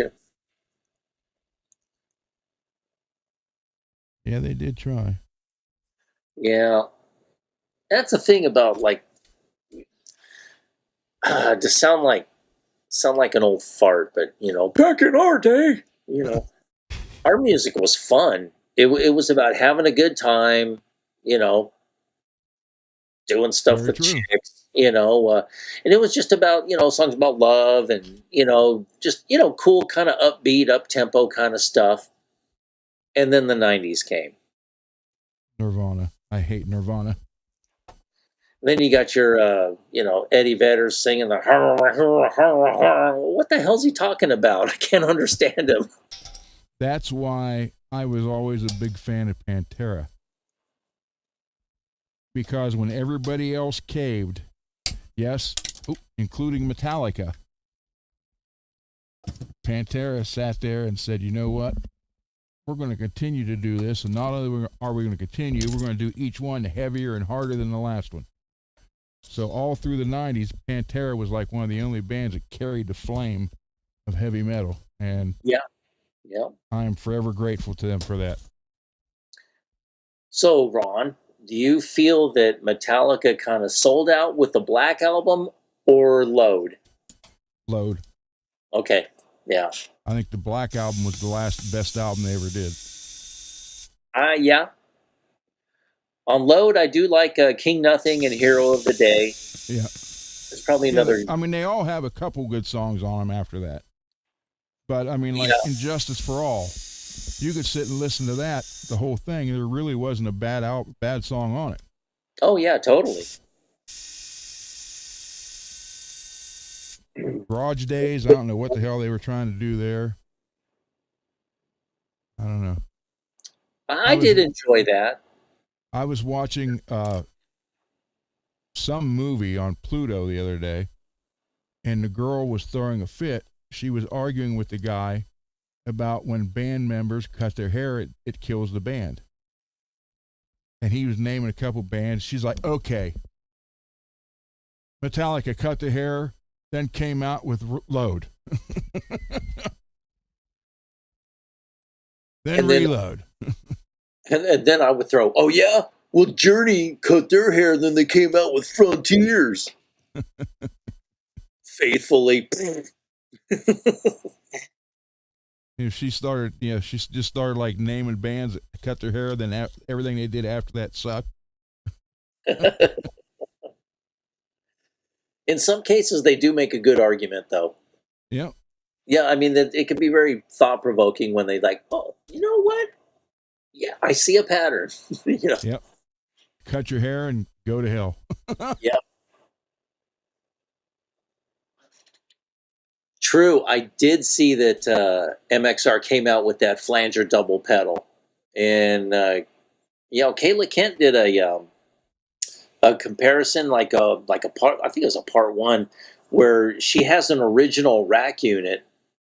Yeah, they did try.
Yeah, that's the thing about like to sound like an old fart, but back in our day, our music was fun. It was about having a good time, doing stuff
Very
with
true.
chicks, and it was just about songs about love and just cool kind of upbeat, up tempo kind of stuff. And then the '90s came.
Nirvana. I hate Nirvana.
Then you got your, Eddie Vedder singing the what the hell's he talking about? I can't understand him.
That's why I was always a big fan of Pantera. Because when everybody else caved, yes, including Metallica, Pantera sat there and said, you know what? We're going to continue to do this, and not only are we going to continue, we're going to do each one heavier and harder than the last one. So all through the 90s, Pantera was like one of the only bands that carried the flame of heavy metal. And
yeah.
I am forever grateful to them for that.
So, Ron, do you feel that Metallica kind of sold out with the Black Album or Load?
Load.
Okay, yeah.
I think the Black Album was the best album they ever did.
Yeah. On Load, I do like King Nothing and Hero of the Day.
Yeah.
There's probably another.
I mean, they all have a couple good songs on them after that. But, I mean, like Injustice for All, you could sit and listen to that, the whole thing, and there really wasn't a bad song on it.
Oh, yeah, totally.
Garage Days, I don't know what the hell they were trying to do there. I don't know.
I did enjoy that.
I was watching some movie on Pluto the other day, and the girl was throwing a fit. She was arguing with the guy about when band members cut their hair, it kills the band. And he was naming a couple bands. She's like, okay. Metallica cut their hair, then came out with Load. then Reload.
And then I would throw, oh yeah? Well, Journey cut their hair, and then they came out with Frontiers. Faithfully.
She just started like naming bands that cut their hair, then everything they did after that sucked.
In some cases, they do make a good argument, though.
Yep.
Yeah, I mean, it can be very thought-provoking when they like, oh, you know what? Yeah, I see a pattern. You know.
Yep. Cut your hair and go to hell.
Yeah. True. I did see that MXR came out with that flanger double pedal, and Kayla Kent did a comparison, like a part. I think it was a part one where she has an original rack unit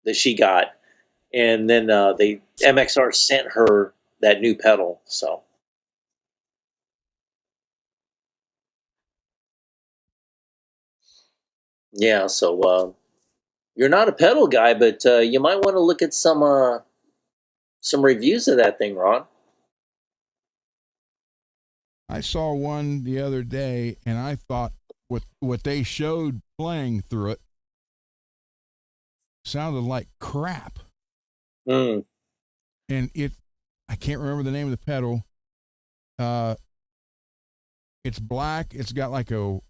that she got, and then the MXR sent her that new pedal. So yeah, so you're not a pedal guy, but you might want to look at some reviews of that thing, Ron.
I saw one the other day, and I thought what they showed playing through it sounded like crap.
Mm.
And I can't remember the name of the pedal. It's black. It's got like a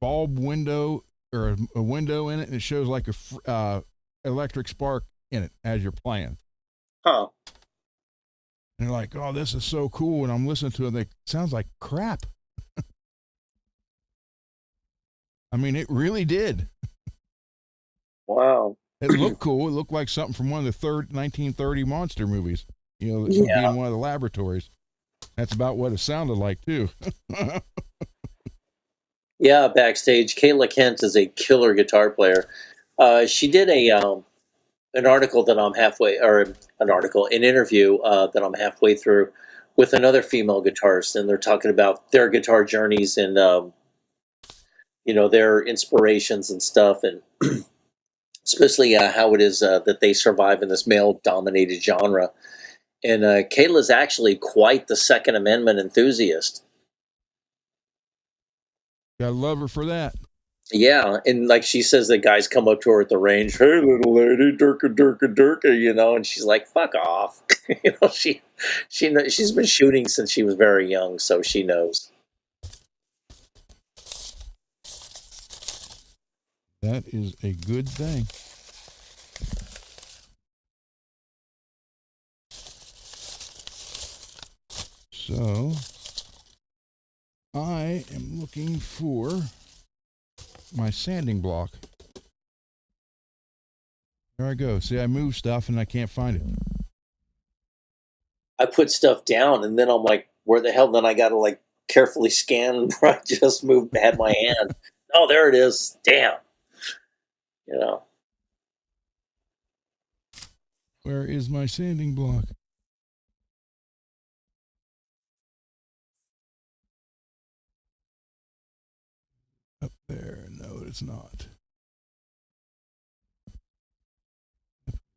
bulb window or a window in it, and it shows like a electric spark in it as you're playing.
Huh.
And they're like, "Oh, this is so cool!" And I'm listening to it. It sounds like crap. I mean, it really did.
Wow.
It looked cool. It looked like something from one of the 1930 monster movies.
Yeah.
Being one of the laboratories. That's about what it sounded like too.
Yeah, backstage, Kayla Kent is a killer guitar player. She did an article that I'm halfway, or an interview that I'm halfway through with another female guitarist, and they're talking about their guitar journeys and their inspirations and stuff, and especially how it is that they survive in this male-dominated genre. And Kayla's actually quite the Second Amendment enthusiast.
Gotta love her for that.
Yeah, and like she says, that guys come up to her at the range, "Hey, little lady, durka durka durka," and she's like, "Fuck off." She's been shooting since she was very young, so she knows.
That is a good thing. So, I am looking for my sanding block. There I go. See, I move stuff and I can't find it.
I put stuff down, and then I'm like, "Where the hell?" Then I got to like carefully scan where I just had my hand. Oh, there it is. Damn. You know.
Where is my sanding block? Up there. No, it's not.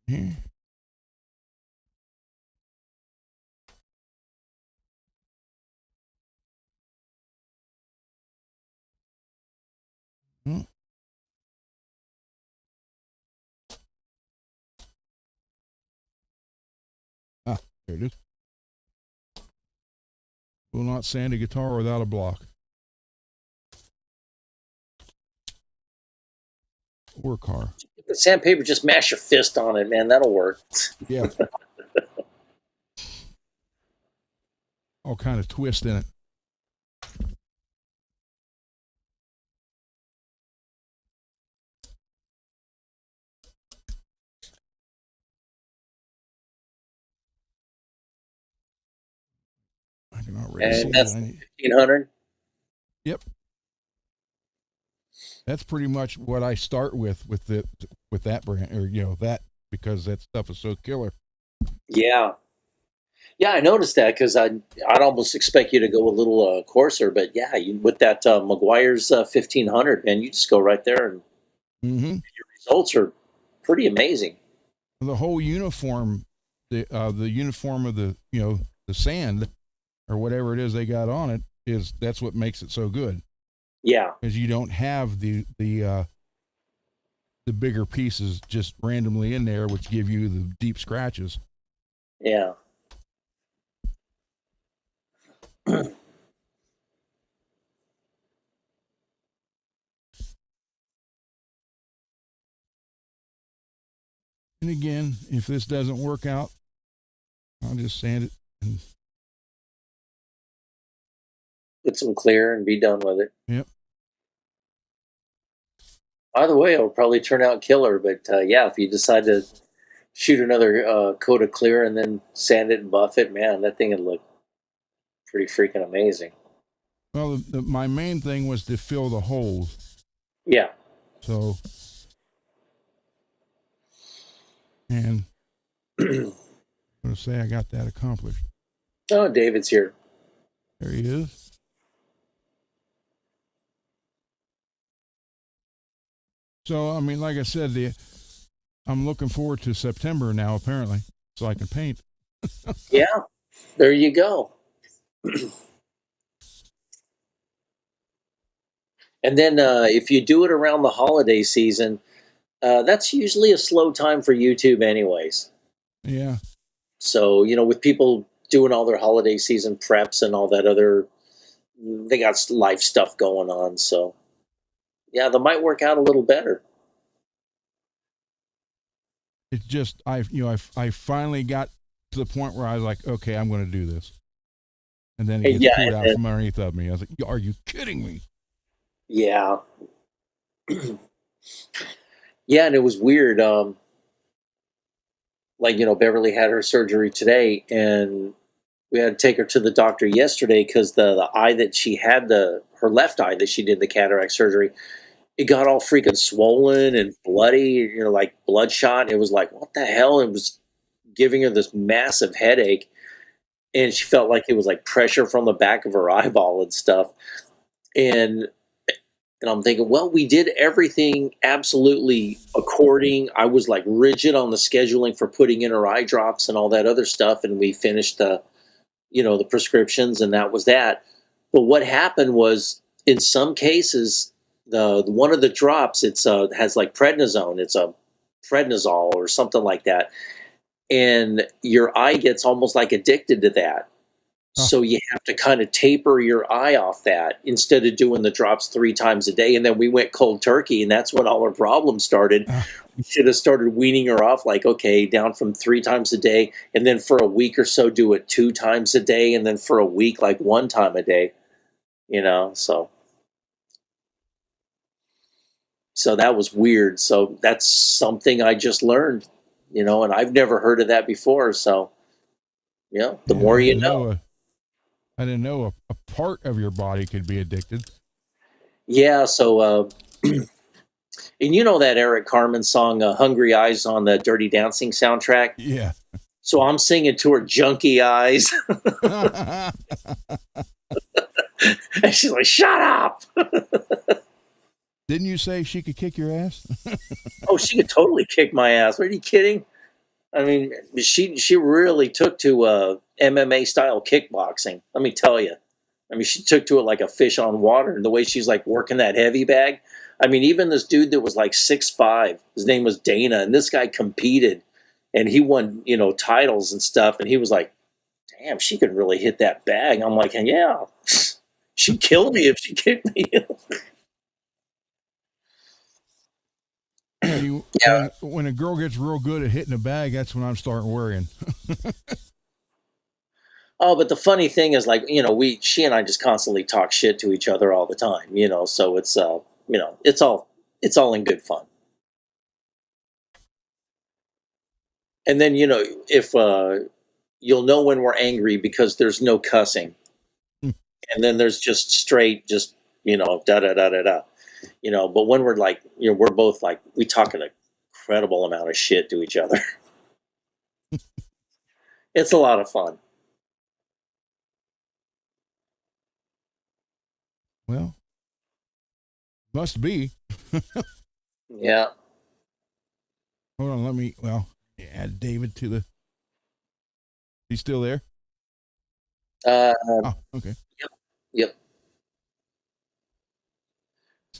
Here. Oh. Ah, there it is. Will not sand a guitar without a block. Or car.
The sandpaper, just mash your fist on it, man. That'll work.
Yeah. All kind of twist in it. I can already see
And that's
that.
1500.
Yep. That's pretty much what I start with that brand, or that, because that stuff is so killer.
Yeah. Yeah, I noticed that because I'd almost expect you to go a little coarser, but yeah, with that McGuire's 1500, man, you just go right there, and
Mm-hmm.
your results are pretty amazing.
The whole uniform, the uniform of the the sand or whatever it is they got on it, that's what makes it so good.
Yeah.
Because you don't have the bigger pieces just randomly in there, which give you the deep scratches.
Yeah.
And again, if this doesn't work out, I'll just sand it. And,
Put some clear and be done with it.
yep.
Either way, it'll probably turn out killer. But yeah, if you decide to shoot another coat of clear and then sand it and buff it, man, that thing would look pretty freaking amazing.
Well, my main thing was to fill the holes.
Yeah.
So, and I'm going to say I got that accomplished.
Oh, David's here.
There he is. So, I mean, like I said, I'm looking forward to September now, apparently, so I can paint.
Yeah, there you go. And then if you do it around the holiday season, that's usually a slow time for YouTube anyways.
Yeah.
So, with people doing all their holiday season preps and all that other, they got life stuff going on. So, yeah, that might work out a little better.
It's just, I finally got to the point where I was like, okay, I'm going to do this. And then it gets pulled out from underneath of me. I was like, are you kidding me?
Yeah. Yeah, and it was weird. Beverly had her surgery today, and we had to take her to the doctor yesterday because the eye that she had, her left eye that she did the cataract surgery, it got all freaking swollen and bloody, like bloodshot. It was like, what the hell? It was giving her this massive headache, and she felt like it was like pressure from the back of her eyeball and stuff. And I'm thinking, well, we did everything absolutely according. I was like rigid on the scheduling for putting in her eye drops and all that other stuff. And we finished the prescriptions, and that was that. But what happened was, in some cases, the one of the drops, has like prednisone. It's a prednisol or something like that. And your eye gets almost like addicted to that. So you have to kind of taper your eye off that instead of doing the drops 3 times a day. And then we went cold turkey, and that's when all our problems started. We should have started weaning her off, like, okay, down from 3 times a day. And then for a week or so, do it 2 times a day. And then for a week, like 1 time a day, so that was weird. So that's something I just learned, and I've never heard of that before. So, the more you know.
I didn't know a part of your body could be addicted.
Yeah, so, and that Eric Carmen song, Hungry Eyes, on the Dirty Dancing soundtrack?
Yeah.
So I'm singing to her, Junkie Eyes. And she's like, shut up!
Didn't you say she could kick your ass?
Oh, she could totally kick my ass. Are you kidding? I mean, she really took to MMA style kickboxing. Let me tell you. I mean, she took to it like a fish on water. And the way she's like working that heavy bag. I mean, even this dude that was like 6'5", his name was Dana, and this guy competed, and he won, titles and stuff. And he was like, "Damn, she could really hit that bag." I'm like, "Yeah, she'd kill me if she kicked me."
When a girl gets real good at hitting a bag, that's when I'm starting worrying.
Oh, but the funny thing is, like, she and I just constantly talk shit to each other all the time, so it's, it's all in good fun. And then, if, you'll know when we're angry because there's no cussing. And then there's just straight, da da da da da. But when we're like, we're both like, we talk an incredible amount of shit to each other. It's a lot of fun.
Well, must be.
Yeah.
Hold on, add David to the. He's still there? Oh, okay.
Yep.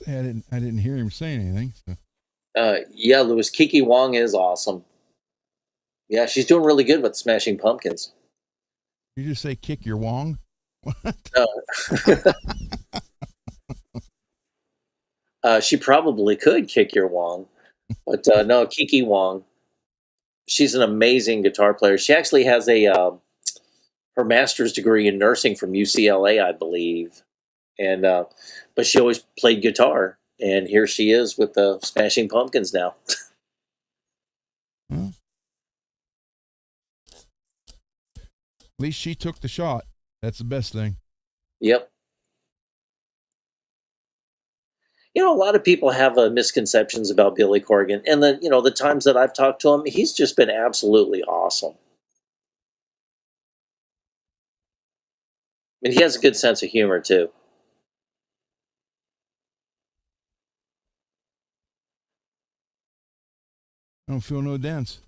I didn't hear him saying anything. So.
Yeah, Louis, Kiki Wong is awesome. Yeah, she's doing really good with Smashing Pumpkins.
You just say kick your wong? What?
She probably could kick your Wong, but no, Kiki Wong. she's an amazing guitar player. She actually has her master's degree in nursing from UCLA, I believe, and but she always played guitar, and here she is with the Smashing Pumpkins now.
Well, at least she took the shot. That's the best thing.
Yep. A lot of people have misconceptions about Billy Corgan, and then the times that I've talked to him, he's just been absolutely awesome. And he has a good sense of humor too.
I don't feel no dents.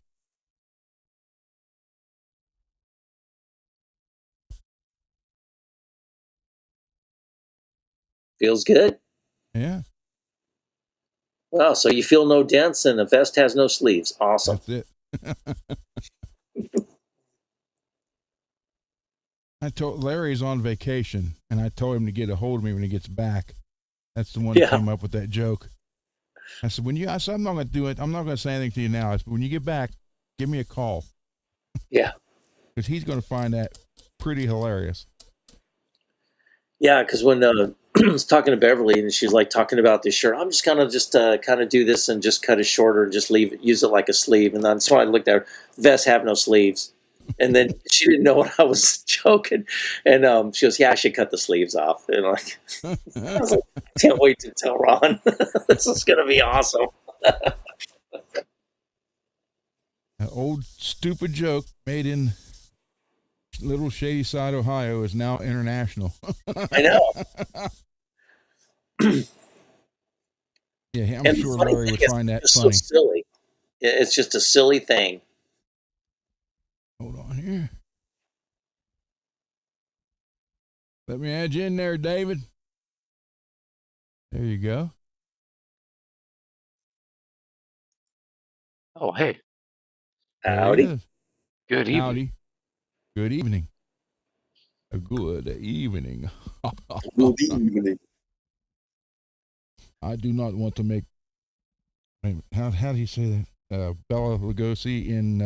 Feels good.
Yeah.
Wow, so you feel no dents, and the vest has no sleeves. Awesome.
That's it. I told Larry's on vacation, and I told him to get a hold of me when he gets back. That's the one that came up with that joke. I said, I said, I'm not going to do it. I'm not going to say anything to you now. I said, when you get back, give me a call.
Yeah.
Because he's going to find that pretty hilarious.
Yeah, because when I was talking to Beverly, and she's like talking about this shirt, I'm just going to kind of do this and just cut it shorter and just use it like a sleeve. And that's why I looked at her. Vests have no sleeves. And then she didn't know what I was joking. And she goes, yeah, I should cut the sleeves off. And I was like, I can't wait to tell Ron. This is going to be awesome.
An old stupid joke made in Little Shady Side, Ohio is now international.
I know.
Yeah, I'm sure Larry would find that funny.
So silly. It's just a silly thing.
Hold on here. Let me add you in there, David. There you go.
Oh, hey.
Howdy.
Good evening.
Howdy. Good evening. A good evening.
Good evening.
I do not want to make. How do you say that? Bela Lugosi in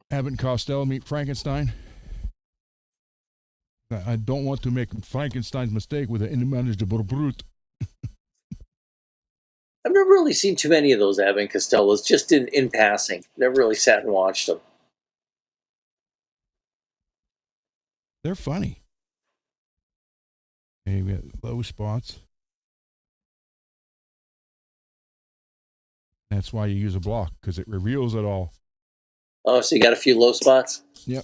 Abbott and Costello Meet Frankenstein. I don't want to make Frankenstein's mistake with an inimitable brute.
I've never really seen too many of those Abbott and Costellos, just in passing. Never really sat and watched them.
They're funny. Okay, we got low spots. That's why you use a block, because it reveals it all.
Oh, so you got a few low spots?
Yep.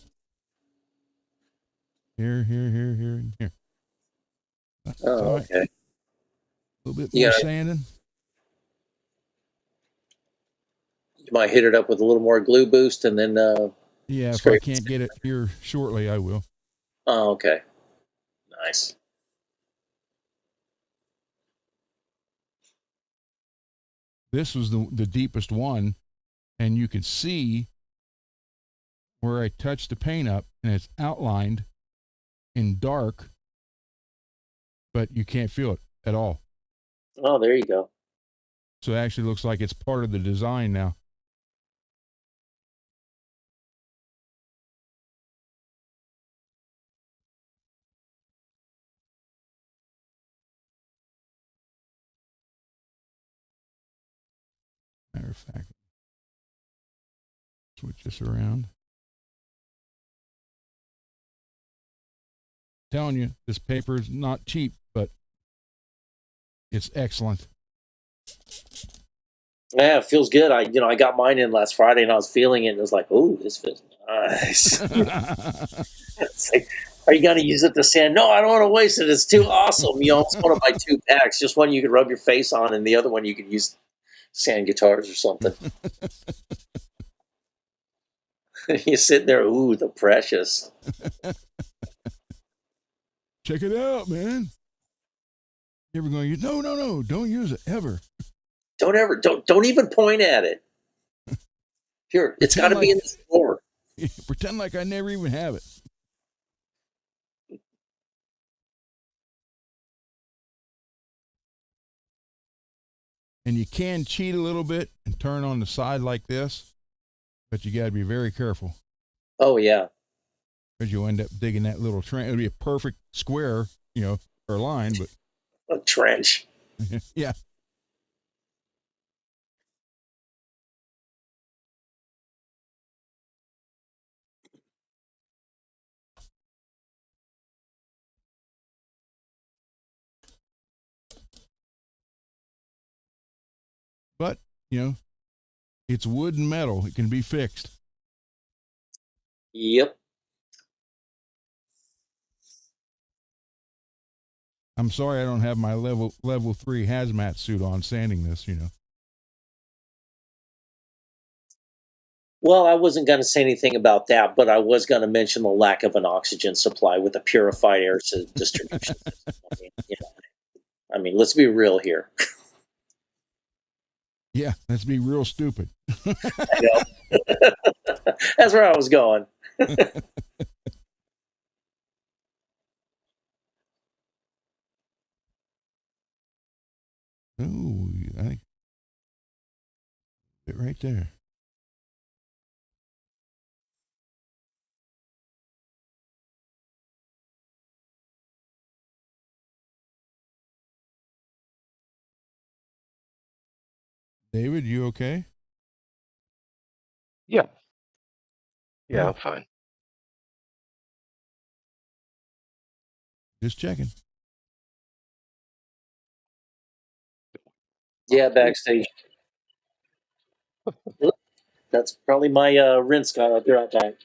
Here, and here.
Oh, okay.
A little bit more sanding.
You might hit it up with a little more glue boost and then
yeah, if I can't get it here shortly, I will.
Oh, okay. Nice.
This was the deepest one, and you can see where I touched the paint up, and it's outlined in dark, but you can't feel it at all.
Oh, there you go.
So it actually looks like it's part of the design now. Matter of fact, switch this around. Telling you, this paper is not cheap, but it's excellent.
Yeah, it feels good. I got mine in last Friday and I was feeling it and it was like, oh, this feels nice. It's like, are you going to use it to sand? No, I don't want to waste it. It's too awesome. You almost want to buy 2 packs. Just one you can rub your face on and the other one you can use sand guitars or something. You sit there, ooh, the precious.
Check it out, man. You ever going, no, don't use it ever.
Don't even point at it. Here, it's got to be in the store.
Pretend like I never even have it. And you can cheat a little bit and turn on the side like this, but you got to be very careful
Oh yeah.
because you'll end up digging that little trench. It'll be a perfect square, or line, but
A trench.
yeah. But, it's wood and metal. It can be fixed.
Yep.
I'm sorry I don't have my level 3 hazmat suit on sanding this,
Well, I wasn't going to say anything about that, but I was going to mention the lack of an oxygen supply with a purified air distribution system. I mean, let's be real here.
Yeah, let's be real stupid.
I know. That's where I was going.
Oh, I think it right there. David, you okay?
Yeah. Yeah,
Oh.
I'm fine.
Just checking.
Yeah, backstage. That's probably my rinse guy out there outside.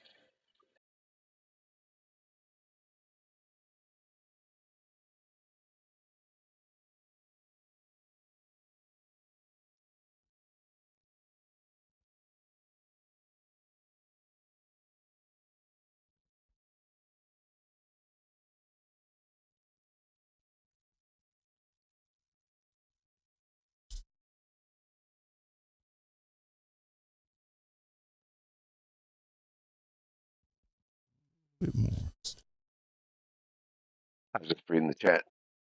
A bit more.
I was just reading the chat.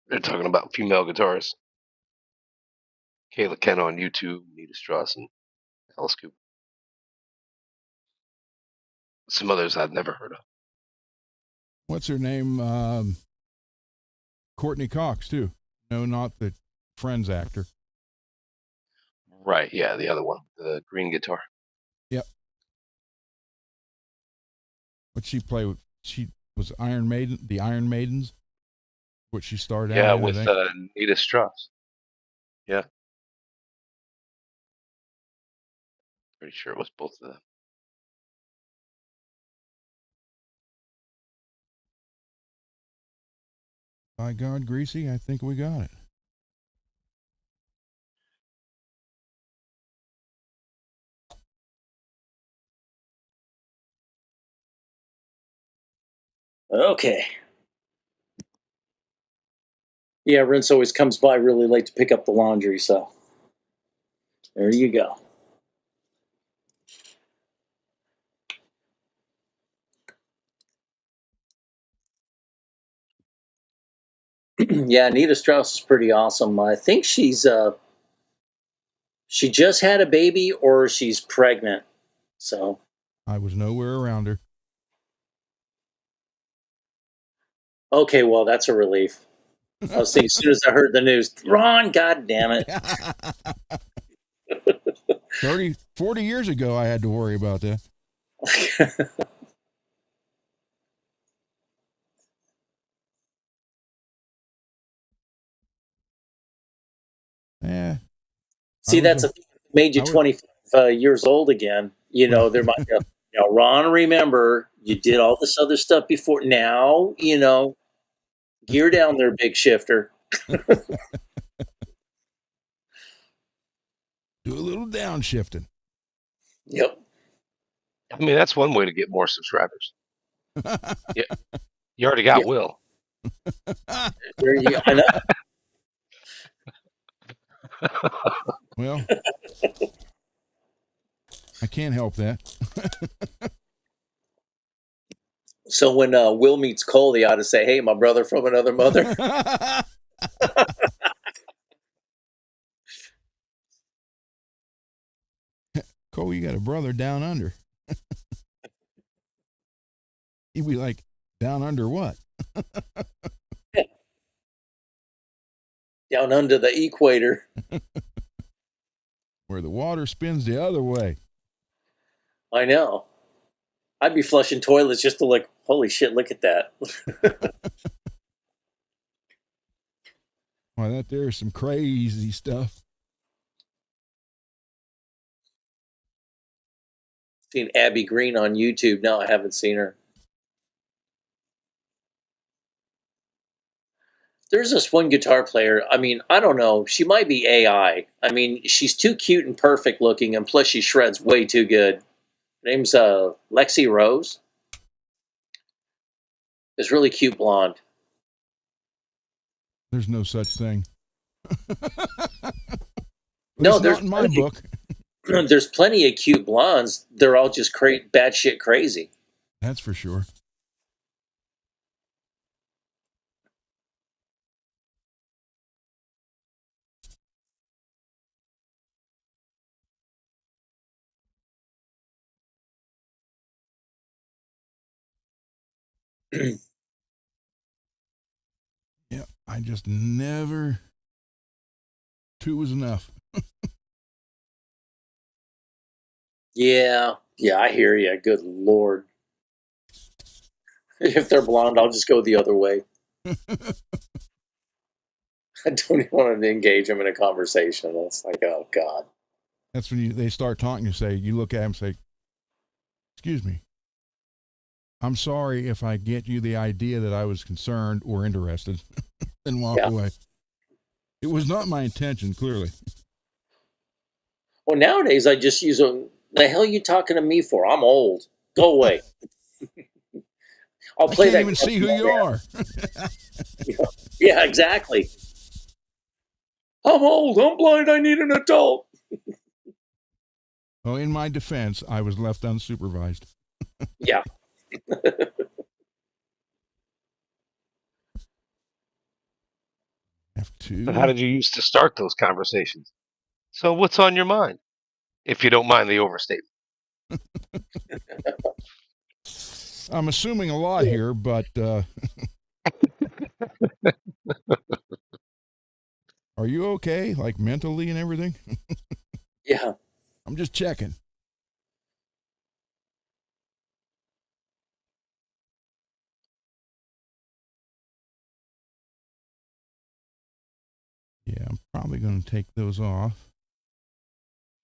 They're talking about female guitarists. Kayla Ken on YouTube, Nita Strauss, and Alice Cooper. Some others I've never heard of.
What's her name? Courtney Cox, too. No, not the Friends actor.
Right, yeah, the other one, the green guitar.
Yep. What'd she play with? She was Iron Maiden, the Iron Maidens. What she started
Yeah,
out in,
with
I think.
Nita Strauss. Yeah. Pretty sure it was both of them.
By God, Greasy, I think we got it.
Okay. Yeah, rinse always comes by really late to pick up the laundry, so there you go. Yeah, Anita Strauss is pretty awesome. I think she just had a baby or she's pregnant. So
I was nowhere around her.
okay, well that's a relief. I was thinking as soon as I heard the news, Ron, God damn it.
40 years ago, I had to worry about that. Yeah.
See, that's made you 25 years old again. There might be Ron, remember, you did all this other stuff before. Now, gear down there, big shifter.
Do a little downshifting.
Yep.
I mean, that's one way to get more subscribers. Yeah, you already got Will.
There you go. I know.
Well, I can't help that.
So when Will meets Cole, they ought to say, "Hey, my brother from another mother."
Cole, you got a brother down under. He'd be like, down under what?
Down under the equator.
Where the water spins the other way.
I know. I'd be flushing toilets just to look. Holy shit! Look at that.
Why, that there's some crazy stuff.
Seen Abby Green on YouTube. No, I haven't seen her. There's this one guitar player. I mean, I don't know. She might be AI. I mean, she's too cute and perfect looking, and plus she shreds way too good. Her name's Lexi Rose. This really cute blonde.
There's no such thing.
No,
there's not in my book.
There's plenty of cute blondes. They're all just bad shit crazy.
That's for sure. Yeah, I just never. 2 was enough.
Yeah, I hear you. Good Lord. If they're blonde, I'll just go the other way. I don't even want to engage them in a conversation. It's like, oh, God.
That's when they start talking. You look at them and say, excuse me. I'm sorry if I get you the idea that I was concerned or interested, and walk away. It was not my intention, clearly.
Well, nowadays I just use them. The hell are you talking to me for? I'm old. Go away.
I can't even see who you are.
Yeah, exactly. I'm old. I'm blind. I need an adult.
Well, in my defense, I was left unsupervised.
Yeah.
F2.
But how did you used to start those conversations? So what's on your mind? If you don't mind the overstatement.
I'm assuming a lot here, but are you okay? Like mentally and everything?
Yeah.
I'm just checking. Yeah, I'm probably going to take those off.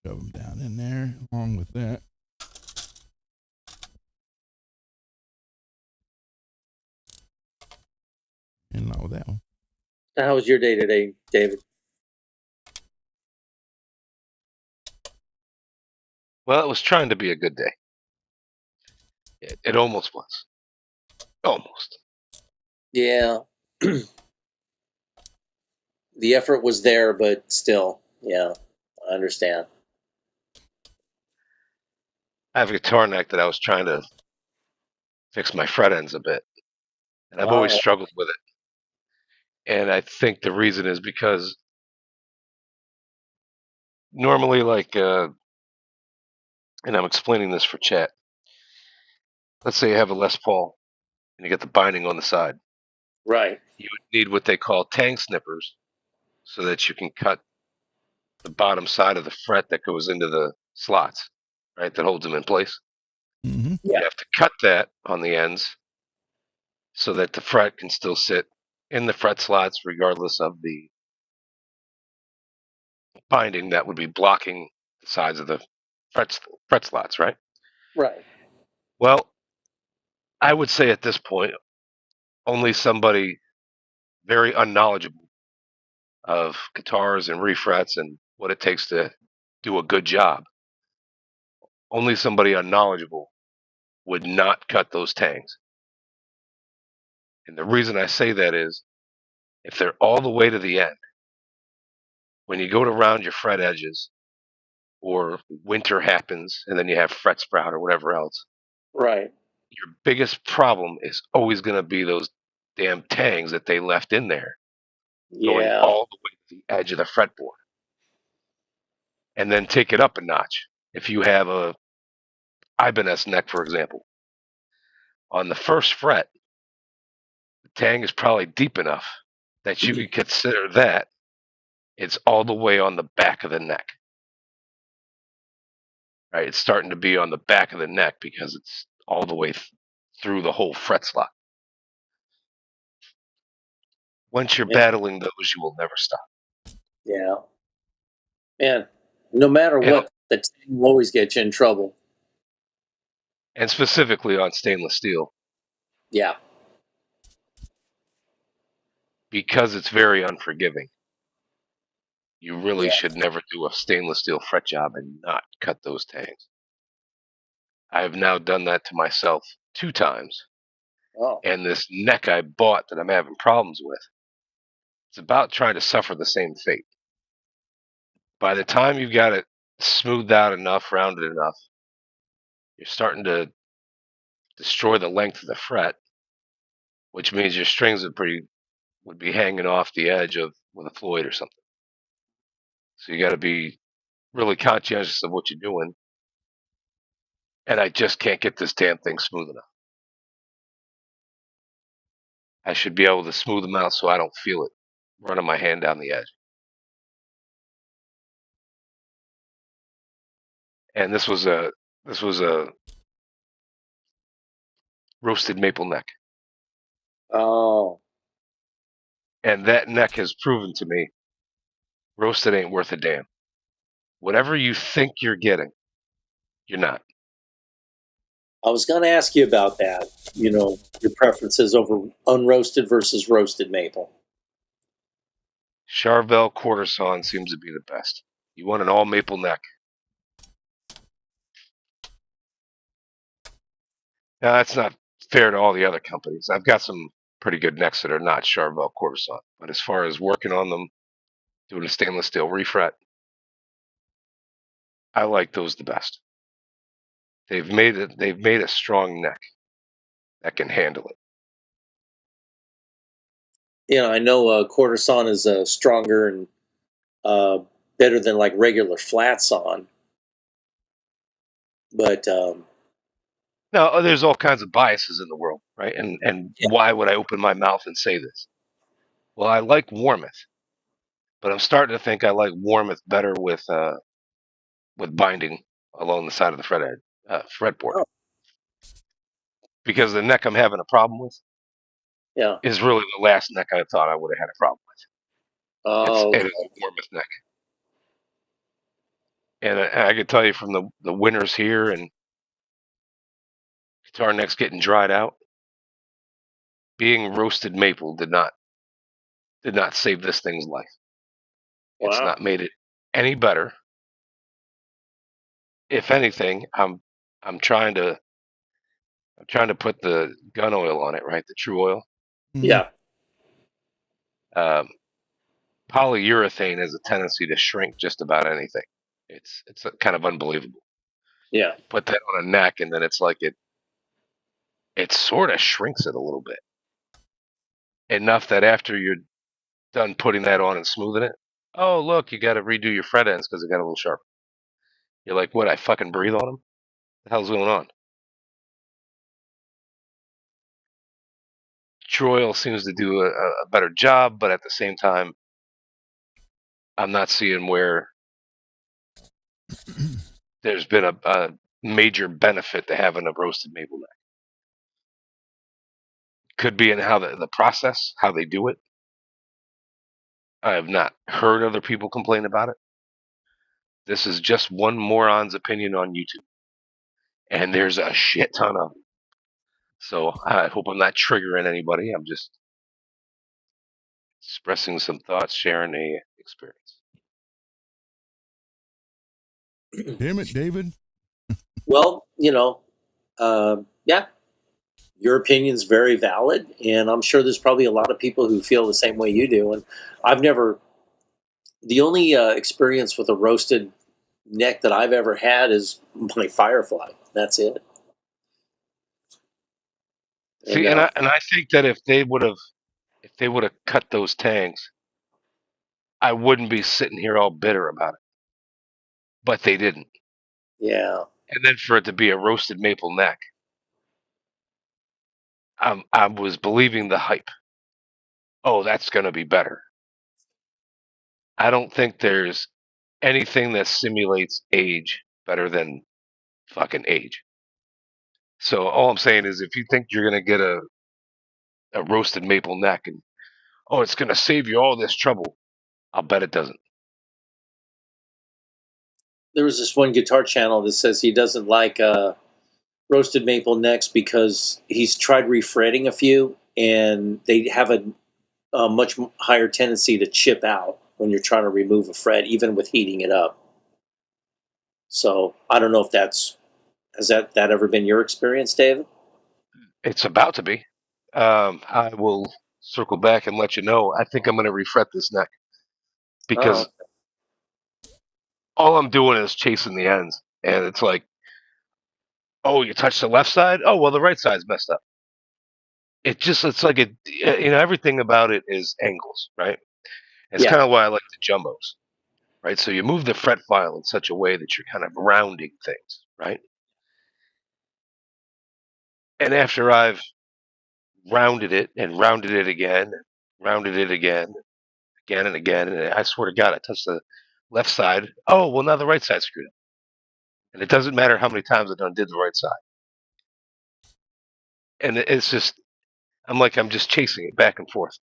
Shove them down in there along with that. And not with that one.
How was your day today, David?
Well, it was trying to be a good day. It almost was. Almost.
Yeah. The effort was there, but still, yeah, I understand.
I have a guitar neck that I was trying to fix my fret ends a bit. And I've always struggled with it. And I think the reason is because normally, and I'm explaining this for chat. Let's say you have a Les Paul and you get the binding on the side.
Right.
You would need what they call tang snippers so that you can cut the bottom side of the fret that goes into the slots, right, that holds them in place.
Mm-hmm.
Yeah.
You have to cut that on the ends so that the fret can still sit in the fret slots regardless of the binding that would be blocking the sides of the fret slots, right?
Right.
Well, I would say at this point, only somebody very unknowledgeable of guitars and refrets and what it takes to do a good job, only somebody unknowledgeable would not cut those tangs. And the reason I say that is if they're all the way to the end, when you go to round your fret edges or winter happens and then you have fret sprout or whatever else,
Right.
your biggest problem is always going to be those damn tangs that they left in there going
Yeah.
all the way to the edge of the fretboard. And then take it up a notch. if you have a Ibanez neck, for example, on the first fret, the tang is probably deep enough that you could consider that it's all the way on the back of the neck. Right? It's starting to be on the back of the neck because it's all the way through the whole fret slot. Once you're
Yeah.
battling those, you will never stop.
Yeah. Man, no matter
And,
what, the tang will always get you in trouble.
and specifically on stainless steel,
Yeah.
because it's very unforgiving. You really
Yeah.
should never do a stainless steel fret job and not cut those tangs. I have now done that to myself 2 times.
Oh.
And this neck I bought that I'm having problems with, it's about trying to suffer the same fate. By the time you've got it smoothed out enough, rounded enough, you're starting to destroy the length of the fret, which means your strings would be hanging off the edge of with a Floyd or something. So you got to be really conscientious of what you're doing. And I just can't get this damn thing smooth enough. I should be able to smooth them out so I don't feel it running my hand down the edge. And this was a roasted maple neck.
Oh.
And that neck has proven to me roasted ain't worth a damn. Whatever you think you're getting, you're not.
I was going to ask you about that. You know, your preferences over unroasted versus roasted maple.
Charvel quarter sawn seems to be the best. You want an all maple neck. Now, that's not fair to all the other companies. I've got some pretty good necks that are not Charvel quarter sawn. But as far as working on them, doing a stainless steel refret, I like those the best. They've made a strong neck that can handle it.
You know, I know quarter sawn is stronger and better than like regular flat sawn. But
Now, there's all kinds of biases in the world, right? And
yeah.
why would I open my mouth and say this? Well, I like Warmouth, but I'm starting to think I like Warmouth better with binding along the side of the fretboard,
Oh.
because the neck I'm having a problem with
Yeah.
is really the last neck I thought I would have had a problem with.
Oh.
It is a Warmouth neck, and I can tell you from the winters here and guitar necks getting dried out, being roasted maple did not save this thing's life. It's
Wow.
not made it any better. If anything, I'm trying to put the gun oil on it, right? The true oil.
Yeah.
Polyurethane has a tendency to shrink just about anything. It's kind of unbelievable.
Yeah.
Put that on a neck, and then it's like it sort of shrinks it a little bit, enough that after you're done putting that on and smoothing it, oh look, you got to redo your fret ends because it got a little sharp. You're like, what? I fucking breathe on them? What the hell's going on? True oil seems to do a better job, but at the same time, I'm not seeing where there's been a major benefit to having a roasted maple neck. Could be in how the process, how they do it. I have not heard other people complain about it. This is just one moron's opinion on YouTube, and there's a shit ton of them. So I hope I'm not triggering anybody. I'm just expressing some thoughts, sharing a experience.
Damn it, David.
Well, you know, yeah, your opinion's very valid, and I'm sure there's probably a lot of people who feel the same way you do. And I've never. The only experience with a roasted neck that I've ever had is my Firefly. That's it.
See, and I think that if they would have cut those tangs, I wouldn't be sitting here all bitter about it. But they didn't.
Yeah.
and then for it to be a roasted maple neck. I was believing the hype. Oh, that's going to be better. I don't think there's anything that simulates age better than fucking age. So all I'm saying is, if you think you're going to get a roasted maple neck and it's going to save you all this trouble, I'll bet it doesn't.
There was this one guitar channel that says he doesn't like roasted maple necks because he's tried refretting a few, and they have a much higher tendency to chip out when you're trying to remove a fret, even with heating it up. So I don't know if has that ever been your experience, David?
It's about to be. I will circle back and let you know. I think I'm going to refret this neck
Oh,
because all I'm doing is chasing the ends, and it's like, oh, you touched the left side. Oh, well, the right side's messed up. It's like everything about it is angles, right? It's
yeah,
kind of why I like the jumbos, right? So you move the fret file in such a way that you're kind of rounding things, right? And after I've rounded it and rounded it again, rounded it again, again and again, and I swear to God, I touched the left side. Oh, well, now the right side's screwed up. And it doesn't matter how many times I done did the right side. And it's just, I'm just chasing it back and forth.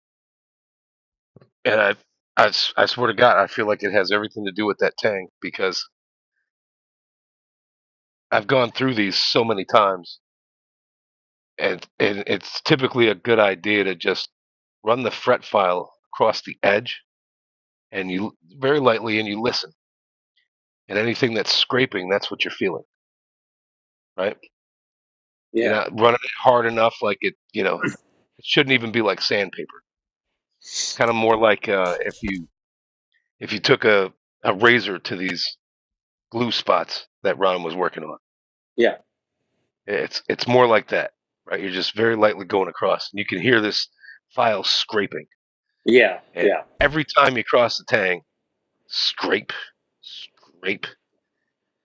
And I swear to God, I feel like it has everything to do with that tang because I've gone through these so many times, and it's typically a good idea to just run the fret file across the edge, and you very lightly, and you listen. And anything that's scraping, that's what you're feeling, right? You're
yeah.
not running it hard enough, like it shouldn't even be like sandpaper. It's kind of more like if you took a razor to these glue spots that Ron was working on.
Yeah.
It's more like that, right? You're just very lightly going across, and you can hear this file scraping.
Yeah.
And
Yeah.
every time you cross the tang, scrape, scrape,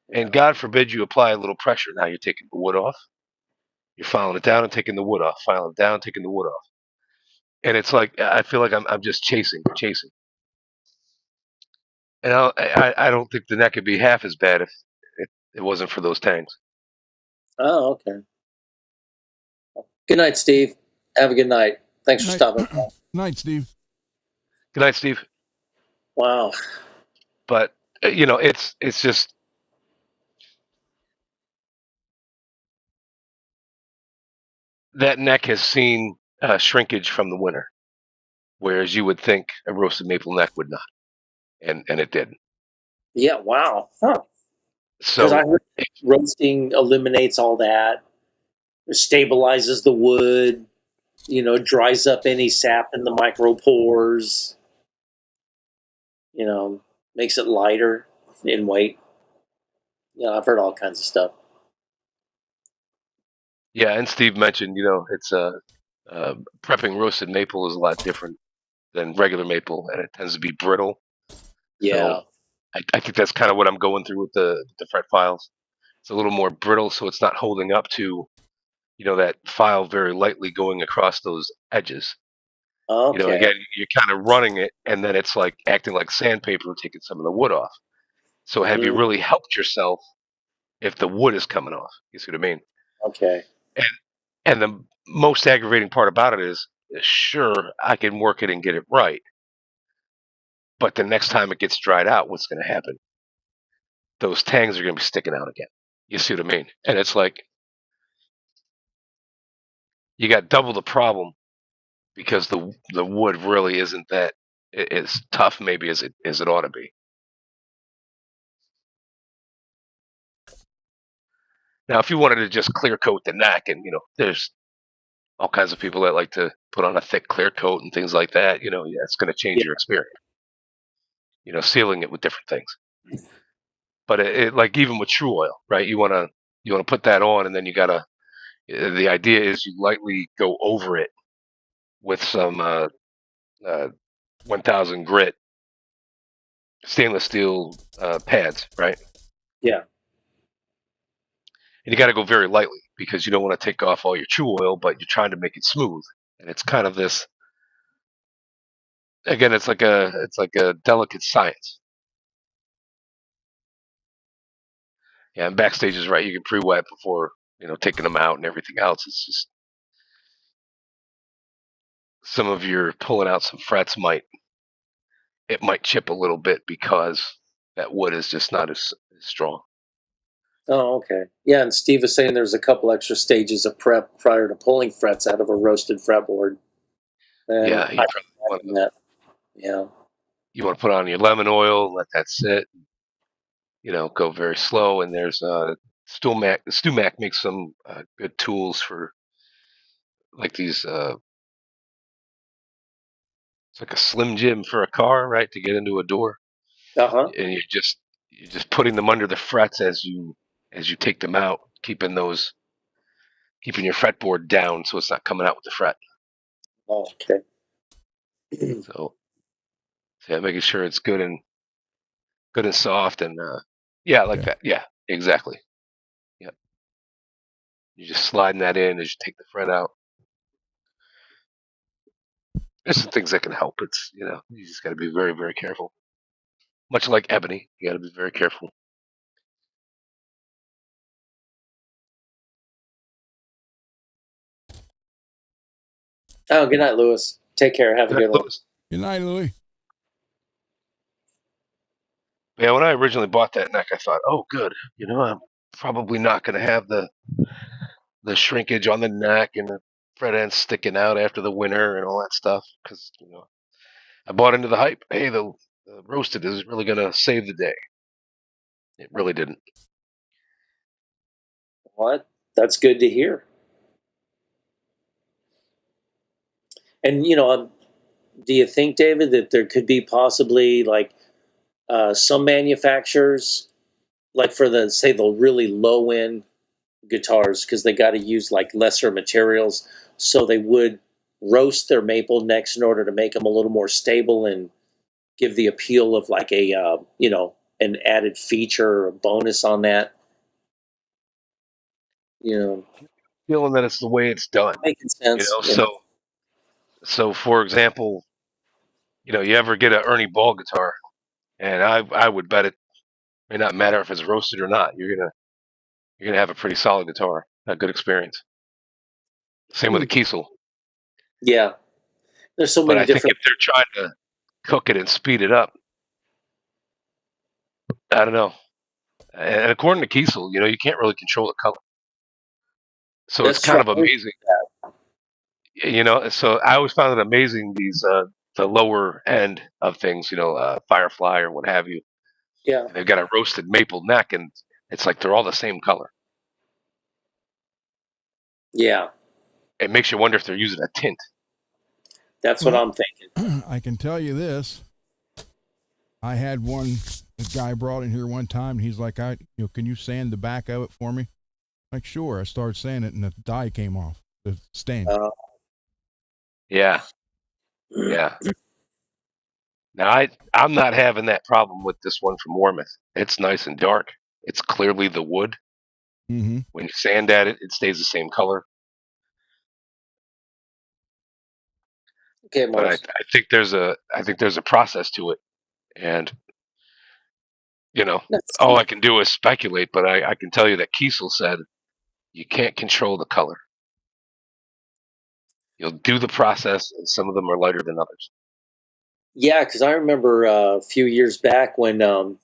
Yeah.
and God forbid you apply a little pressure. Now you're taking the wood off. You're filing it down and taking the wood off. Filing it down, taking the wood off. And it's like I feel like I'm just chasing, chasing. And I don't think the neck would be half as bad if it wasn't for those tangs.
Oh, okay. Good night, Steve. Have a good night. Thanks for stopping by.
Night, Steve.
Good night, Steve.
Wow.
But it's just that neck has seen shrinkage from the winter, whereas you would think a roasted maple neck would not, and it did.
Yeah. Wow. Huh. Because I
So
heard roasting eliminates all that. It stabilizes the wood. Dries up any sap in the micropores. Makes it lighter in weight. I've heard all kinds of stuff.
yeah, and Steve mentioned, it's prepping roasted maple is a lot different than regular maple, and it tends to be brittle.
Yeah.
So I think that's kind of what I'm going through with the fret files. It's a little more brittle, so it's not holding up to that file very lightly going across those edges.
Okay.
Again, you're kind of running it, and then it's like acting like sandpaper, taking some of the wood off. So have you
Mm,
really helped yourself if the wood is coming off? You see what I mean?
okay.
And and the most aggravating part about it is, sure, I can work it and get it right, but the next time it gets dried out, what's going to happen? Those tangs are going to be sticking out again. You see what I mean? And it's like you got double the problem because the wood really isn't that as tough maybe as it ought to be. Now, if you wanted to just clear coat the neck, and there's all kinds of people that like to put on a thick clear coat and things like that, yeah, it's going to change
Yeah.
your experience. Sealing it with different things. But it like even with true oil, right? You want to put that on, and then you gotta. The idea is you lightly go over it with some 1000 grit stainless steel pads, right?
Yeah.
And you got to go very lightly because you don't want to take off all your true oil, but you're trying to make it smooth. And it's kind of this, again, it's like a delicate science. Yeah, and backstage is right. You can pre-wet before, taking them out and everything else. It's just some of your pulling out some frets might chip a little bit because that wood is just not as strong.
Oh, okay. Yeah, and Steve was saying there's a couple extra stages of prep prior to pulling frets out of a roasted fretboard. And
Yeah,
I imagine that. Yeah.
you want to put on your lemon oil, let that sit, go very slow. And there's StewMac makes some good tools for like these. It's like a Slim Jim for a car, right, to get into a door.
Uh-huh.
And you're just putting them under the frets as you take them out, keeping your fretboard down so it's not coming out with the fret.
Oh, okay.
So yeah, making sure it's good and soft and yeah, like that. Yeah, exactly. Yep. You're just sliding that in as you take the fret out. There's some things that can help. It's you just got to be very, very careful. Much like ebony, you got to be very careful.
Oh, good night, Lewis. Take care. Have a good one.
Good night, Louie.
Yeah, when I originally bought that neck, I thought, oh, good. I'm probably not going to have the shrinkage on the neck and the fret ends sticking out after the winter and all that stuff. Because I bought into the hype. Hey, the roasted is really going to save the day. It really didn't.
What? That's good to hear. And do you think, David, that there could be possibly like some manufacturers, like for the really low end guitars, because they got to use like lesser materials, so they would roast their maple necks in order to make them a little more stable and give the appeal of like a an added feature or a bonus on that.
Feeling that it's the way it's done.
Making sense.
So for example, you ever get an Ernie Ball guitar, and I would bet it may not matter if it's roasted or not. You're gonna have a pretty solid guitar, a good experience. Same with the Kiesel.
Yeah, there's so
But
many
I think
different.
if they're trying to cook it and speed it up, I don't know. And according to Kiesel, you can't really control the color. So it's
That's
kind
right.
of amazing. So I always found it amazing, these the lower end of things, Firefly or what have you.
Yeah,
And they've got a roasted maple neck, and it's like they're all the same color.
yeah.
It makes you wonder if they're using a tint.
That's what I'm thinking.
I can tell you this. I had one guy brought in here one time, and he's like, can you sand the back of it for me? Like, sure. I started sanding it, and the dye came off, the stain.
Yeah. Now I'm not having that problem with this one from Warmouth. It's nice and dark. It's clearly the wood.
Mm-hmm.
When you sand at it, it stays the same color.
Okay,
But
Morris.
I think there's a process to it, and all I can do is speculate. But I can tell you that Kiesel said you can't control the color. You'll do the process, and some of them are lighter than others.
Yeah, because I remember a few years back when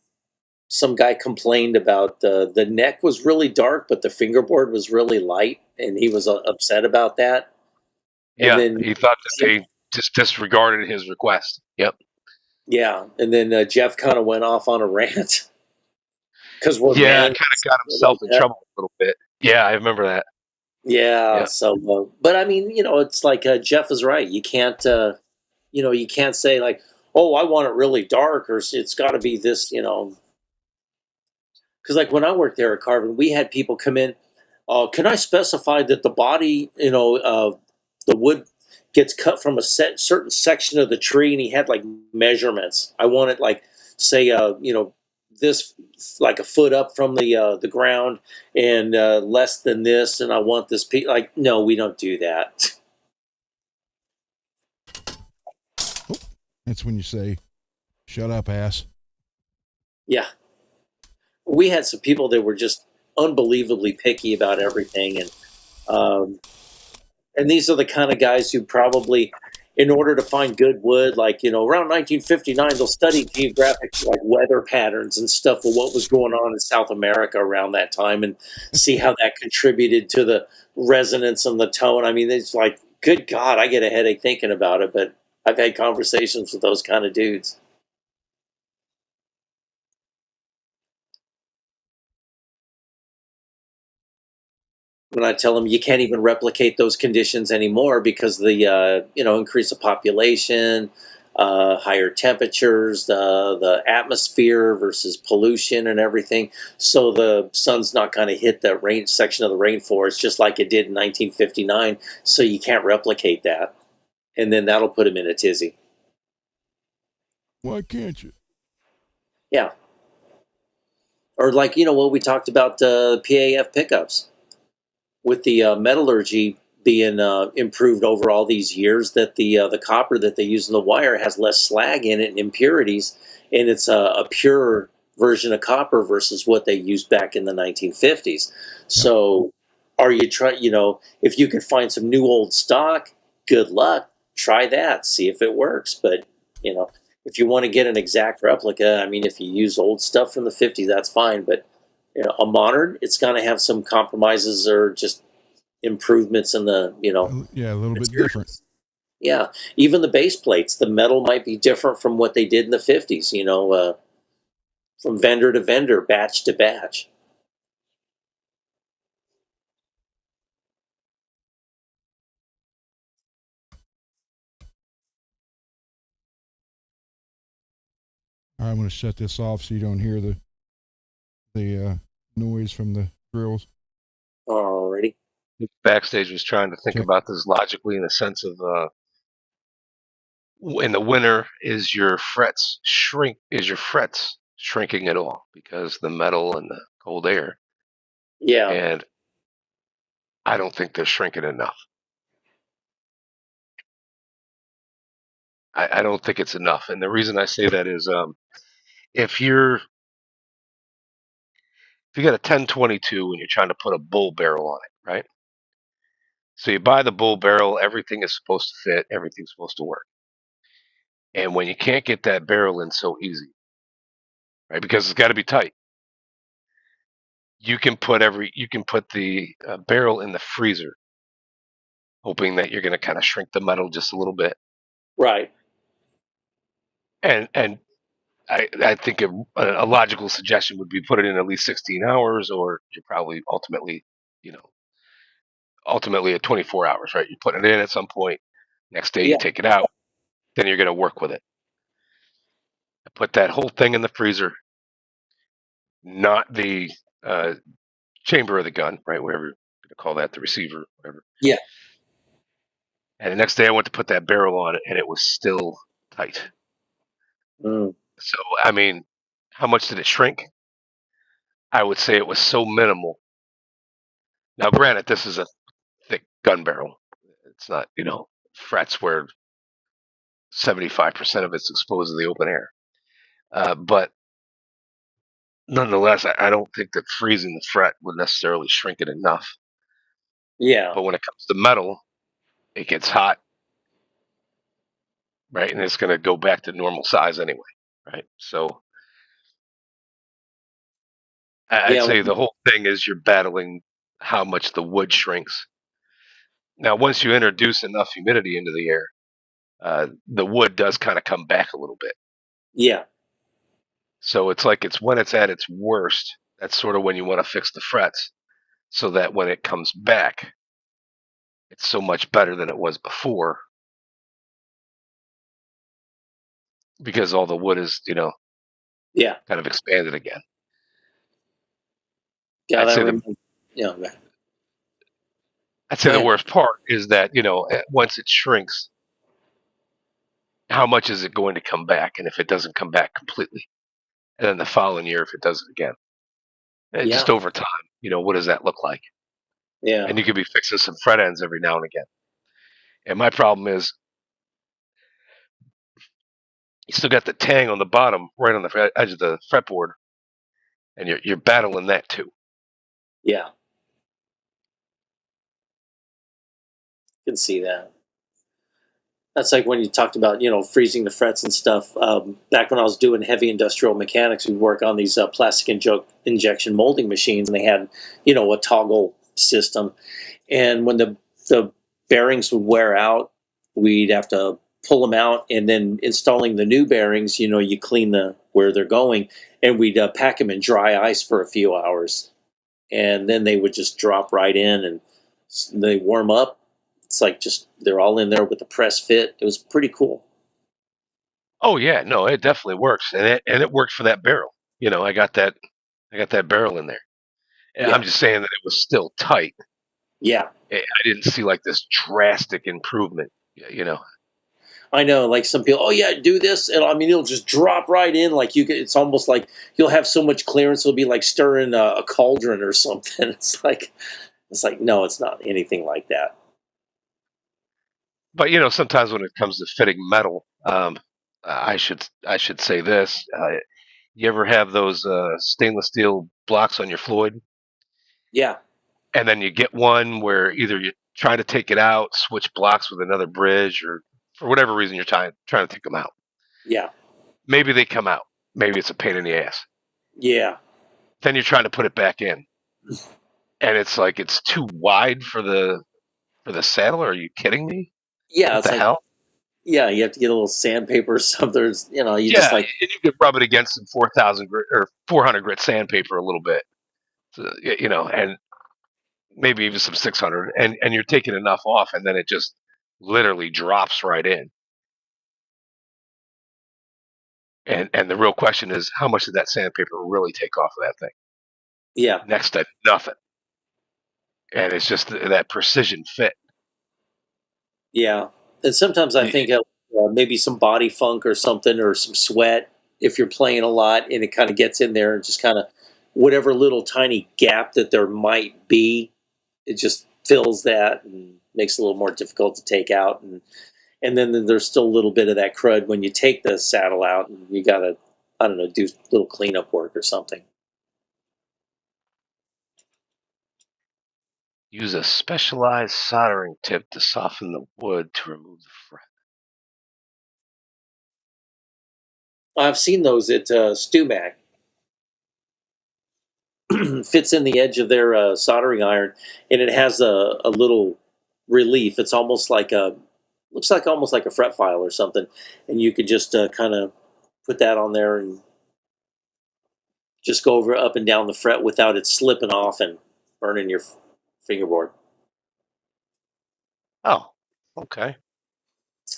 some guy complained about the neck was really dark, but the fingerboard was really light, and he was upset about that.
Yeah,
And then
he thought that they just disregarded his request. Yep.
yeah, and then Jeff kind of went off on a rant because we're
kind of got himself in trouble a little bit. Yeah, I remember that.
Yeah,
Yeah.
so but I mean, it's like Jeff is right. You can't you can't say like, oh, I want it really dark, or it's got to be this, because like when I worked there at Carvin, we had people come in. Can I specify that the body, the wood gets cut from a certain section of the tree, and he had like measurements. I want it like, say, this like a foot up from the ground and less than this, and I want this piece. Like, no, we don't do that.
That's when you say, "Shut up, ass."
Yeah, we had some people that were just unbelievably picky about everything, and these are the kind of guys who probably, in order to find good wood, like, around 1959, they'll study geographic, like, weather patterns and stuff of what was going on in South America around that time and see how that contributed to the resonance and the tone. I mean, it's like, good God, I get a headache thinking about it, but I've had conversations with those kind of dudes. When I tell them you can't even replicate those conditions anymore because the increase of population, higher temperatures, the atmosphere versus pollution and everything. So the sun's not going to hit that rain section of the rainforest just like it did in 1959. So you can't replicate that, and then that'll put them in a tizzy.
Why can't you?
Yeah. Or like what we talked about, PAF pickups with the metallurgy being improved over all these years, that the copper that they use in the wire has less slag in it and impurities, and it's a pure version of copper versus what they used back in the 1950s. So, are you trying? If you can find some new old stock, good luck. Try that, see if it works. But if you want to get an exact replica, I mean, if you use old stuff from the 50s, that's fine. But a modern, it's going to have some compromises or just improvements in the
Yeah, a little bit
materials.
different.
Yeah, even the base plates, the metal might be different from what they did in the 50s. From vendor to vendor, batch to batch.
All right, I'm going to shut this off so you don't hear the noise from the drills.
Alrighty.
Backstage was trying to think
Okay.
about this logically in the sense of in the winter, is your frets shrinking at all because the metal and the cold air?
Yeah,
And I don't think they're shrinking enough. I don't think it's enough. And the reason I say that is if you got a 1022 and you're trying to put a bull barrel on it, right? So you buy the bull barrel, everything is supposed to fit, everything's supposed to work. And when you can't get that barrel in so easy, right? Because it's got to be tight. You can put the barrel in the freezer, hoping that you're going to kind of shrink the metal just a little bit.
right.
And I think a logical suggestion would be put it in at least 16 hours, or you're probably ultimately at 24 hours, right? You're putting it in at some point. Next day you
Yeah,
take it out. Then you're going to work with it. Put that whole thing in the freezer, not the chamber of the gun, right? Whatever you're going to call that, the receiver, whatever.
yeah,
And the next day I went to put that barrel on it, and it was still tight.
mm,
So, I mean, how much did it shrink? I would say it was so minimal. Now, granted, this is a thick gun barrel. It's not, frets where 75% of it's exposed to the open air. But nonetheless, I don't think that freezing the fret would necessarily shrink it enough.
yeah,
But when it comes to metal, it gets hot, right? And it's going to go back to normal size anyway, right? So I'd
yeah,
say the whole thing is you're battling how much the wood shrinks. Now, once you introduce enough humidity into the air, the wood does kind of come back a little bit.
yeah,
So it's when it's at its worst. That's sort of when you want to fix the frets, so that when it comes back, it's so much better than it was before, because all the wood is
yeah.
kind of expanded again.
Yeah,
I'd
that
say
reminds. Yeah,
the
go ahead.
worst part is that once it shrinks, how much is it going to come back? And if it doesn't come back completely, and then the following year if it does it again. And
Yeah.
just over time, what does that look like?
Yeah.
And you could be fixing some fret ends every now and again. And my problem is you still got the tang on the bottom, right on the edge of the fretboard, and you're battling that too.
Yeah. Can see that. That's like when you talked about, freezing the frets and stuff. Back when I was doing heavy industrial mechanics, we'd work on these plastic injection molding machines, and they had, a toggle system. And when the bearings would wear out, we'd have to pull them out, and then installing the new bearings, you clean where they're going, and we'd pack them in dry ice for a few hours, and then they would just drop right in, and they warm up. It's like just they're all in there with the press fit. It was pretty cool.
Oh yeah, no, it definitely works, and it worked for that barrel. I got that barrel in there. And I'm
Yeah,
just saying that it was still tight.
yeah.
I didn't see like this drastic improvement.
I know, like some people, oh yeah, do this, and I mean, it'll just drop right in. Like it's almost like you'll have so much clearance, it'll be like stirring a cauldron or something. It's like, no, it's not anything like that.
But sometimes when it comes to fitting metal, I should say this: you ever have those stainless steel blocks on your Floyd,
Yeah,
and then you get one where either you try to take it out, switch blocks with another bridge, or for whatever reason you're trying to take them out.
yeah,
Maybe they come out. Maybe it's a pain in the ass.
yeah,
Then you're trying to put it back in, and it's like it's too wide for the saddle. Are you kidding me?
yeah.
What
It's
the
like,
hell?
yeah, you have to get a little sandpaper or something. You just
Yeah,
like,
and you could rub it against some 4,000 grit or 400 grit sandpaper a little bit, so, and maybe even some 600, and you're taking enough off, and then it just literally drops right in. And the real question is, how much did that sandpaper really take off of that thing?
yeah,
Next to nothing. And it's just that precision fit.
yeah. And sometimes I think maybe some body funk or something, or some sweat if you're playing a lot, and it kind of gets in there and just kind of whatever little tiny gap that there might be, it just fills that and makes it a little more difficult to take out. And then there's still a little bit of that crud when you take the saddle out, and you gotta, I don't know, do a little cleanup work or something.
Use a specialized soldering tip to soften the wood to remove the fret.
I've seen those at StuMac. Fits in the edge of their soldering iron, and it has a little relief. It's almost like looks like almost like a fret file or something, and you could just kind of put that on there and just go over up and down the fret without it slipping off and burning your fingerboard.
Oh, okay.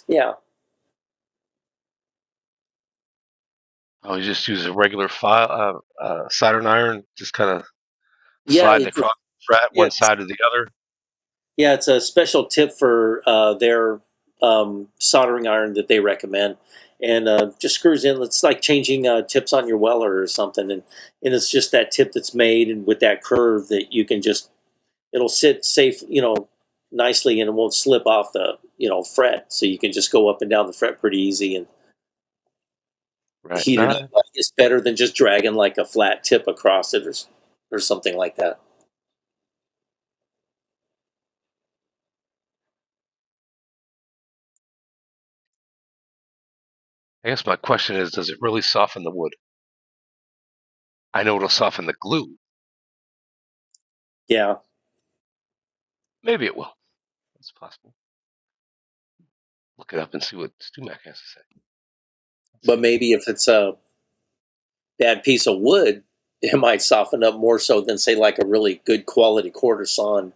Yeah,
Oh, you just use a regular file, soldering iron, just kind of
yeah,
sliding across the fret
yeah,
one side to the other.
yeah. It's a special tip for their soldering iron that they recommend, and just screws in. It's like changing tips on your weller or something, and it's just that tip that's made and with that curve that you can just, it'll sit safe, nicely, and it won't slip off the fret, so you can just go up and down the fret pretty easy and
Right.
heat it up. It's better than just dragging like a flat tip across it or something like that.
I guess my question is, does it really soften the wood? I know it'll soften the glue.
Yeah,
Maybe it will. It's possible. Look it up and see what StuMac has to say.
but maybe if it's a bad piece of wood, it might soften up more so than say like a really good quality quarter sawn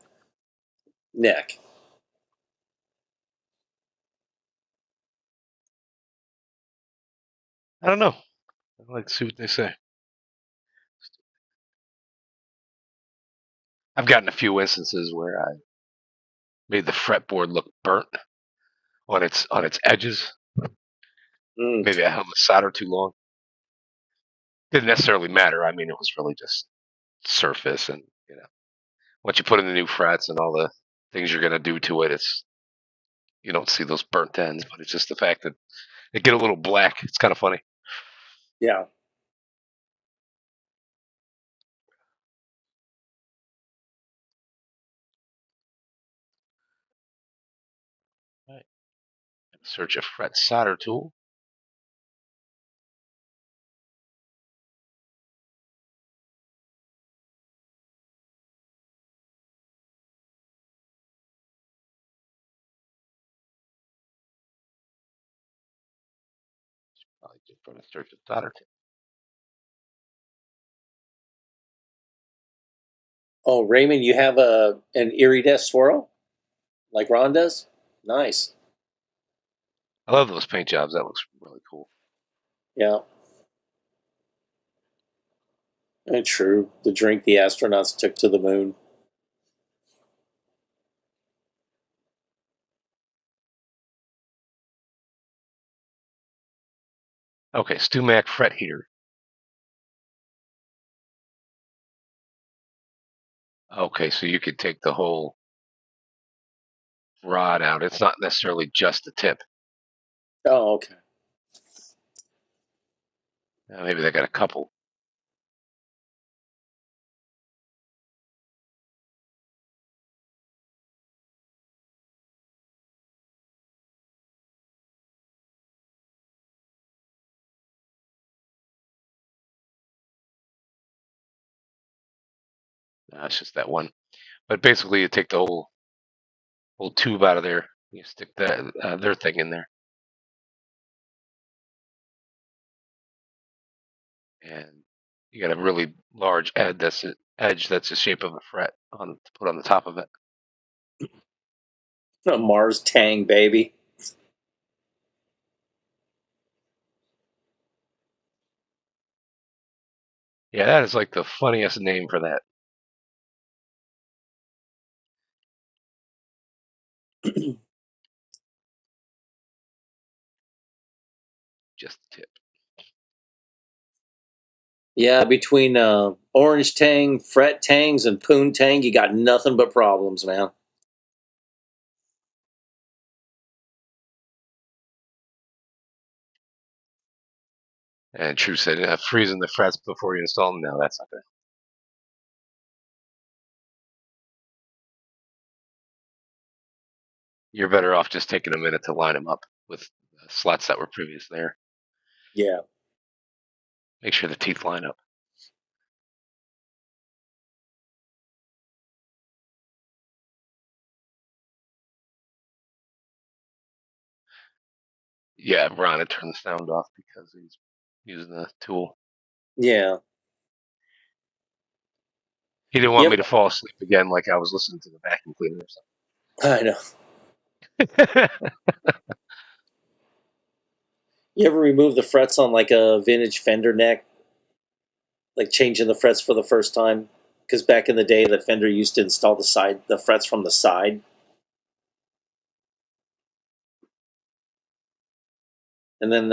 neck.
I don't know. I'd like to see what they say. I've gotten a few instances where I made the fretboard look burnt on its edges.
Mm.
Maybe I held the solder too long. didn't necessarily matter. I mean, it was really just surface, and once you put in the new frets and all the things you're gonna do to it, you don't see those burnt ends, but it's just the fact that they get a little black. It's kind of funny.
Yeah.
All right. Search a fret solder tool. Probably just trying to search a solder tip.
Oh, Raymond, you have an iridescent swirl like Ron does? Nice.
I love those paint jobs. That looks really cool.
Yeah. And true. The drink the astronauts took to the moon.
Okay, StewMac fret heater. Okay, so you could take the whole rod out. It's not necessarily just the tip.
Oh, okay.
Maybe they got a couple. No, it's just that one. But basically, you take the whole tube out of there. You stick their thing in there, and you got a really large edge that's the shape of a fret to put on the top of it.
A Mars Tang, baby.
Yeah, that is like the funniest name for that. Just the tip.
Yeah, between Orange Tang, Fret Tangs, and Poon Tang, you got nothing but problems, man.
And True said, freezing the frets before you install them. No, that's not good. You're better off just taking a minute to line them up with slots that were previous there.
Yeah.
Make sure the teeth line up. Yeah, Ron had turned the sound off because he's using the tool.
Yeah.
He didn't want me
Yep.
to fall asleep again like I was listening to the vacuum cleaner
I know.
or something.
You ever remove the frets on like a vintage Fender neck? Like changing the frets for the first time? Because back in the day, the Fender used to install the frets from the side. And then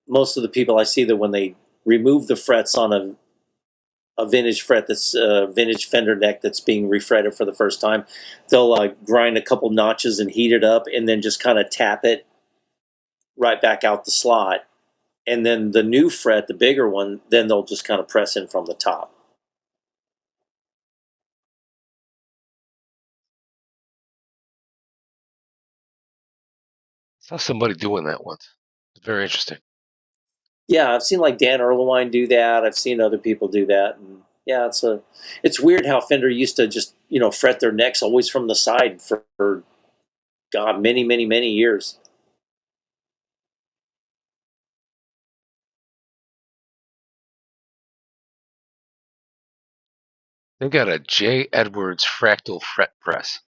most of the people I see that when they remove the frets on a vintage fret that's a vintage Fender neck that's being refretted for the first time, they'll grind a couple notches and heat it up and then just kind of tap it right back out the slot. And then the new fret, the bigger one, then they'll just kind of press in from the top.
I saw somebody doing that once. It's very interesting.
Yeah, I've seen like Dan Erlewine do that. I've seen other people do that, and yeah, it's weird how Fender used to just fret their necks always from the side for God many years.
They got a J. Edwards fractal fret press.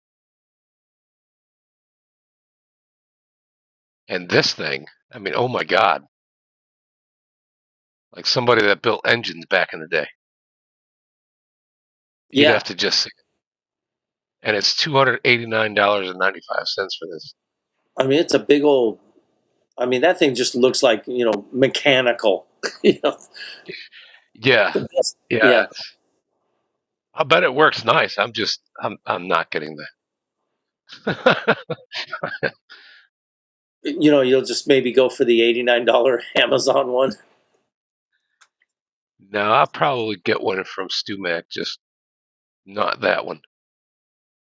And this thing, I mean, oh my God. Like somebody that built engines back in the day. You'd
Yeah,
have to just see it. And it's $289.95 for this.
I mean it's a big old I mean, that thing just looks like, mechanical. you know,
Yeah,
the best.
yeah.
Yeah.
I bet it works nice. I'm not getting that.
You'll just maybe go for the $89 Amazon one.
No, I'll probably get one from StuMac, just not that one.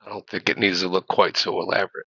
I don't think it needs to look quite so elaborate.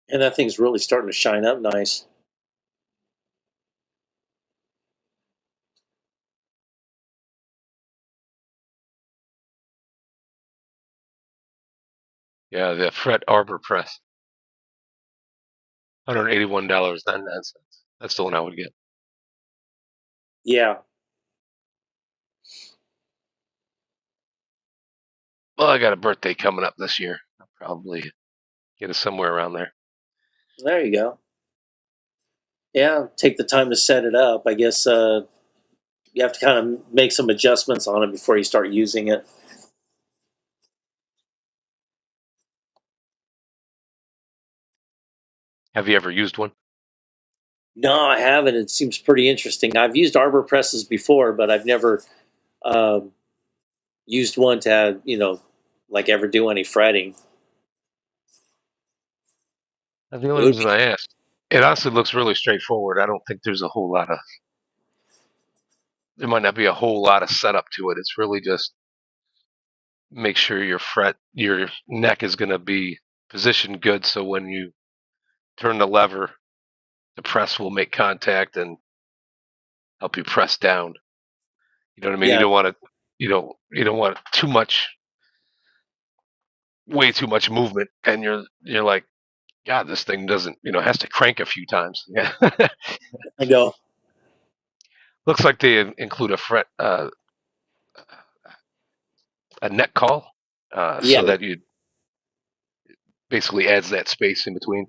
And that thing's really starting to shine up nice.
Yeah, the Fret Arbor Press, $181.99. That's the one I would get.
Yeah.
Well, I got a birthday coming up this year. I'll probably get it somewhere around there.
There you go. Yeah. Take the time to set it up. I guess you have to kind of make some adjustments on it before you start using it.
Have you ever used one?
No, I haven't. It seems pretty interesting. I've used arbor presses before, but I've never um, used one to, like ever do any fretting.
That's the only
It would
reason
be,
I asked. It honestly looks really straightforward. I don't think there's a whole lot of. There might not be a whole lot of setup to it. It's really just make sure your neck is going to be positioned good, so when you turn the lever, the press will make contact and help you press down. You know what I mean? You
yeah,
don't want to. You don't want too much, way too much movement, and you're like, God, this thing doesn't, has to crank a few times. Yeah.
I go,
Looks like they include a neck call,
yeah,
so that you basically adds that space in between,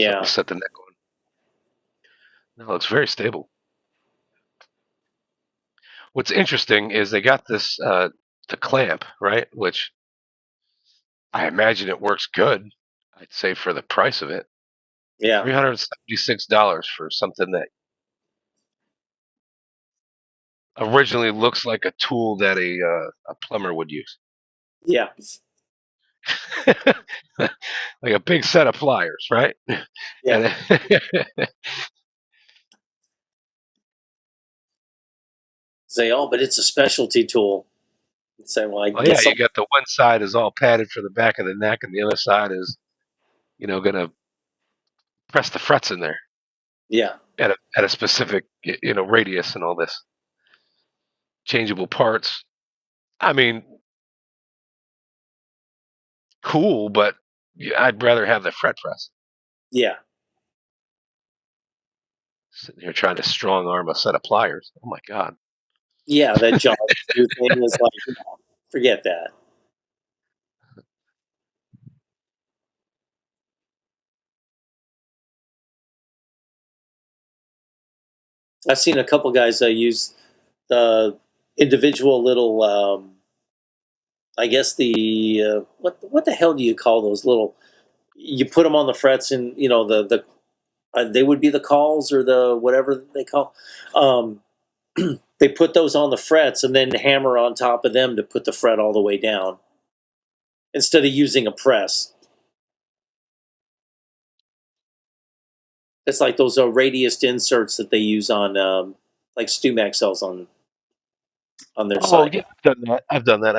something
yeah,
to set the neck on. No, it's very stable. What's interesting is they got this the clamp, right, which I imagine it works good. I'd say for the price of it,
yeah,
$376 for something that originally looks like a tool that a plumber would use.
yeah,
Like a big set of pliers, right?
yeah.
And
Say, oh, but it's a specialty tool. Say, well, I
well, yeah,
guess
you got the one side is all padded for the back of the neck, and the other side is, gonna press the frets in there
yeah,
at a specific, radius and all this changeable parts. I mean, cool, but I'd rather have the fret press.
yeah,
Sitting here trying to strong arm a set of pliers. Oh my god.
yeah. That jaw screw thing is like, forget that. I've seen a couple guys use the individual little. I guess the what the hell do you call those little? You put them on the frets, and they would be the calls or the whatever they call. Um, they put those on the frets and then hammer on top of them to put the fret all the way down instead of using a press. It's like those radius inserts that they use on like StuMac sells on their
Oh
site.
yeah, I've done that.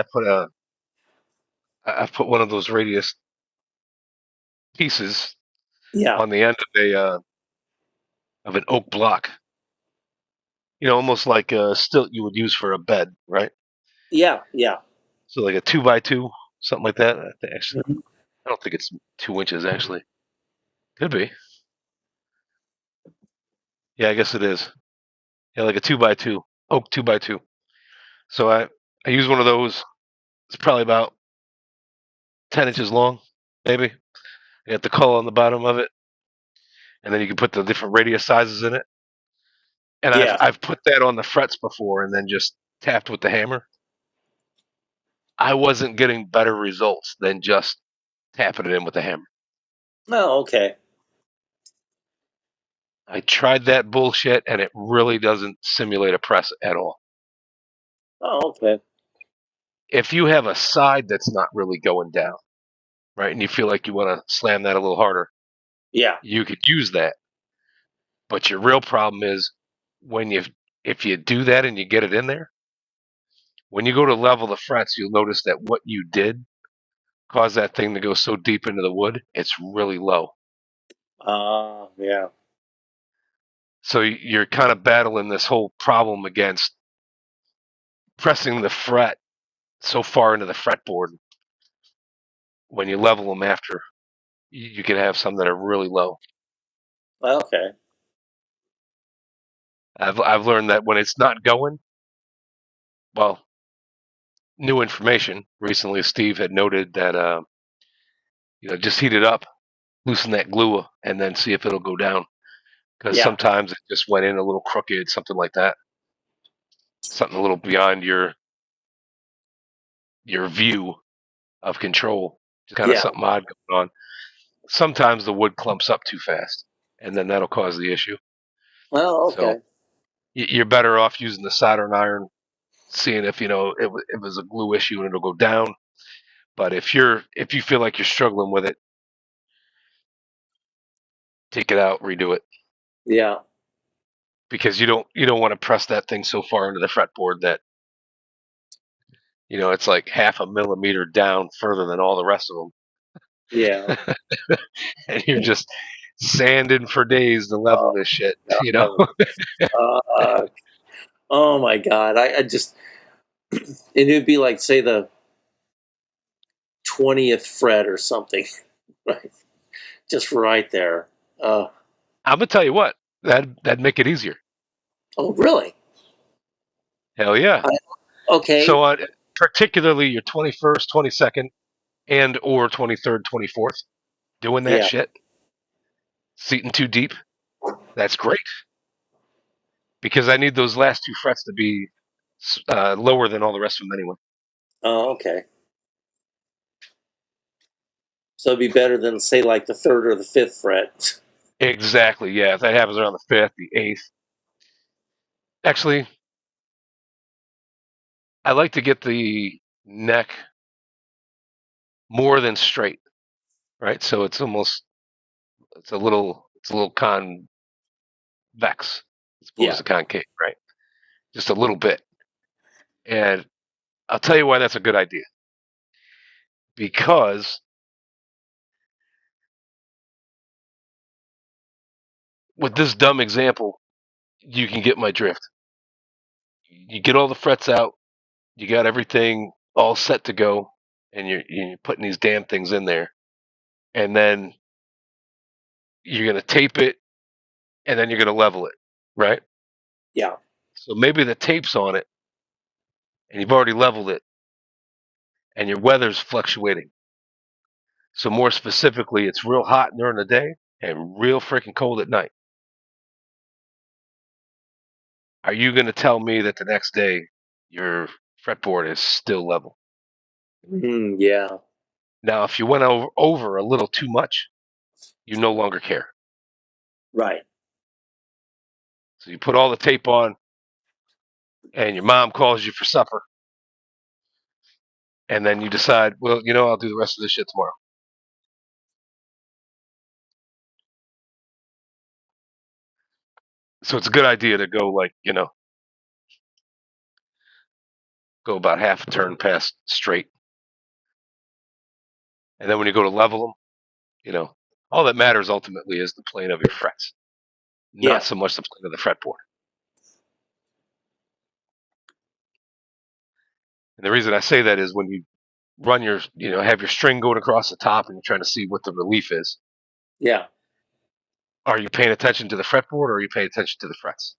I've put one of those radius pieces
Yeah,
on the end of an oak block. Almost like a stilt you would use for a bed, right?
yeah, yeah.
So like a 2x2, something like that. Actually,
Mhm.
I don't think it's 2 inches. Actually, could be. Yeah, I guess it is. Yeah, like a 2x2, oak 2x2. So I use one of those. It's probably about 10 inches long, maybe. You got the cull on the bottom of it, and then you can put the different radius sizes in it. And
Yeah.
I've put that on the frets before, and then just tapped with the hammer. I wasn't getting better results than just tapping it in with the hammer.
Oh, okay.
I tried that bullshit, and it really doesn't simulate a press at all.
Oh, okay.
If you have a side that's not really going down, right, and you feel like you want to slam that a little harder,
Yeah.
you could use that. But your real problem is when if you do that and you get it in there, when you go to level the frets, you'll notice that what you did caused that thing to go so deep into the wood, it's really low.
Yeah.
So you're kind of battling this whole problem against pressing the fret so far into the fretboard. When you level them after, you can have some that are really low.
Okay.
I've learned that when it's not going, well, new information recently. Steve had noted that just heat it up, loosen that glue, and then see if it'll go down. Because
Yeah.
sometimes it just went in a little crooked, something like that, something a little beyond your view of control. Just kind of
Yeah.
something odd going on. Sometimes the wood clumps up too fast, and then that'll cause the issue.
Well,
So
okay.
you're better off using the soldering iron, seeing if it was a glue issue and it'll go down. But if you feel like you're struggling with it, take it out, redo it,
Yeah.
because you don't want to press that thing so far into the fretboard that it's like half a millimeter down further than all the rest of
Yeah.
them, and you're just sanding for days to level
Oh,
this shit.
no. Uh, oh my God. I just, it would be like, say, the 20th fret or something. Right. Just right there.
I'm gonna tell you what, that'd make it easier.
Oh, really?
Hell yeah.
I, okay.
So particularly your 21st, 22nd, and or 23rd, 24th, doing that
Yeah.
shit, seating too deep, that's great, because I need those last two frets to be lower than all the rest of them anyway.
Oh, okay. So it'd be better than, say, like the 3rd or the 5th fret.
Exactly. Yeah. If that happens around the 5th, the 8th. Actually, I like to get the neck more than straight, right? So it's a little convex as opposed
Yeah.
to concave, right? Just a little bit. And I'll tell you why that's a good idea. Because with this dumb example, you can get my drift. You get all the frets out, you got everything all set to go, and you're putting these damn things in there, and then you're gonna tape it, and then you're gonna level it, right?
Yeah.
So maybe the tape's on it, and you've already leveled it, and your weather's fluctuating. So more specifically, it's real hot during the day and real freaking cold at night. Are you gonna tell me that the next day your fretboard is still level?
Yeah.
Now, if you went over a little too much, you no longer care.
Right.
So you put all the tape on, and your mom calls you for supper, and then you decide, well, I'll do the rest of this shit tomorrow. So it's a good idea to go go about half a turn past straight. And then when you go to level them, all that matters ultimately is the plane of your frets, not so much the plane of the fretboard. And the reason I say that is when you run have your string going across the top and you're trying to see what the relief is.
Yeah.
Are you paying attention to the fretboard or are you paying attention to the frets?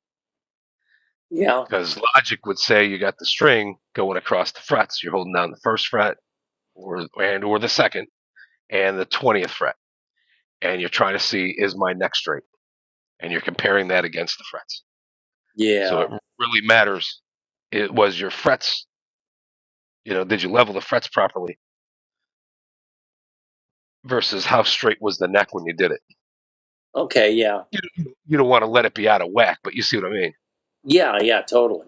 Yeah.
Because logic would say you got the string going across the frets. You're holding down the first fret or the second and the 20th fret. And you're trying to see, is my neck straight? And you're comparing that against the frets.
Yeah.
So it really matters. It was your frets, did you level the frets properly versus how straight was the neck when you did it?
Okay. Yeah.
You don't want to let it be out of whack, but you see what I mean?
Yeah. Yeah. Totally.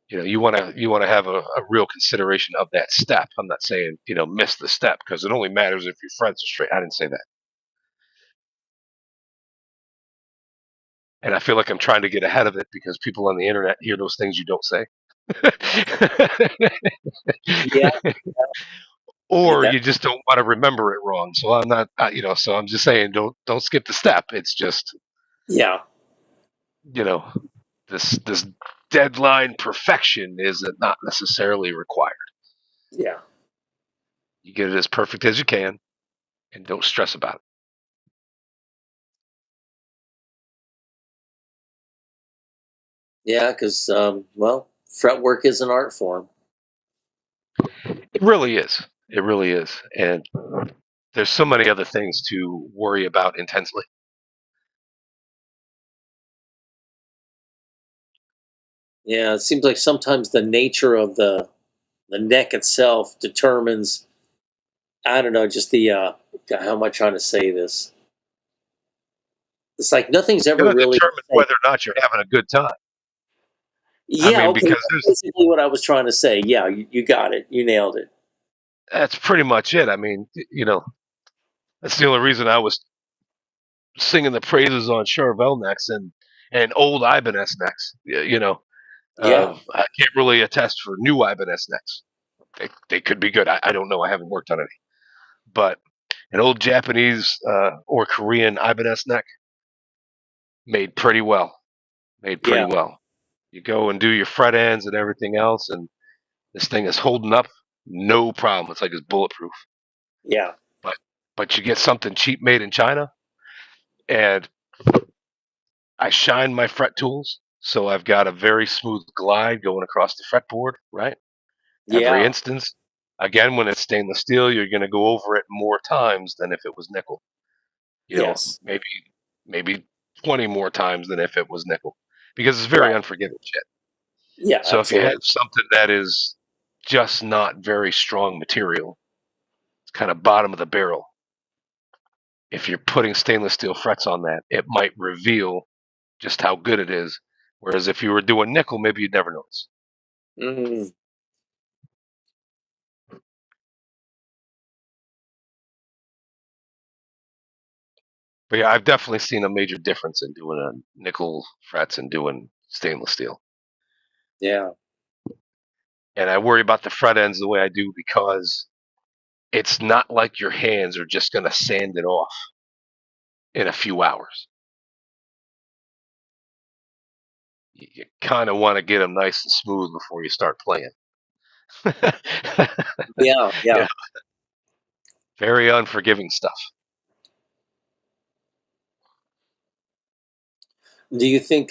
You want to have a real consideration of that step. I'm not saying, miss the step because it only matters if your frets are straight. I didn't say that. And I feel like I'm trying to get ahead of it because people on the internet hear those things you don't say.
Yeah.
Or
Yeah.
you just don't want to remember it wrong. So I'm not, so I'm just saying, don't skip the step. It's just,
Yeah.
this deadline perfection is not necessarily required.
Yeah.
You get it as perfect as you can, and don't stress about it.
Yeah. Because fretwork is an art form.
It really is. It really is. And there's so many other things to worry about intensely.
Yeah. It seems like sometimes the nature of the neck itself determines, I don't know, just the how am I trying to say this? It's like nothing's
It's
ever
going to
really
determine
safe.
whether or not you're having a good time. I
Yeah,
mean,
okay.
because
That's basically what I was trying to say. Yeah, you got it. You nailed it.
that's pretty much it. I mean, that's the only reason I was singing the praises on Charvel necks and old Ibanez necks.
Yeah.
I can't really attest for new Ibanez necks. They could be good. I don't know. I haven't worked on any. But an old Japanese or Korean Ibanez neck made pretty well. Made pretty
Yeah.
well. You go and do your fret ends and everything else, and this thing is holding up, no problem. It's like it's bulletproof.
Yeah.
But you get something cheap made in China, and I shine my fret tools, so I've got a very smooth glide going across the fretboard, right? Every
Yeah.
instance. Again, when it's stainless steel, you're going to go over it more times than if it was nickel.
Yes.
Maybe 20 more times than if it was nickel, because it's very
Right.
unforgiving shit.
Yeah,
So if you have
absolutely.
something that is just not very strong material, it's kind of bottom of the barrel. If you're putting stainless steel frets on that, it might reveal just how good it is. Whereas if you were doing nickel, maybe you'd never notice.
Mm,
But yeah, I've definitely seen a major difference in doing a nickel frets and doing stainless steel.
yeah.
And I worry about the fret ends the way I do because it's not like your hands are just going to sand it off in a few hours. You kind of want to get them nice and smooth before you start playing.
Yeah. Yeah.
Yeah, very unforgiving stuff.
Do you think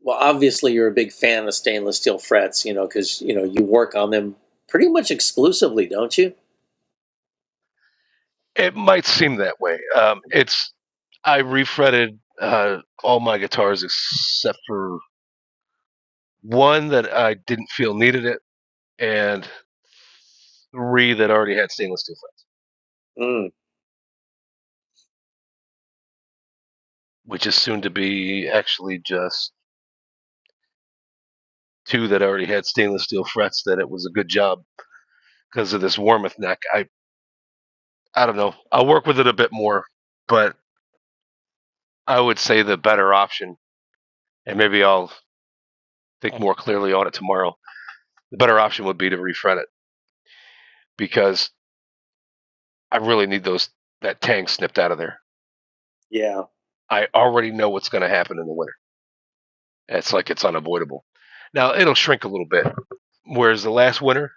well, obviously you're a big fan of stainless steel frets, because you work on them pretty much exclusively, don't you?
It might seem that way. I refretted all my guitars except for one that I didn't feel needed it, and three that already had stainless steel frets,
Mm,
which is soon to be actually just two that already had stainless steel frets. That it was a good job because of this Warmoth neck. I don't know. I'll work with it a bit more, but I would say the better option, and maybe I'll think more clearly on it tomorrow. The better option would be to refret it, because I really need that tang snipped out of there.
Yeah.
I already know what's going to happen in the winter. It's like it's unavoidable. Now it'll shrink a little bit, whereas the last winter,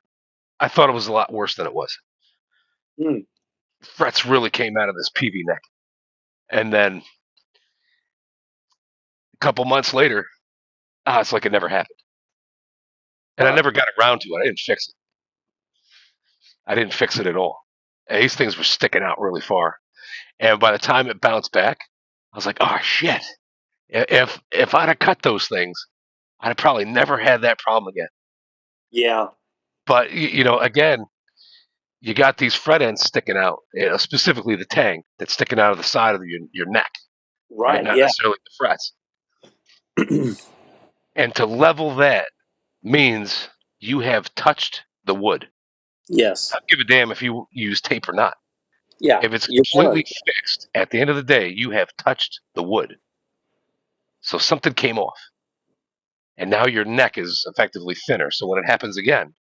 I thought it was a lot worse than it was.
Hmm.
Frets really came out of this PV neck, and then a couple months later, it's like it never happened, and I
Huh.
never got around to it. I didn't fix it. I didn't fix it at all. And these things were sticking out really far, and by the time it bounced back, I was like, "Oh shit! If I'd have cut those things, I'd have probably never had that problem again."
Yeah.
But again, you got these fret ends sticking out, specifically the tang that's sticking out of the side of your neck, right?
Right.
Not
Yeah.
necessarily the frets. And to level that means you have touched the wood.
Yes.
I don't give a damn if you use tape or not.
Yeah.
If it's
You're
completely
done.
fixed, at the end of the day, you have touched the wood. So something came off. And now your neck is effectively thinner. So when it happens again,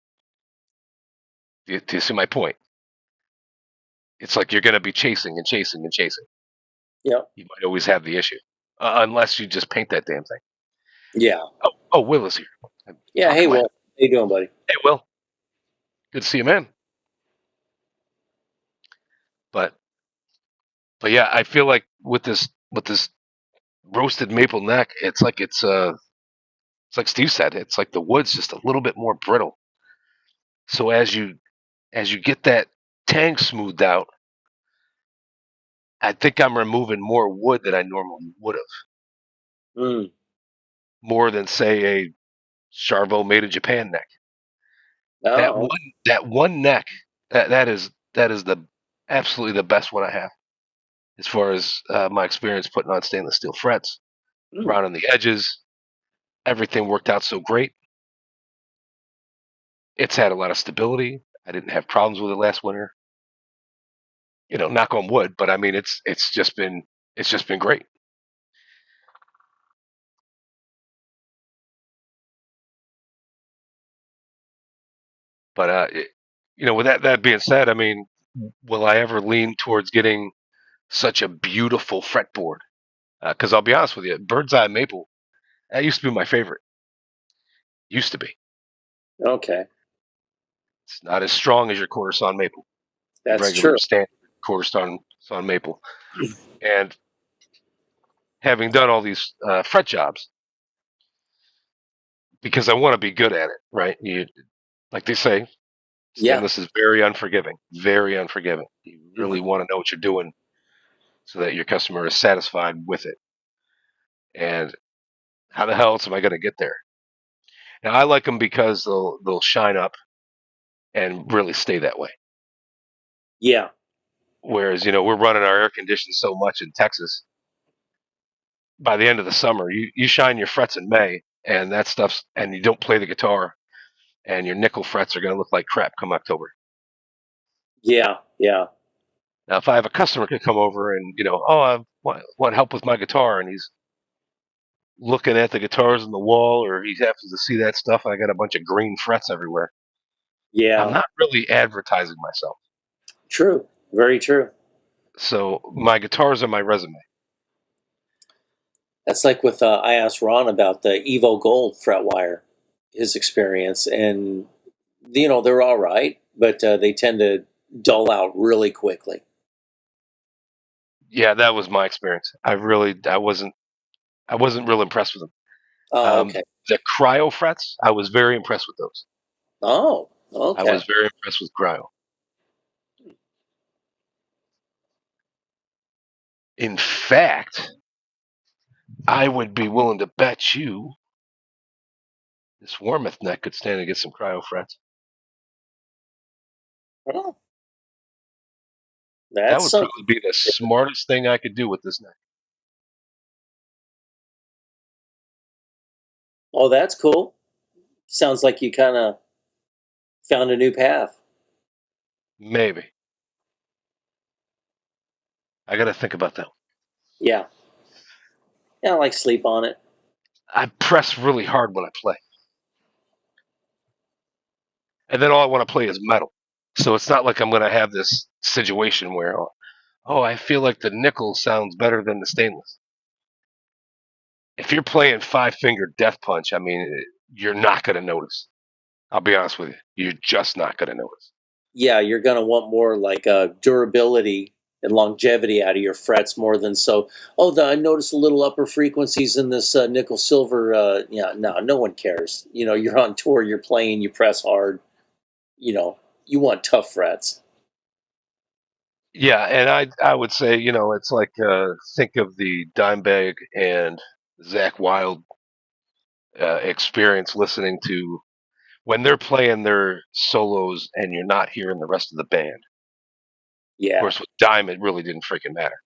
do you see my point? It's like you're going to be chasing and chasing and chasing.
Yep.
You might always have the issue, unless you just paint that damn thing.
Yeah.
Oh, Will is here. I'm
Yeah. Hey,
talking
Will.
my.
How you doing, buddy?
Hey, Will. Good to see you, man. But yeah, I feel like with this roasted maple neck, it's like Steve said, it's like the wood's just a little bit more brittle. So as you get that tang smoothed out, I think I'm removing more wood than I normally would have,
Mm.
more than say a Charvo made in Japan neck. That
Oh.
one that one neck, that is the absolutely the best one I have as far as my experience putting on stainless steel frets,
Mm.
rounding the edges. Everything worked out so great. It's had a lot of stability. I didn't have problems with it last winter. Knock on wood, but I mean it's just been great. But with that being said, I mean, will I ever lean towards getting such a beautiful fretboard? Because I'll be honest with you, bird's eye maple, that used to be my favorite. Used to be.
Okay.
It's not as strong as your quarter sawn maple, your
That's
regular
true.
standard quarter sawn maple. And having done all these fret jobs, because I want to be good at it, right? Like they say,
Yeah.
stainless is very unforgiving, very unforgiving. You
Mhm.
really want to know what you're doing so that your customer is satisfied with it. And how the hell else am I going to get there? Now I like them because they'll shine up and really stay that way.
Yeah.
Whereas we're running our air conditioning so much in Texas. By the end of the summer, you shine your frets in May, and and you don't play the guitar, and your nickel frets are going to look like crap come October.
Yeah. Yeah.
Now, if I have a customer could come over and I want help with my guitar, and he's looking at the guitars on the wall, or he happens to see that stuff, I got a bunch of green frets everywhere. I'm
Yeah.
not really advertising myself.
True. Very true.
So my guitars are my resume.
That's like with I asked Ron about the Evo Gold fret wire, his experience, and they're all right, but they tend to dull out really quickly.
Yeah, that was my experience. I wasn't real impressed with them.
Oh, okay.
The cryo frets, I was very impressed with those.
Oh,
I
okay.
was very impressed with cryo. In fact, I would be willing to bet you this Warmouth neck could stand to get some cryo frets.
Oh,
That
that's
would
something.
probably be the smartest thing I could do with this neck.
Oh, that's cool. Sounds like you kind of found a new path.
Maybe. I got to think about that.
Yeah. Yeah, I like sleep on it.
I press really hard when I play. And then all I want to play is metal. So it's not like I'm going to have this situation where, oh, I feel like the nickel sounds better than the stainless. If you're playing 5-finger death punch, I mean, you're not going to notice. I'll be honest with you. You're just not going to notice.
Yeah, you're going to want more like durability and longevity out of your frets more than so. Oh, I noticed a little upper frequencies in this nickel silver. Yeah, no one cares. You know, you're on tour, you're playing, you press hard. You know, you want tough frets.
Yeah, and I would say, it's like think of the Dimebag and Zach Wild experience listening to when they're playing their solos and you're not hearing the rest of the band. Of
Yeah,
course, with Dime, it really didn't freaking matter.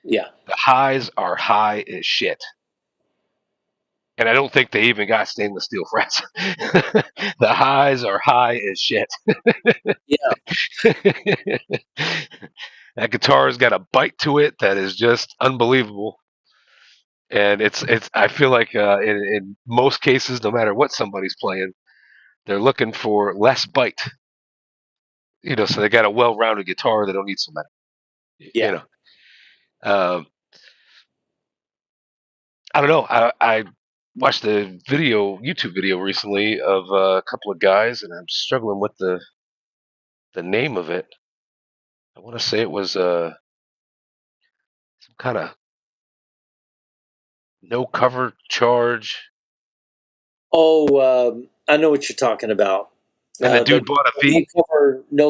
yeah,
The highs are high as shit. And I don't think they even got stainless steel frets. The highs are high as shit.
yeah,
That guitar's got a bite to it that is just unbelievable. And it's I feel like in most cases, no matter what somebody's playing, they're looking for less bite. So they got a well-rounded guitar. They don't need so many.
yeah.
Um, I don't know. I watched a YouTube video recently of a couple of guys, and I'm struggling with the name of it. I want to say it was some kind of no cover charge,
Oh, I know what you're talking about.
and the
The
dude bought a
no
V.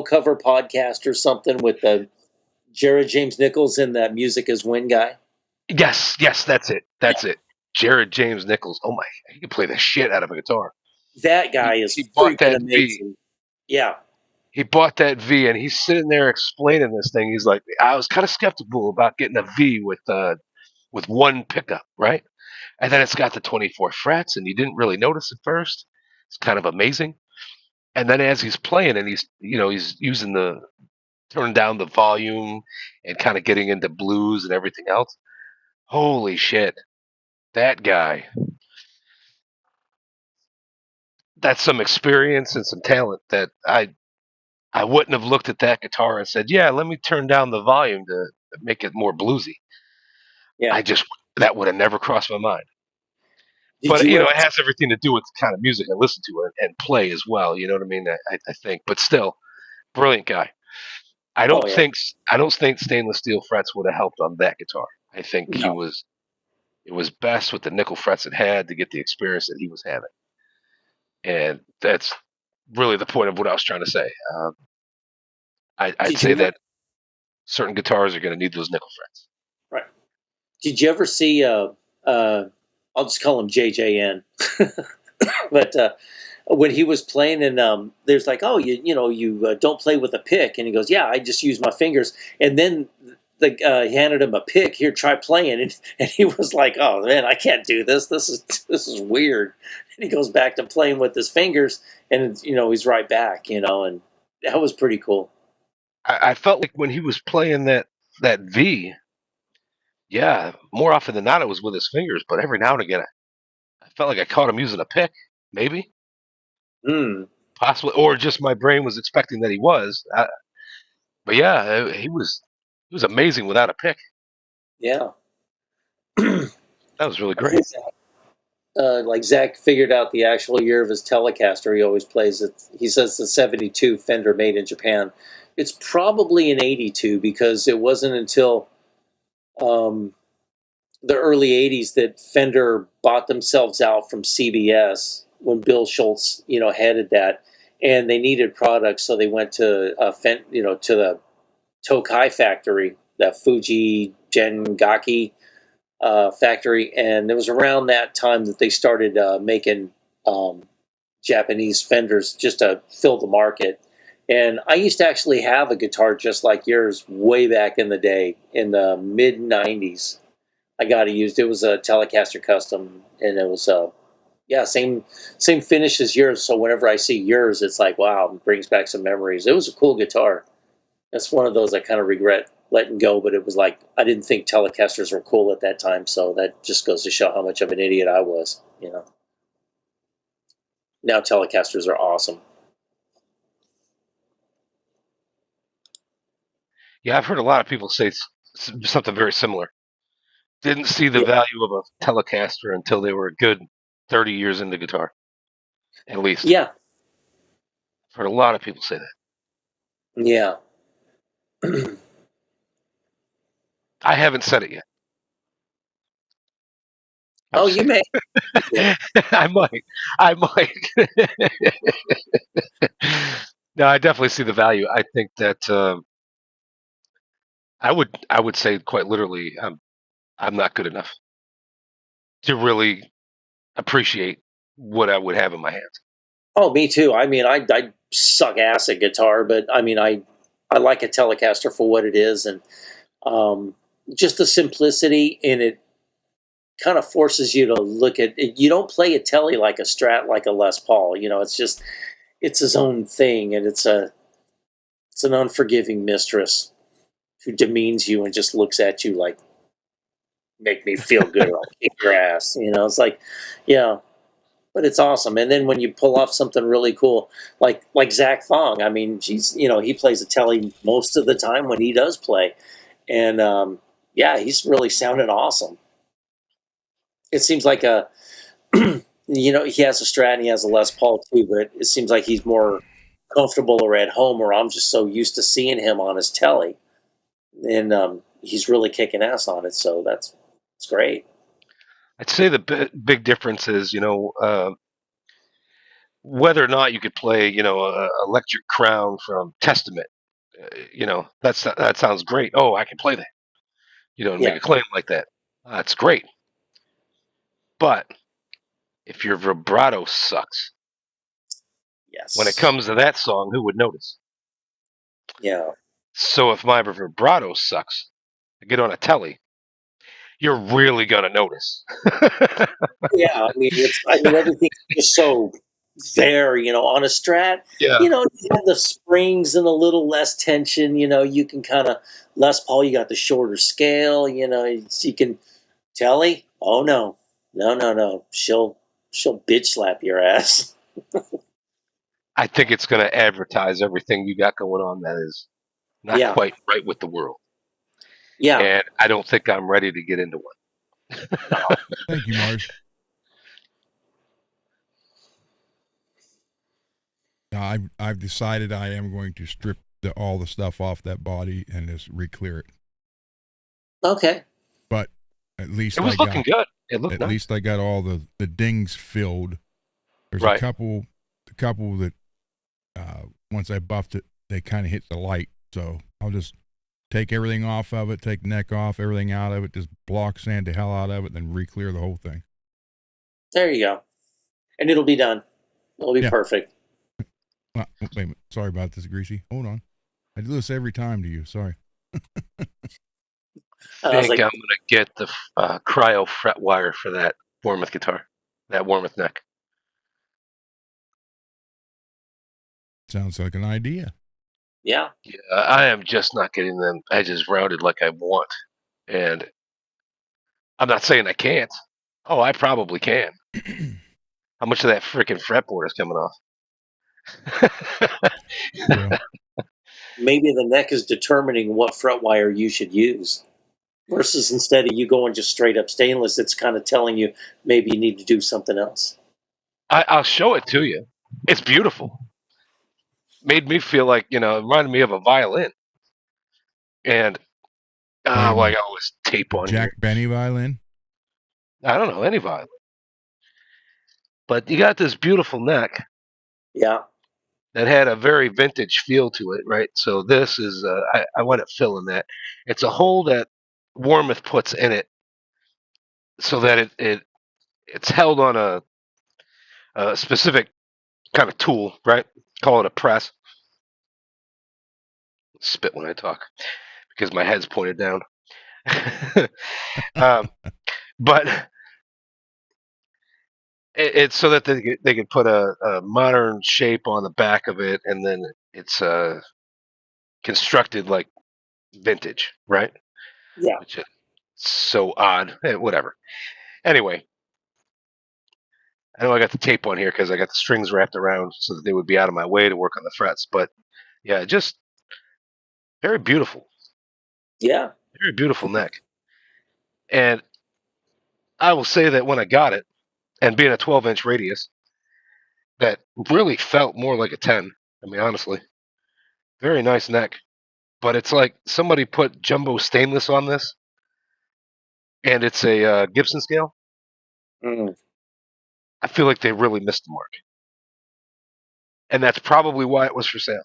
cover podcast or something with the Jared James Nichols and that Music is Win guy.
Yes, that's it. That's it. Jared James Nichols. Oh my, he can play the shit out of a guitar.
That guy
He
is
bought
freaking
that V.
amazing. Yeah,
He bought that V, and he's sitting there explaining this thing. He's like, I was kind of skeptical about getting a V with one pickup, right? And then it's got the 24 frets, and you didn't really notice at first. It's kind of amazing. And then as he's playing, and he's using turning down the volume and kind of getting into blues and everything else. Holy shit, that guy. That's some experience and some talent that I wouldn't have looked at that guitar and said, yeah, let me turn down the volume to make it more bluesy.
yeah.
That would have never crossed my mind.
Did
But
you ever?
it has everything to do with the kind of music I listen to and play as well. You know what I mean? I think, but still, brilliant guy. I
Oh
don't
yeah,
think I don't think stainless steel frets would have helped on that guitar. I think
no.
it was best with the nickel frets it had to get the experience that he was having, and that's really the point of what I was trying to say. I'd
Did
say
you?
that certain guitars are going to need those nickel frets.
Right. Did you ever see? I'll just call him JJN. But when he was playing, and there's like, oh, you don't play with a pick, and he goes, yeah, I just use my fingers, and then he handed him a pick. Here, try playing, and he was like, oh man, I can't do this. This is weird. And he goes back to playing with his fingers, and he's right back. And that was pretty cool.
I felt like when he was playing that V, yeah, more often than not it was with his fingers, but every now and again I felt like I caught him using a pick, maybe,
Hmm.
possibly, or just my brain was expecting that he was. But yeah, he was amazing without a pick.
Yeah.
That was really
I think
great.
like Zach figured out the actual year of his Telecaster. He always plays it. He says the '72 Fender made in Japan. It's probably an '82 because it wasn't until um, the early '80s that Fender bought themselves out from CBS when Bill Schultz, headed that, and they needed products, so they went to to the Tokai factory, that Fuji Gengaki factory, and it was around that time that they started making um, Japanese Fenders just to fill the market. And I used to actually have a guitar just like yours way back in the day, in the mid '90s. I got it used. It was a Telecaster Custom, and it was yeah, same finish as yours. So whenever I see yours, it's like wow, it brings back some memories. It was a cool guitar. That's one of those I kind of regret letting go, but it was like I didn't think Telecasters were cool at that time, so that just goes to show how much of an idiot I was. Now Telecasters are awesome.
Yeah, I've heard a lot of people say something very similar. Didn't see the value of a Telecaster until they were a good 30 years into guitar, at least.
Yeah.
I've heard a lot of people say that.
Yeah.
I haven't said it yet.
Oh, you may. Yeah.
I might. No, I definitely see the value. I think that I would say quite literally, I'm not good enough to really appreciate what I would have in my hands.
Oh, me too. I mean, I suck ass at guitar, but I mean, I like a Telecaster for what it is, and just the simplicity in it kind of forces you to look at it. You don't play a Tele like a Strat, like a Les Paul. It's his own thing, and it's an unforgiving mistress who demeans you and just looks at you like, make me feel good, or I'll kick your ass. It's like, yeah, but it's awesome. And then when you pull off something really cool, like Zach Fong, I mean, he plays a Tele most of the time when he does play, and yeah, he's really sounded awesome. It seems like he has a Strat and he has a Les Paul too, but it seems like he's more comfortable or at home, or I'm just so used to seeing him on his Tele, and he's really kicking ass on it. So it's great.
I'd say the big difference is, whether or not you could play, a electric crown from Testament. That sounds great. Oh, I can play that. Make a claim like that. That's great. But if your vibrato sucks,
Yes.
when it comes to that song, who would notice?
Yeah.
So if my vibrato sucks, I get on a Tele, you're really gonna notice.
Yeah, I mean, everything's just so there. On a Strat.
Yeah.
You have the springs and a little less tension. You can kind of Les Paul. You got the shorter scale. You can Tele. Oh no. She'll bitch slap your ass.
I think it's going to advertise everything you got going on that is not quite right with the world.
Yeah.
And I don't think I'm ready to get into one.
Thank you, Mars. I've decided I am going to strip all the stuff off that body and just re-clear it.
Okay.
But at least
it was looking good. It looked
at
nice.
least I got all the dings filled. There's a couple that once I buffed it, they kind of hit the light. So I'll just take everything off of it, take neck off, everything out of it, just block sand the hell out of it, then re-clear the whole thing.
There you go. And it'll be done. It'll be perfect.
Wait a minute. Sorry about this, Greasy. Hold on. I do this every time to you. Sorry.
I think I'm going to get the cryo fret wire for that Warmoth guitar, that Warmoth neck.
Sounds like an idea.
Yeah.
Yeah, I am just not getting them edges rounded like I want. And I'm not saying I can't. Oh, I probably can. How much of that freaking fretboard is coming off?
Yeah.
Maybe the neck is determining what fret wire you should use. Versus instead of you going just straight up stainless, it's kind of telling you maybe you need to do something else.
I'll show it to you. It's beautiful. Made me feel like, it reminded me of a violin. And, like I always tape on
Jack
here.
Benny violin?
I don't know, any violin. But you got this beautiful neck.
Yeah.
That had a very vintage feel to it, right? So this is, I want it filling that. It's a hole that Warmoth puts in it so that it's held on a specific kind of tool, right? Call it a press. Spit when I talk because my head's pointed down. But it's so that they could put a modern shape on the back of it, and then it's constructed like vintage, right?
Yeah.
Which is so odd. Whatever. Anyway, I know I got the tape on here because I got the strings wrapped around so that they would be out of my way to work on the frets. But yeah, just very beautiful,
Yeah.
very beautiful neck. And I will say that when I got it, and being a 12-inch radius, that really felt more like a 10. I mean, honestly, very nice neck. But it's like somebody put jumbo stainless on this, and it's a Gibson scale.
Mm.
I feel like they really missed the mark, and that's probably why it was for sale. To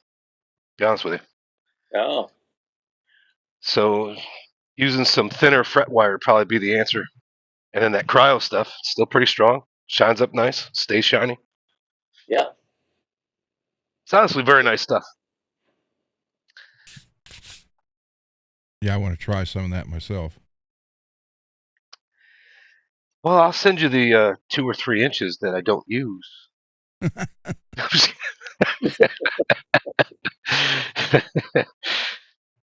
be honest with you.
Oh.
So using some thinner fret wire would probably be the answer. And then that cryo stuff, still pretty strong, shines up nice, stays shiny.
Yeah.
It's honestly very nice stuff.
Yeah, I want to try some of that myself.
Well, I'll send you the 2 or 3 inches that I don't use.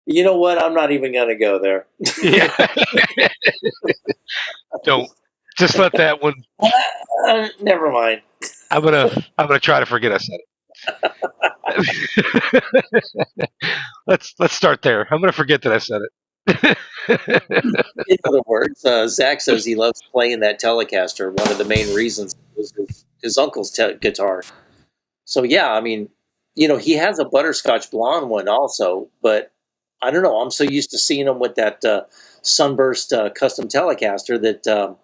You know what? I'm not even going to go there.
Yeah. Don't just let that one.
Never mind.
I'm gonna try to forget I said it. let's start there. I'm gonna forget that I said it.
In other words, Zach says he loves playing that Telecaster. One of the main reasons was his uncle's guitar. So yeah, I mean, he has a butterscotch blonde one also, but I don't know. I'm so used to seeing him with that sunburst custom Telecaster that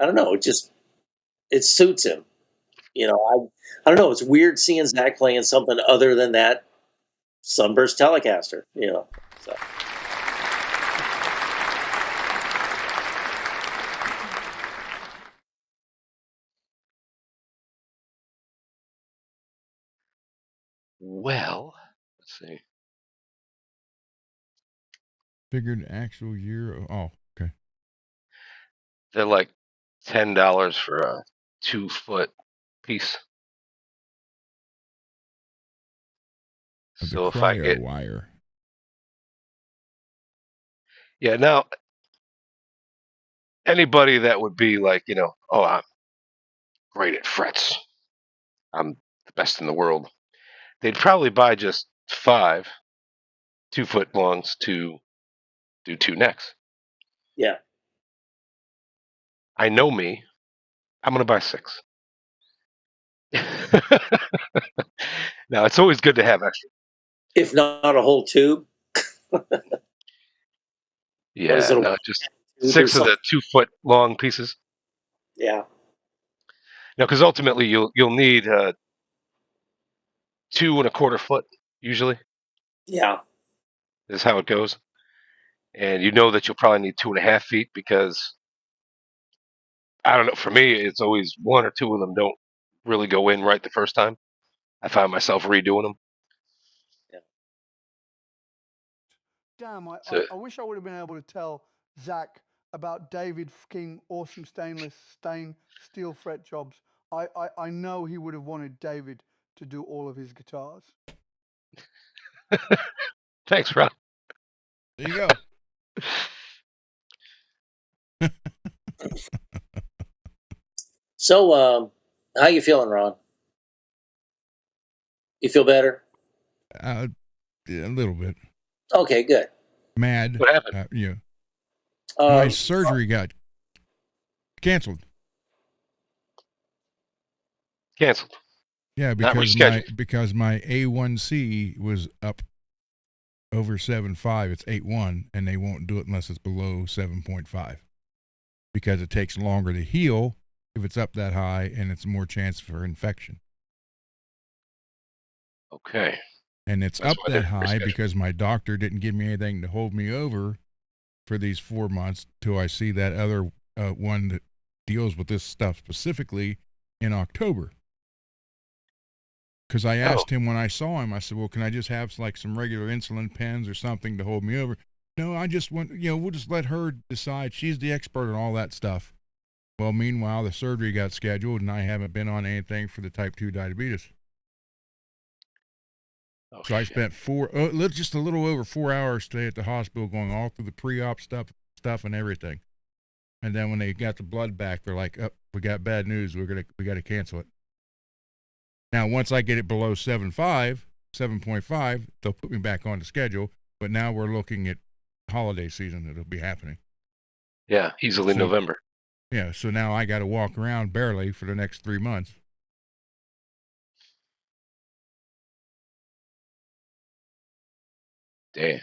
I don't know. It suits him. I don't know. It's weird seeing Zach playing something other than that sunburst Telecaster. So.
Well, let's see.
Figured actual year. Oh, okay.
They're like $10 for a 2-foot piece.
Of the
So if I
cryo
get
wire.
now anybody that would be like, oh, I'm great at frets. I'm the best in the world. They'd probably buy just 5 2-foot longs to do 2 necks.
Yeah.
I know me. I'm gonna buy 6. Now it's always good to have extra.
If not a whole tube.
Yeah,
it,
no, just 6 of the 2-foot long pieces.
Yeah.
No, because ultimately you'll need 2 1/4 foot usually.
Yeah.
Is how it goes, and you know that you'll probably need 2.5 feet because I don't know. For me, it's always 1 or 2 of them don't really go in right the first time. I find myself redoing them.
Damn,
So,
I wish I would have been able to tell Zach about David King awesome stainless steel fret jobs. I know he would have wanted David to do all of his guitars.
thanks, Ron.
There you go.
So, how you feeling, Ron? You feel better?
Yeah, a little bit.
Okay, good.
Mad.
What happened?
My surgery got canceled.
Canceled.
Yeah,
Not
because my A1C was up over 7.5. It's 8.1, and they won't do it unless it's below 7.5 because it takes longer to heal if it's up that high, and it's more chance for infection.
Okay.
And it's
That's
up
why
that
they
high
rescheduled.
because my doctor didn't give me anything to hold me over for these 4 months till I see that other one that deals with this stuff specifically in October. Because I asked him when I saw him, I said, well, can I just have like some regular insulin pens or something to hold me over? No, I just want, we'll just let her decide. She's the expert on all that stuff. Well, meanwhile, the surgery got scheduled and I haven't been on anything for the type 2 diabetes.
Oh,
So I
shit.
spent just a little over 4 hours today at the hospital, going all through the pre-op stuff and everything. And then when they got the blood back, they're like, "Oh, we got bad news. We got to cancel it." Now, once I get it below 7.5, they'll put me back on the schedule. But now we're looking at holiday season. It'll be happening.
Yeah, easily
So-
November.
Yeah. So now I got to walk around barely for the next 3 months.
Damn.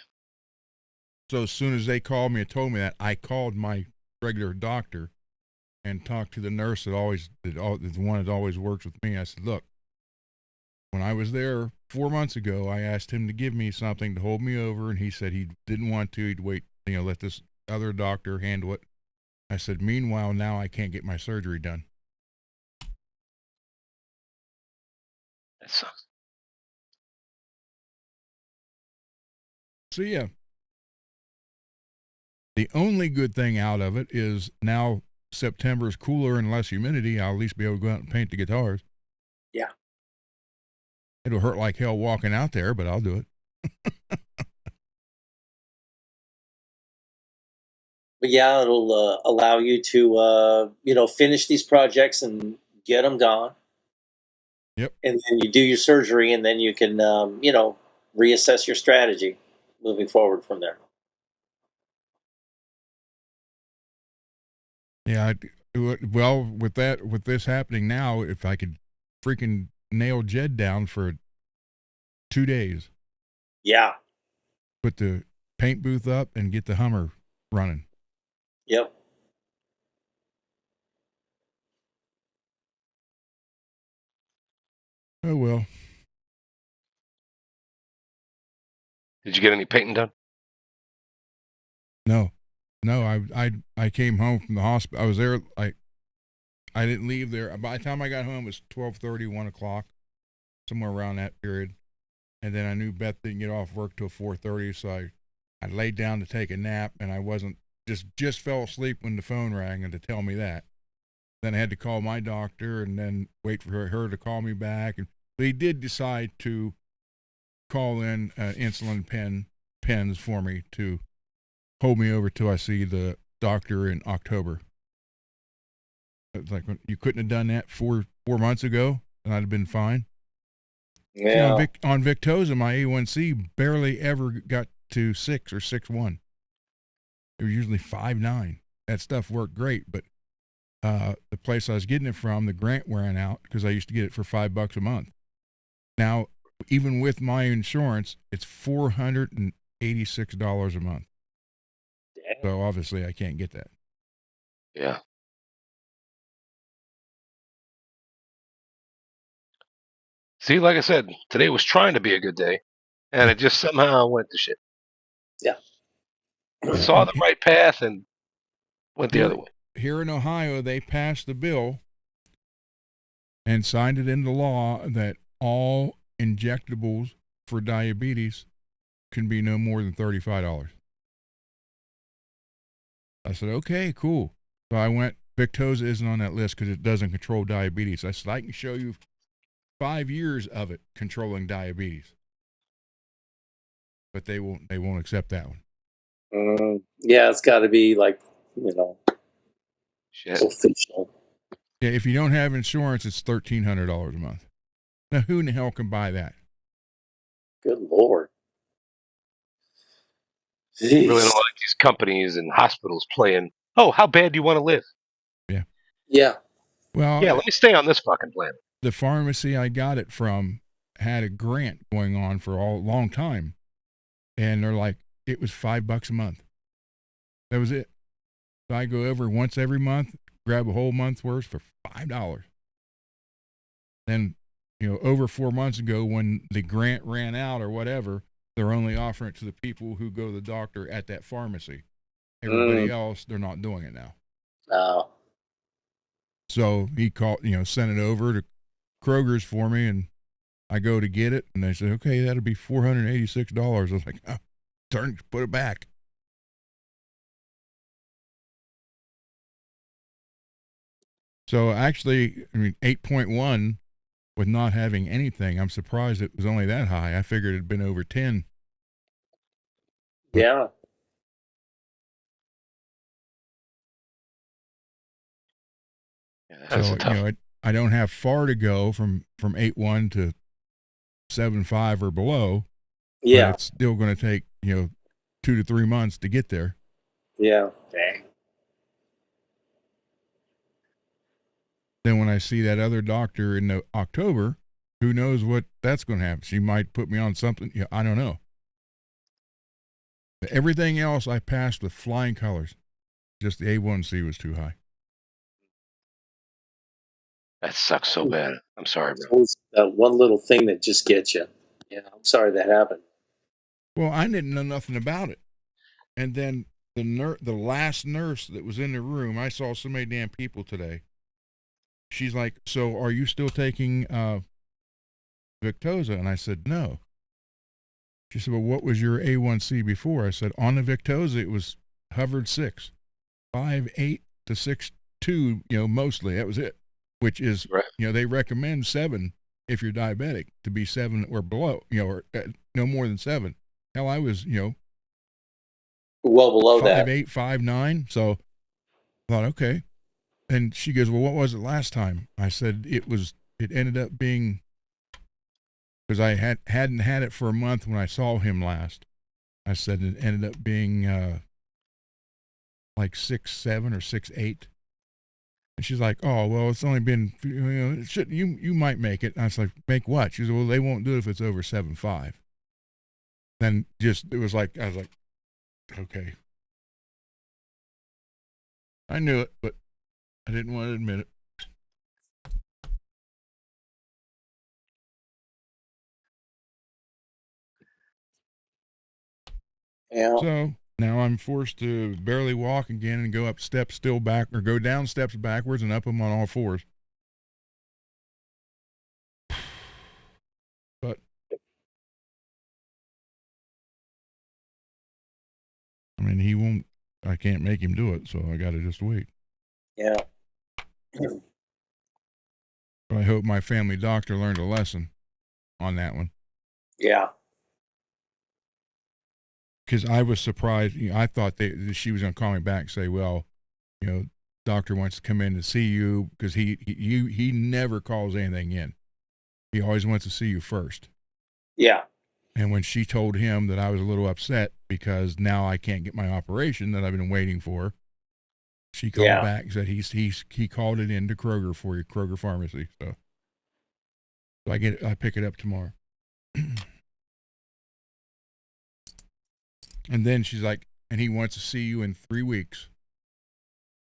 So as soon as they called me and told me that, I called my regular doctor and talked to the nurse the one that always works with me. I said, "Look, when I was there 4 months ago, I asked him to give me something to hold me over, and he said he didn't want to. He'd wait, let this other doctor handle it." I said, "Meanwhile, now I can't get my surgery done."
That sucks.
So yeah, the only good thing out of it is now September's cooler and less humidity. I'll at least be able to go out and paint the guitars.
Yeah.
It'll hurt like hell walking out there, but I'll do it.
But yeah, it'll allow you to finish these projects and get them done.
Yep.
And then you do your surgery, and then you can reassess your strategy moving forward from there.
Yeah. Well, with this happening now, if I could freaking nail Jed down for 2 days,
Yeah.
put the paint booth up and get the Hummer running.
Yep.
Oh well.
Did you get any painting done?
No. I came home from the hospital. I was there. I didn't leave there. By the time I got home, it was 12:30, 1 o'clock, somewhere around that period. And then I knew Beth didn't get off work till 4:30, so I laid down to take a nap, and I wasn't just fell asleep when the phone rang and to tell me that. Then I had to call my doctor and then wait for her to call me back. And they did decide to call in insulin pens for me to hold me over till I see the doctor in October. It's like, you couldn't have done that 4 months ago, and I'd have been fine.
Yeah.
On Victoza, my A1C barely ever got to 6 or 6.1. It was usually 5.9. That stuff worked great, but the place I was getting it from, the grant ran out because I used to get it for $5 a month. Now, even with my insurance, it's $486 a month.
Dang.
So obviously, I can't get that.
Yeah. See, like I said, today was trying to be a good day, and it just somehow went to shit.
Yeah.
Saw the right path and went the other way.
Here in Ohio, they passed the bill and signed it into law that all injectables for diabetes can be no more than $35. I said, okay, cool. So I went, Victoza isn't on that list because it doesn't control diabetes. I said, I can show you 5 years of it controlling diabetes. But they won't accept that one.
Yeah, it's got to be like,
Shit.
official.
Yeah, if you don't have insurance, it's $1,300 a month. Now, who in the hell can buy that?
Good Lord.
Really don't
Jeez.
like these companies and hospitals playing, oh, how bad do you want to live?
Yeah.
Well,
Yeah, let me stay on this fucking planet.
the pharmacy I got it from had a grant going on for a long time. And they're like, it was $5 a month. That was it. So I go over once every month, grab a whole month's worth for $5. Then, over 4 months ago when the grant ran out or whatever, they're only offering it to the people who go to the doctor at that pharmacy. Everybody else, they're not doing it now.
Oh.
So he called, sent it over to Kroger's for me, and I go to get it, and they said, okay, that'll be $486. I was like, oh, put it back. So actually, 8.1 with not having anything, I'm surprised it was only that high. I figured it'd been over 10.
Yeah.
That's
So,
a tough.
I don't have far to go from 8.1 to 7.5 or below, but
Yeah.
it's still going to take, 2 to 3 months to get there.
Yeah. Dang.
Then when I see that other doctor in October, who knows what that's going to happen? She might put me on something. I don't know. Everything else I passed with flying colors. Just the A1C was too high.
That sucks so bad. I'm sorry,
It's
bro.
always that one little thing that just gets you. Yeah. I'm sorry that happened.
Well, I didn't know nothing about it. And then the last nurse that was in the room, I saw so many damn people today. She's like, "So are you still taking Victoza?" And I said, "No." She said, "Well, what was your A1C before?" I said, "On the Victoza, it was hovered 5.8 to 6.2, mostly. That was it, which is,
Right.
they recommend 7 if you're diabetic, to be 7 or below, or no more than 7. Hell, I was,
Well below that.
5.8, 5.9. So I thought, okay. And she goes, "Well, what was it last time?" I said, it ended up being, because I hadn't had it for a month when I saw him last. I said it ended up being like 6.7 or 6.8. And she's like, "Oh, well, it's only been, you might make it." And I was like, "Make what?" She said, "Well, they won't do it if it's over 7.5. Then it was like, I was like, okay. I knew it, but I didn't want to admit it.
Yeah.
So now I'm forced to barely walk again and go up steps still back, or go down steps backwards and up them on all fours. But I mean, I can't make him do it, so I got to just wait.
Yeah.
But I hope my family doctor learned a lesson on that one.
Yeah.
Because I was surprised. I thought she was going to call me back and say, "Well, doctor wants to come in to see you," because he never calls anything in. He always wants to see you first.
Yeah.
And when she told him that I was a little upset because now I can't get my operation that I've been waiting for, she called back and said he called it into Kroger for you, Kroger Pharmacy. So I pick it up tomorrow. And then she's like, and he wants to see you in 3 weeks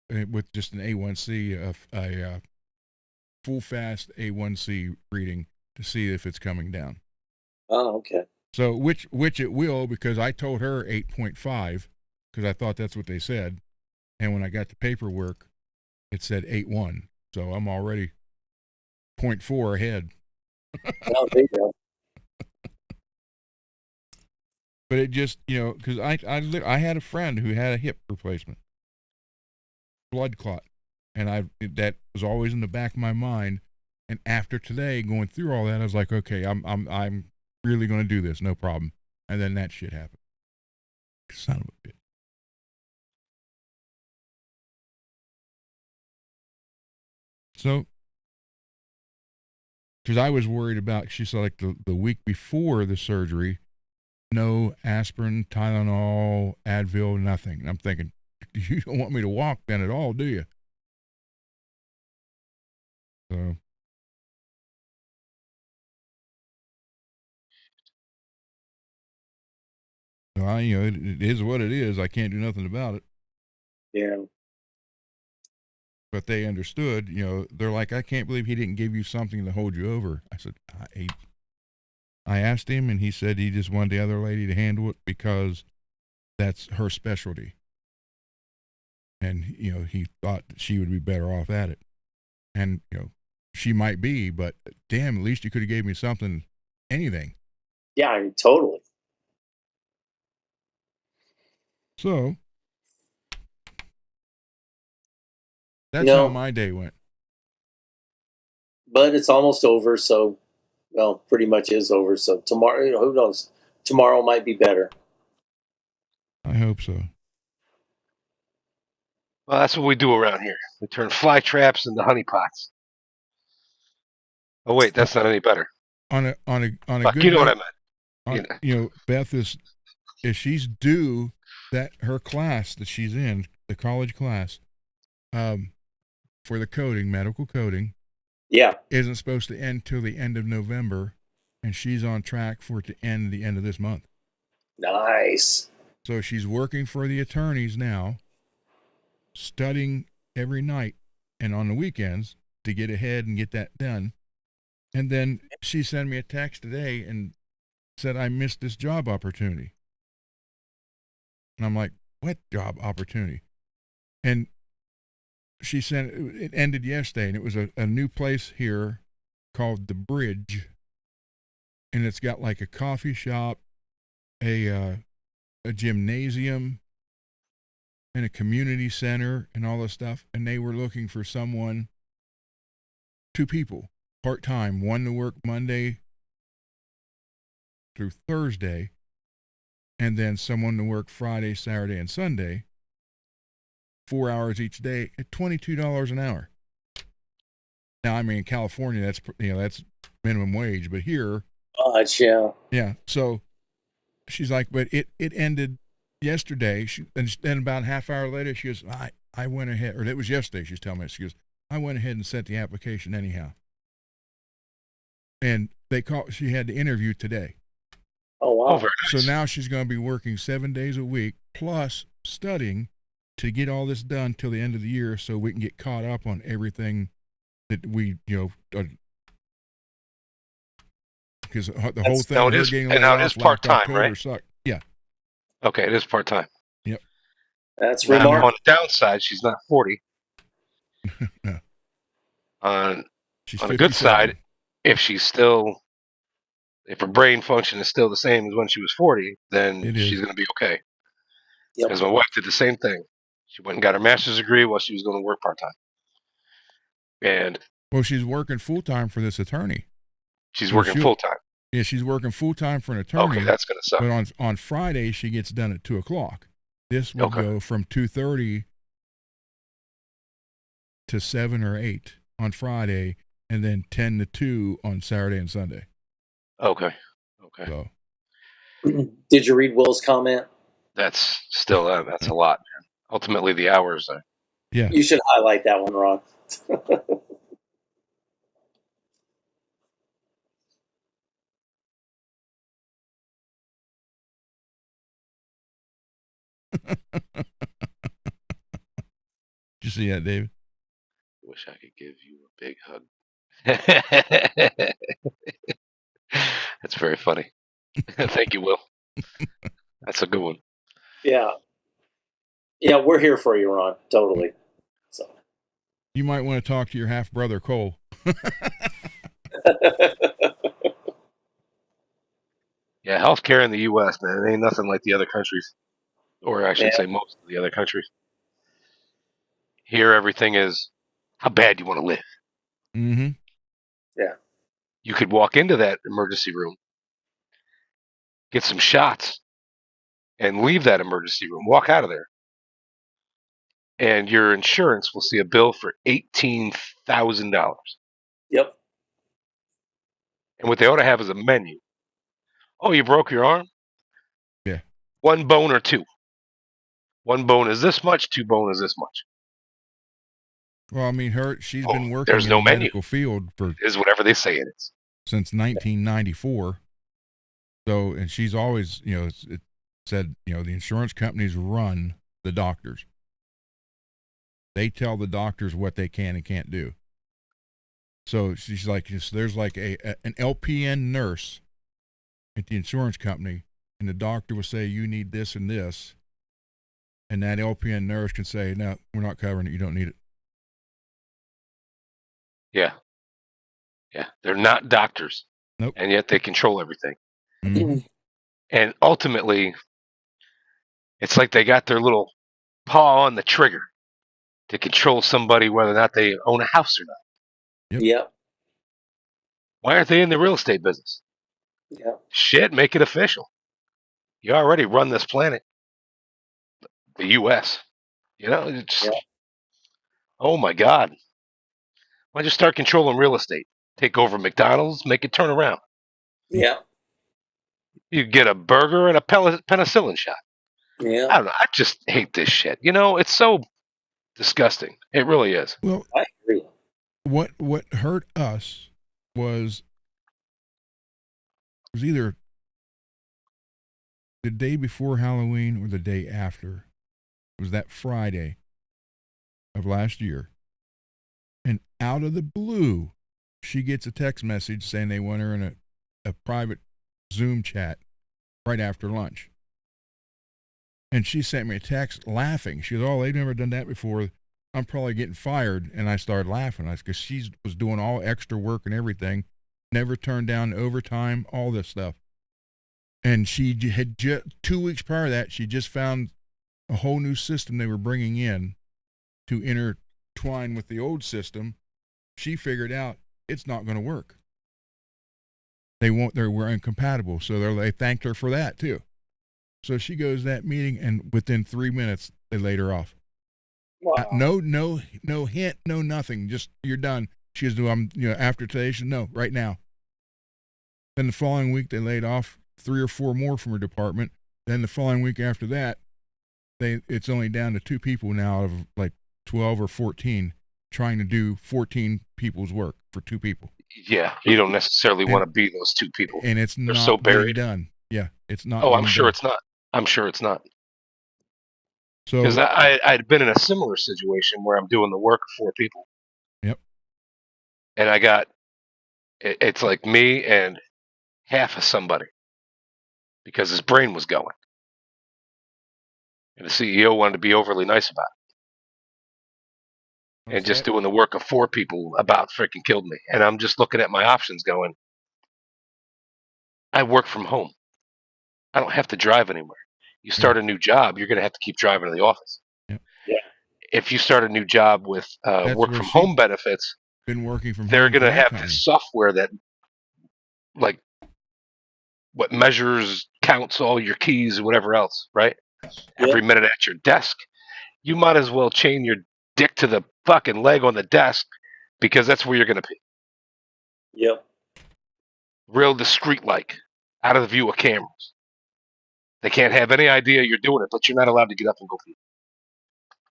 with just an A1C, a full fast A1C reading to see if it's coming down.
Oh, okay.
So which it will, because I told her 8.5 because I thought that's what they said. And when I got the paperwork, it said 8.1. So I'm already 0.4 ahead.
Oh, there you go.
But it just, because I had a friend who had a hip replacement, blood clot, and that was always in the back of my mind. And after today, going through all that, I was like, okay, I'm really going to do this, no problem. And then that shit happened. Son of a bitch. So, because I was worried about, she said, like the week before the surgery, no aspirin, Tylenol, Advil, nothing. And I'm thinking, you don't want me to walk then at all, do you? So, it is what it is. I can't do nothing about it.
Yeah.
But they understood, they're like, "I can't believe he didn't give you something to hold you over." I said, I asked him, and he said he just wanted the other lady to handle it because that's her specialty. And, he thought that she would be better off at it. And, she might be, but damn, at least you could have gave me something, anything.
Yeah, I mean, totally.
So that's how my day went.
but it's almost over. So, well, pretty much is over. So tomorrow, who knows? Tomorrow might be better.
I hope so.
Well, that's what we do around here. We turn fly traps into honeypots. Oh wait, that's not any better.
On a
Fuck,
good
you know
note,
what I meant.
you know, Beth is if she's due that her class that she's in, the college class, for the coding, medical coding,
Yeah.
isn't supposed to end till the end of November, and she's on track for it to end the end of this month.
Nice.
So she's working for the attorneys now, studying every night and on the weekends to get ahead and get that done. And then she sent me a text today and said, I missed this job opportunity. And I'm like, what job opportunity? And she sent, it ended yesterday, and it was a new place here called The Bridge. And it's got like a coffee shop, a gymnasium, and a community center and all this stuff. And they were looking for someone, 2 people, part-time, one to work Monday through Thursday, and then someone to work Friday, Saturday, and Sunday, 4 hours each day at $22 an hour. Now, I mean, in California, that's minimum wage, but here, yeah. So she's like, but it ended yesterday. And then about a half hour later, she goes, I went ahead, or it was yesterday. She's telling me, she goes, I went ahead and sent the application anyhow. And she had the interview today.
Oh, wow.
Very
So
nice.
now she's going to be working 7 days a week plus studying to get all this done till the end of the year, so we can get caught up on everything that we, because the whole thing.
Now it is part-time, right?
Sucked. Yeah.
Okay, it is part-time.
Yep.
That's
Now,
remarkable.
on the downside, she's not 40.
No.
On
She's
a good
57.
side, if her brain function is still the same as when she was 40, then
It is.
she's going to be okay.
Yep.
Because my wife did the same thing. She went and got her master's degree while she was going to work part-time. And
Well, she's working full-time for this attorney.
she's
So
working full-time.
Yeah, she's working full-time for an attorney.
Okay, that's going to suck.
But on Friday, she gets done at 2:00. This will go from 2:30 to 7 or 8 on Friday, and then 10 to 2 on Saturday and Sunday.
Okay.
So
Did you read Will's comment?
That's still that's a lot, man. Ultimately, the hours.
yeah,
You should highlight that one, Ron.
did you see that, David?
Wish I could give you a big hug. That's very funny. Thank you, Will. That's a good one.
Yeah. Yeah, we're here for you, Ron. Totally. So.
You might want to talk to your half brother Cole.
Yeah, healthcare in the U.S., man, it ain't nothing like the other countries, or I should say most of the other countries. Here, everything is how bad you want to live.
Mm-hmm.
Yeah.
You could walk into that emergency room, get some shots, and leave that emergency room, walk out of there. And your insurance will see a bill for $18,000.
Yep.
And what they ought to have is a menu. Oh, you broke your arm?
Yeah.
1 bone or 2? 1 bone is this much, 2 bone is this much.
Well, I mean, she's been working
there's
in
no
the
menu.
medical field
It is whatever they say it is.
since 1994. So, and she's always, it said, the insurance companies run the doctors. They tell the doctors what they can and can't do. So she's like, there's like an LPN nurse at the insurance company, and the doctor will say, you need this and this. And that LPN nurse can say, no, we're not covering it. You don't need it.
Yeah. Yeah. They're not doctors.
Nope.
And yet they control everything.
Mm-hmm.
And ultimately, it's like they got their little paw on the trigger to control somebody, whether or not they own a house or not.
Yep.
Why aren't they in the real estate business?
Yeah.
Shit, make it official. You already run this planet, the U.S. You know, it's,
Yeah.
oh my God. Why don't you start controlling real estate? Take over McDonald's, make it turn around.
Yeah.
You get a burger and a penicillin shot.
Yeah.
I don't know. I just hate this shit. You know, it's so disgusting. It really is.
Well,
I agree.
what hurt us was either the day before Halloween or the day after. It was that Friday of last year. And out of the blue, she gets a text message saying they want her in a private Zoom chat right after lunch. And she sent me a text laughing. She goes, "Oh, they've never done that before. I'm probably getting fired." And I started laughing. Because she was doing all extra work and everything, never turned down overtime, all this stuff. And she had 2 weeks prior to that, she just found a whole new system they were bringing in to intertwine with the old system. She figured out it's not going to work. They were incompatible. So they thanked her for that too. So she goes to that meeting, and within 3 minutes, they laid her off.
Wow.
No hint, no nothing. Just, "You're done." She goes, after today, she said, "No, right now." Then the following week, they laid off 3 or 4 more from her department. Then the following week after that, it's only down to 2 people now out of like 12 or 14 trying to do 14 people's work for 2 people.
Yeah, you don't necessarily want to be those 2 people.
And it's
They're
not
so buried.
done. Yeah, it's not.
Oh, I'm sure it's not. I'm sure it's not.
So
because I'd been in a similar situation where I'm doing the work of 4 people.
Yep.
And I got it's like me and half of somebody because his brain was going. And the CEO wanted to be overly nice about it. And just doing the work of 4 people about freaking killed me. And I'm just looking at my options going, I work from home. I don't have to drive anywhere. You start a new job, you're going to have to keep driving to the office.
Yep.
Yeah.
If you start a new job with work from home benefits,
been working from
they're
home.
going to have this software that, like, what measures, counts all your keys and whatever else, right? Every minute at your desk. You might as well chain your dick to the fucking leg on the desk because that's where you're going to be.
Yep.
Real discreet, like, out of the view of cameras. They can't have any idea you're doing it, but you're not allowed to get up and go pee.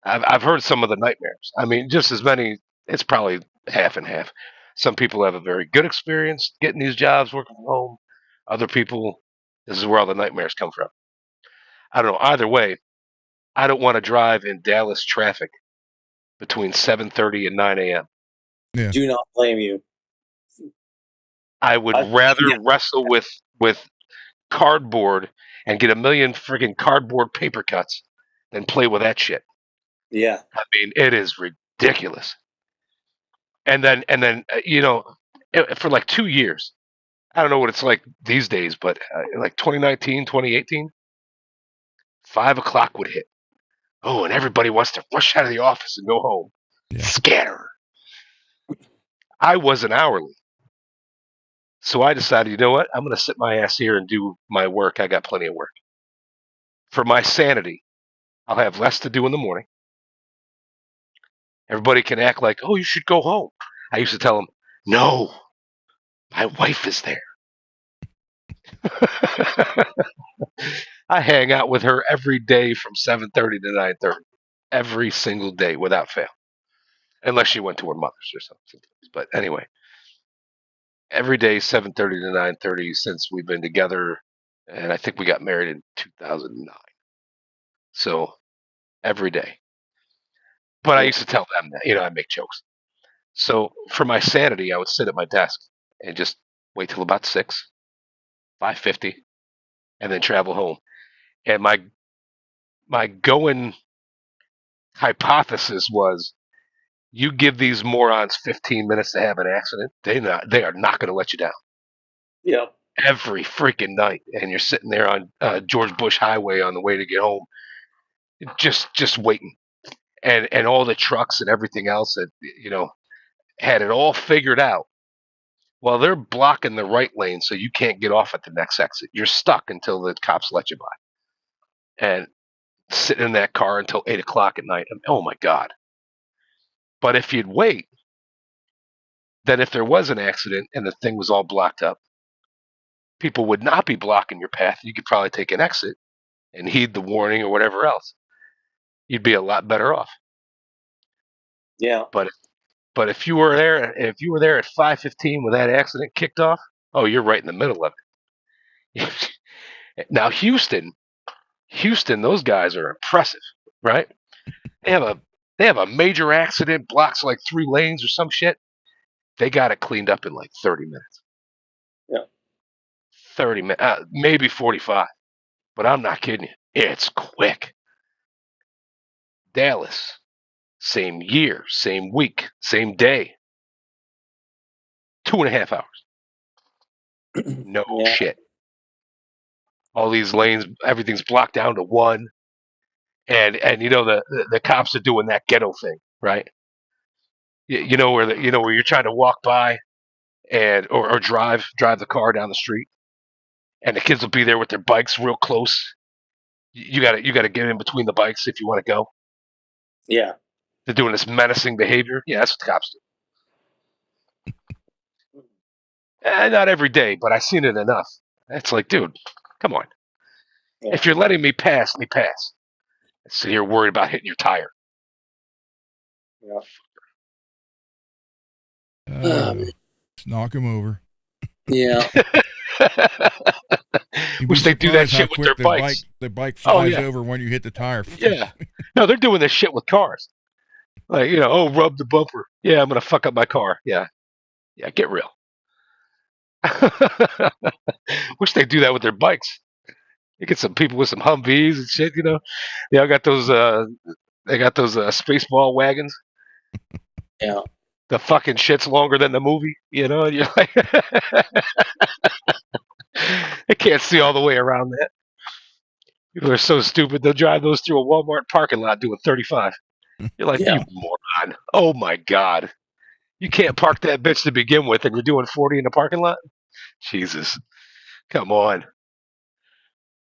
I've heard some of the nightmares. I mean, just as many, it's probably half and half. Some people have a very good experience getting these jobs working from home. Other people, this is where all the nightmares come from. I don't know. Either way, I don't want to drive in Dallas traffic between 7:30 and 9 a.m.
Yeah.
Do not blame you.
I would rather wrestle with cardboard and get a million freaking cardboard paper cuts than play with that shit.
Yeah.
I mean, it is ridiculous. And then for like 2 years, I don't know what it's like these days, but like 2019, 2018, 5 o'clock would hit. Oh, and everybody wants to rush out of the office and go home. Yeah. Scatter. I wasn't hourly. So I decided, you know what? I'm going to sit my ass here and do my work. I got plenty of work. For my sanity, I'll have less to do in the morning. Everybody can act like, oh, you should go home. I used to tell them, no, my wife is there. I hang out with her every day from 7:30 to 9:30. Every single day without fail. Unless she went to her mother's or something. But anyway, every day, 7:30 to 9:30 since we've been together. And I think we got married in 2009. So every day. But I used to tell them that, I make jokes. So for my sanity, I would sit at my desk and just wait till about 6, 5:50, and then travel home. And my going hypothesis was, you give these morons 15 minutes to have an accident, they are not going to let you down.
Yeah.
Every freaking night, and you're sitting there on George Bush Highway on the way to get home, just waiting, and all the trucks and everything else that had it all figured out. Well, they're blocking the right lane, so you can't get off at the next exit. You're stuck until the cops let you by. And sitting in that car until 8 o'clock at night. Oh my God. But if you'd wait, then if there was an accident and the thing was all blocked up, people would not be blocking your path. You could probably take an exit and heed the warning or whatever else. You'd be a lot better off.
Yeah.
But if you were there at 5:15 when that accident kicked off, oh, you're right in the middle of it. Now Houston, those guys are impressive, right? They have a major accident, blocks like 3 lanes or some shit. They got it cleaned up in like 30 minutes.
Yeah.
30 minutes, maybe 45. But I'm not kidding you. It's quick. Dallas, same year, same week, same day. 2.5 hours. No
Yeah.
shit. All these lanes, everything's blocked down to 1. And you know the cops are doing that ghetto thing, right? You know where you're trying to walk by and or drive the car down the street, and the kids will be there with their bikes real close. You gotta get in between the bikes if you want to go.
Yeah.
They're doing this menacing behavior. Yeah, that's what the cops do. Not every day, but I've seen it enough. It's like, dude, come on.
Yeah.
If you're letting me pass, let me pass. So you're worried about hitting your tire.
Yeah.
Just knock him over.
Yeah.
Wish they do that shit with their bikes.
The bike flies over when you hit the tire.
Yeah. No, they're doing this shit with cars. Like, rub the bumper. Yeah, I'm going to fuck up my car. Yeah. Yeah, get real. Wish they do that with their bikes. You get some people with some Humvees and shit, They all got those, Spaceball wagons.
Yeah.
The fucking shit's longer than the movie, and you're like, they can't see all the way around that. People are so stupid, they'll drive those through a Walmart parking lot doing 35. You're like,
Yeah.
you moron. Oh my God. You can't park that bitch to begin with and you're doing 40 in the parking lot? Jesus. Come on.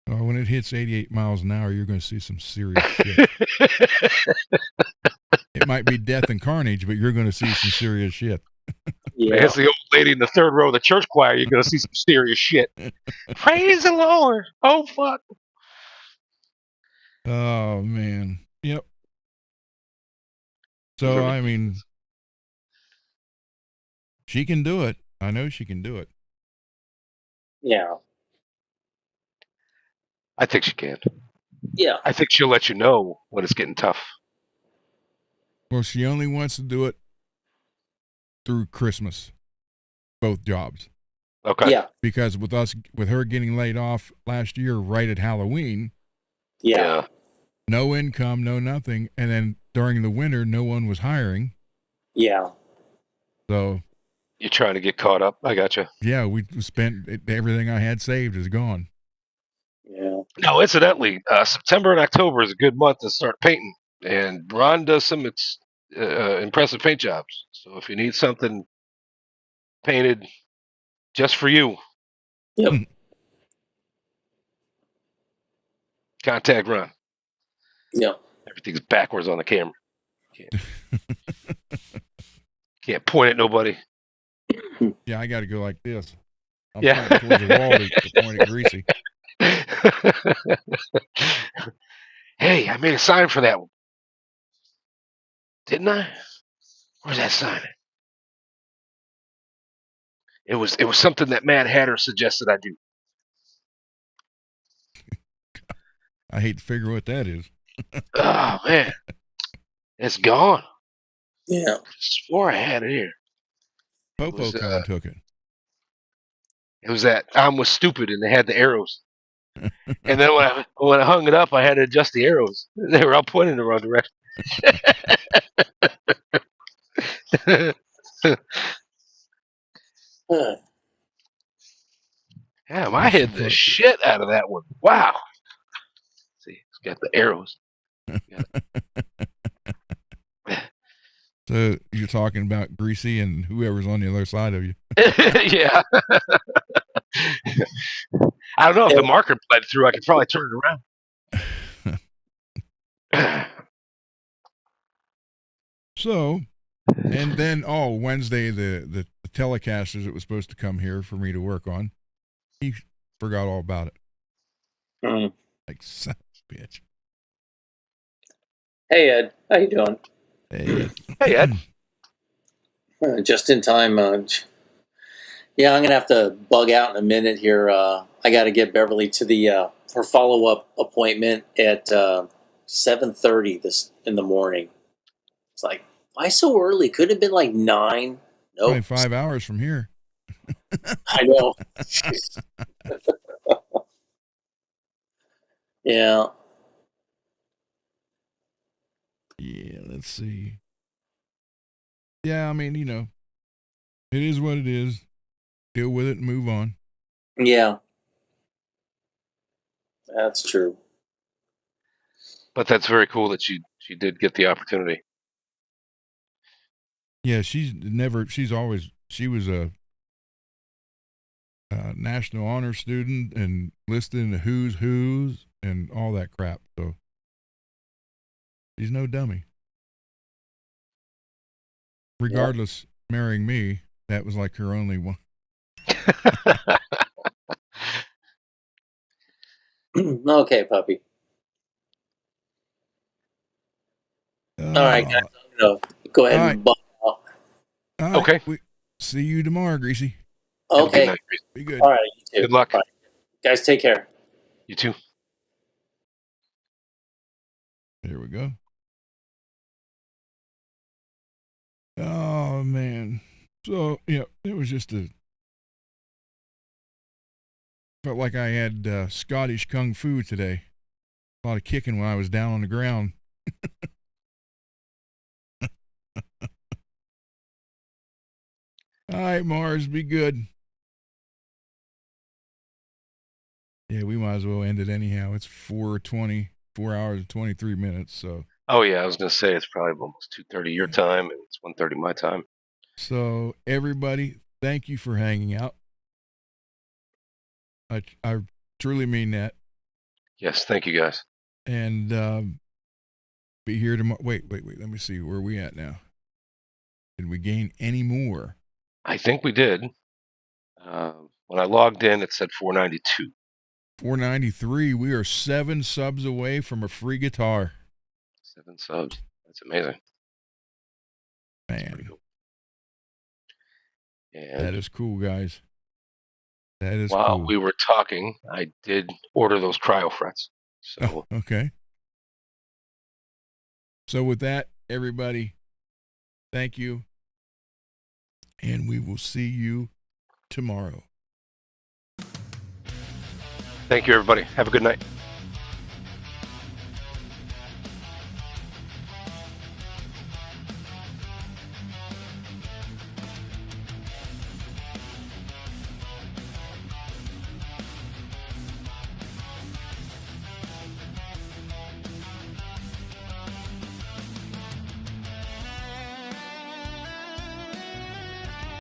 Oh, when it hits 88 miles an hour, you're going to see some serious shit. It might be death and carnage, but you're going to see some serious shit.
Yeah.
It's the old lady in the third row of the church choir. You're going to see some serious shit. Praise the Lord. Oh, fuck.
Oh, man. Yep. So, I mean, she can do it. I know she can do it.
Yeah.
I think she can.
Yeah.
I think she'll let you know when it's getting tough.
Well, she only wants to do it through Christmas, both jobs.
Okay.
Yeah.
Because with her getting laid off last year right at Halloween,
Yeah.
no income, no nothing, and then during the winter, no one was hiring.
Yeah.
So
You're trying to get caught up. I gotcha.
yeah, we spent everything I had saved is gone.
Yeah.
No, incidentally, September and October is a good month to start painting, and Ron does some impressive paint jobs. So if you need something painted just for you,
Yep.
contact Ron.
Yep.
Everything's backwards on the camera. Can't point at nobody.
Yeah, I got to go like this. I'm
Yeah.
pointing towards the wall to point it greasy.
Hey, I made a sign for that one. Didn't I? Where's that sign? It was something that Mad Hatter suggested I do.
I hate to figure what that is.
Oh man. It's gone.
Yeah.
I swore I had it here.
Popo took it.
It was that arm was stupid and they had the arrows. And then when I hung it up, I had to adjust the arrows. They were all pointing in the wrong direction. Damn, I hit the shit out of that one. Wow. See, it's got the arrows.
So you're talking about Greasy and whoever's on the other side of you.
Yeah. I don't know if the marker bled through. I could probably turn it around.
So, and then Wednesday the telecasters that was supposed to come here for me to work on, he forgot all about it. Like son of a bitch.
Hey Ed, how you doing?
Hey Ed.
Hey Ed.
Just in time. Yeah, I'm gonna have to bug out in a minute here. I got to get Beverly to the her follow-up appointment at 7:30 this in the morning. It's like, why so early? Could have been like 9. Nope.
Only 5 hours from here.
I know. Yeah.
Yeah, let's see. Yeah, I mean, it is what it is. Deal with it and move on.
Yeah. That's true.
But that's very cool that she did get the opportunity.
Yeah, she was a national honor student and listed in the who's and all that crap. So she's no dummy. Regardless, marrying me, that was like her only one.
Okay, puppy. All right, guys. Go ahead and bug out.
All right,
okay.
We see you tomorrow, Greasy.
Okay.
Night,
be good.
All right. You too.
Good luck.
Bye. Guys, take care.
You too.
There we go. Oh man. So yeah, it was just felt like I had Scottish kung fu today. A lot of kicking when I was down on the ground. All right, Mars, be good. Yeah, we might as well end it anyhow. It's 4:20, 4 hours and 23 minutes. So.
Oh yeah, I was gonna say it's probably almost 2:30 your time and it's 1:30 my time.
So everybody, thank you for hanging out. I truly mean that.
Yes, thank you guys.
And be here tomorrow. Wait. Let me see where we at now. Did we gain any more?
I think we did. When I logged in, it said 492.
493. We are 7 subs away from a free guitar.
7 subs. That's amazing.
Man,
cool. And
that is cool, guys. That is
while
cool.
we were talking, I did order those cryo frets. So
okay. So with that, everybody, thank you. And we will see you tomorrow.
Thank you, everybody. Have a good night.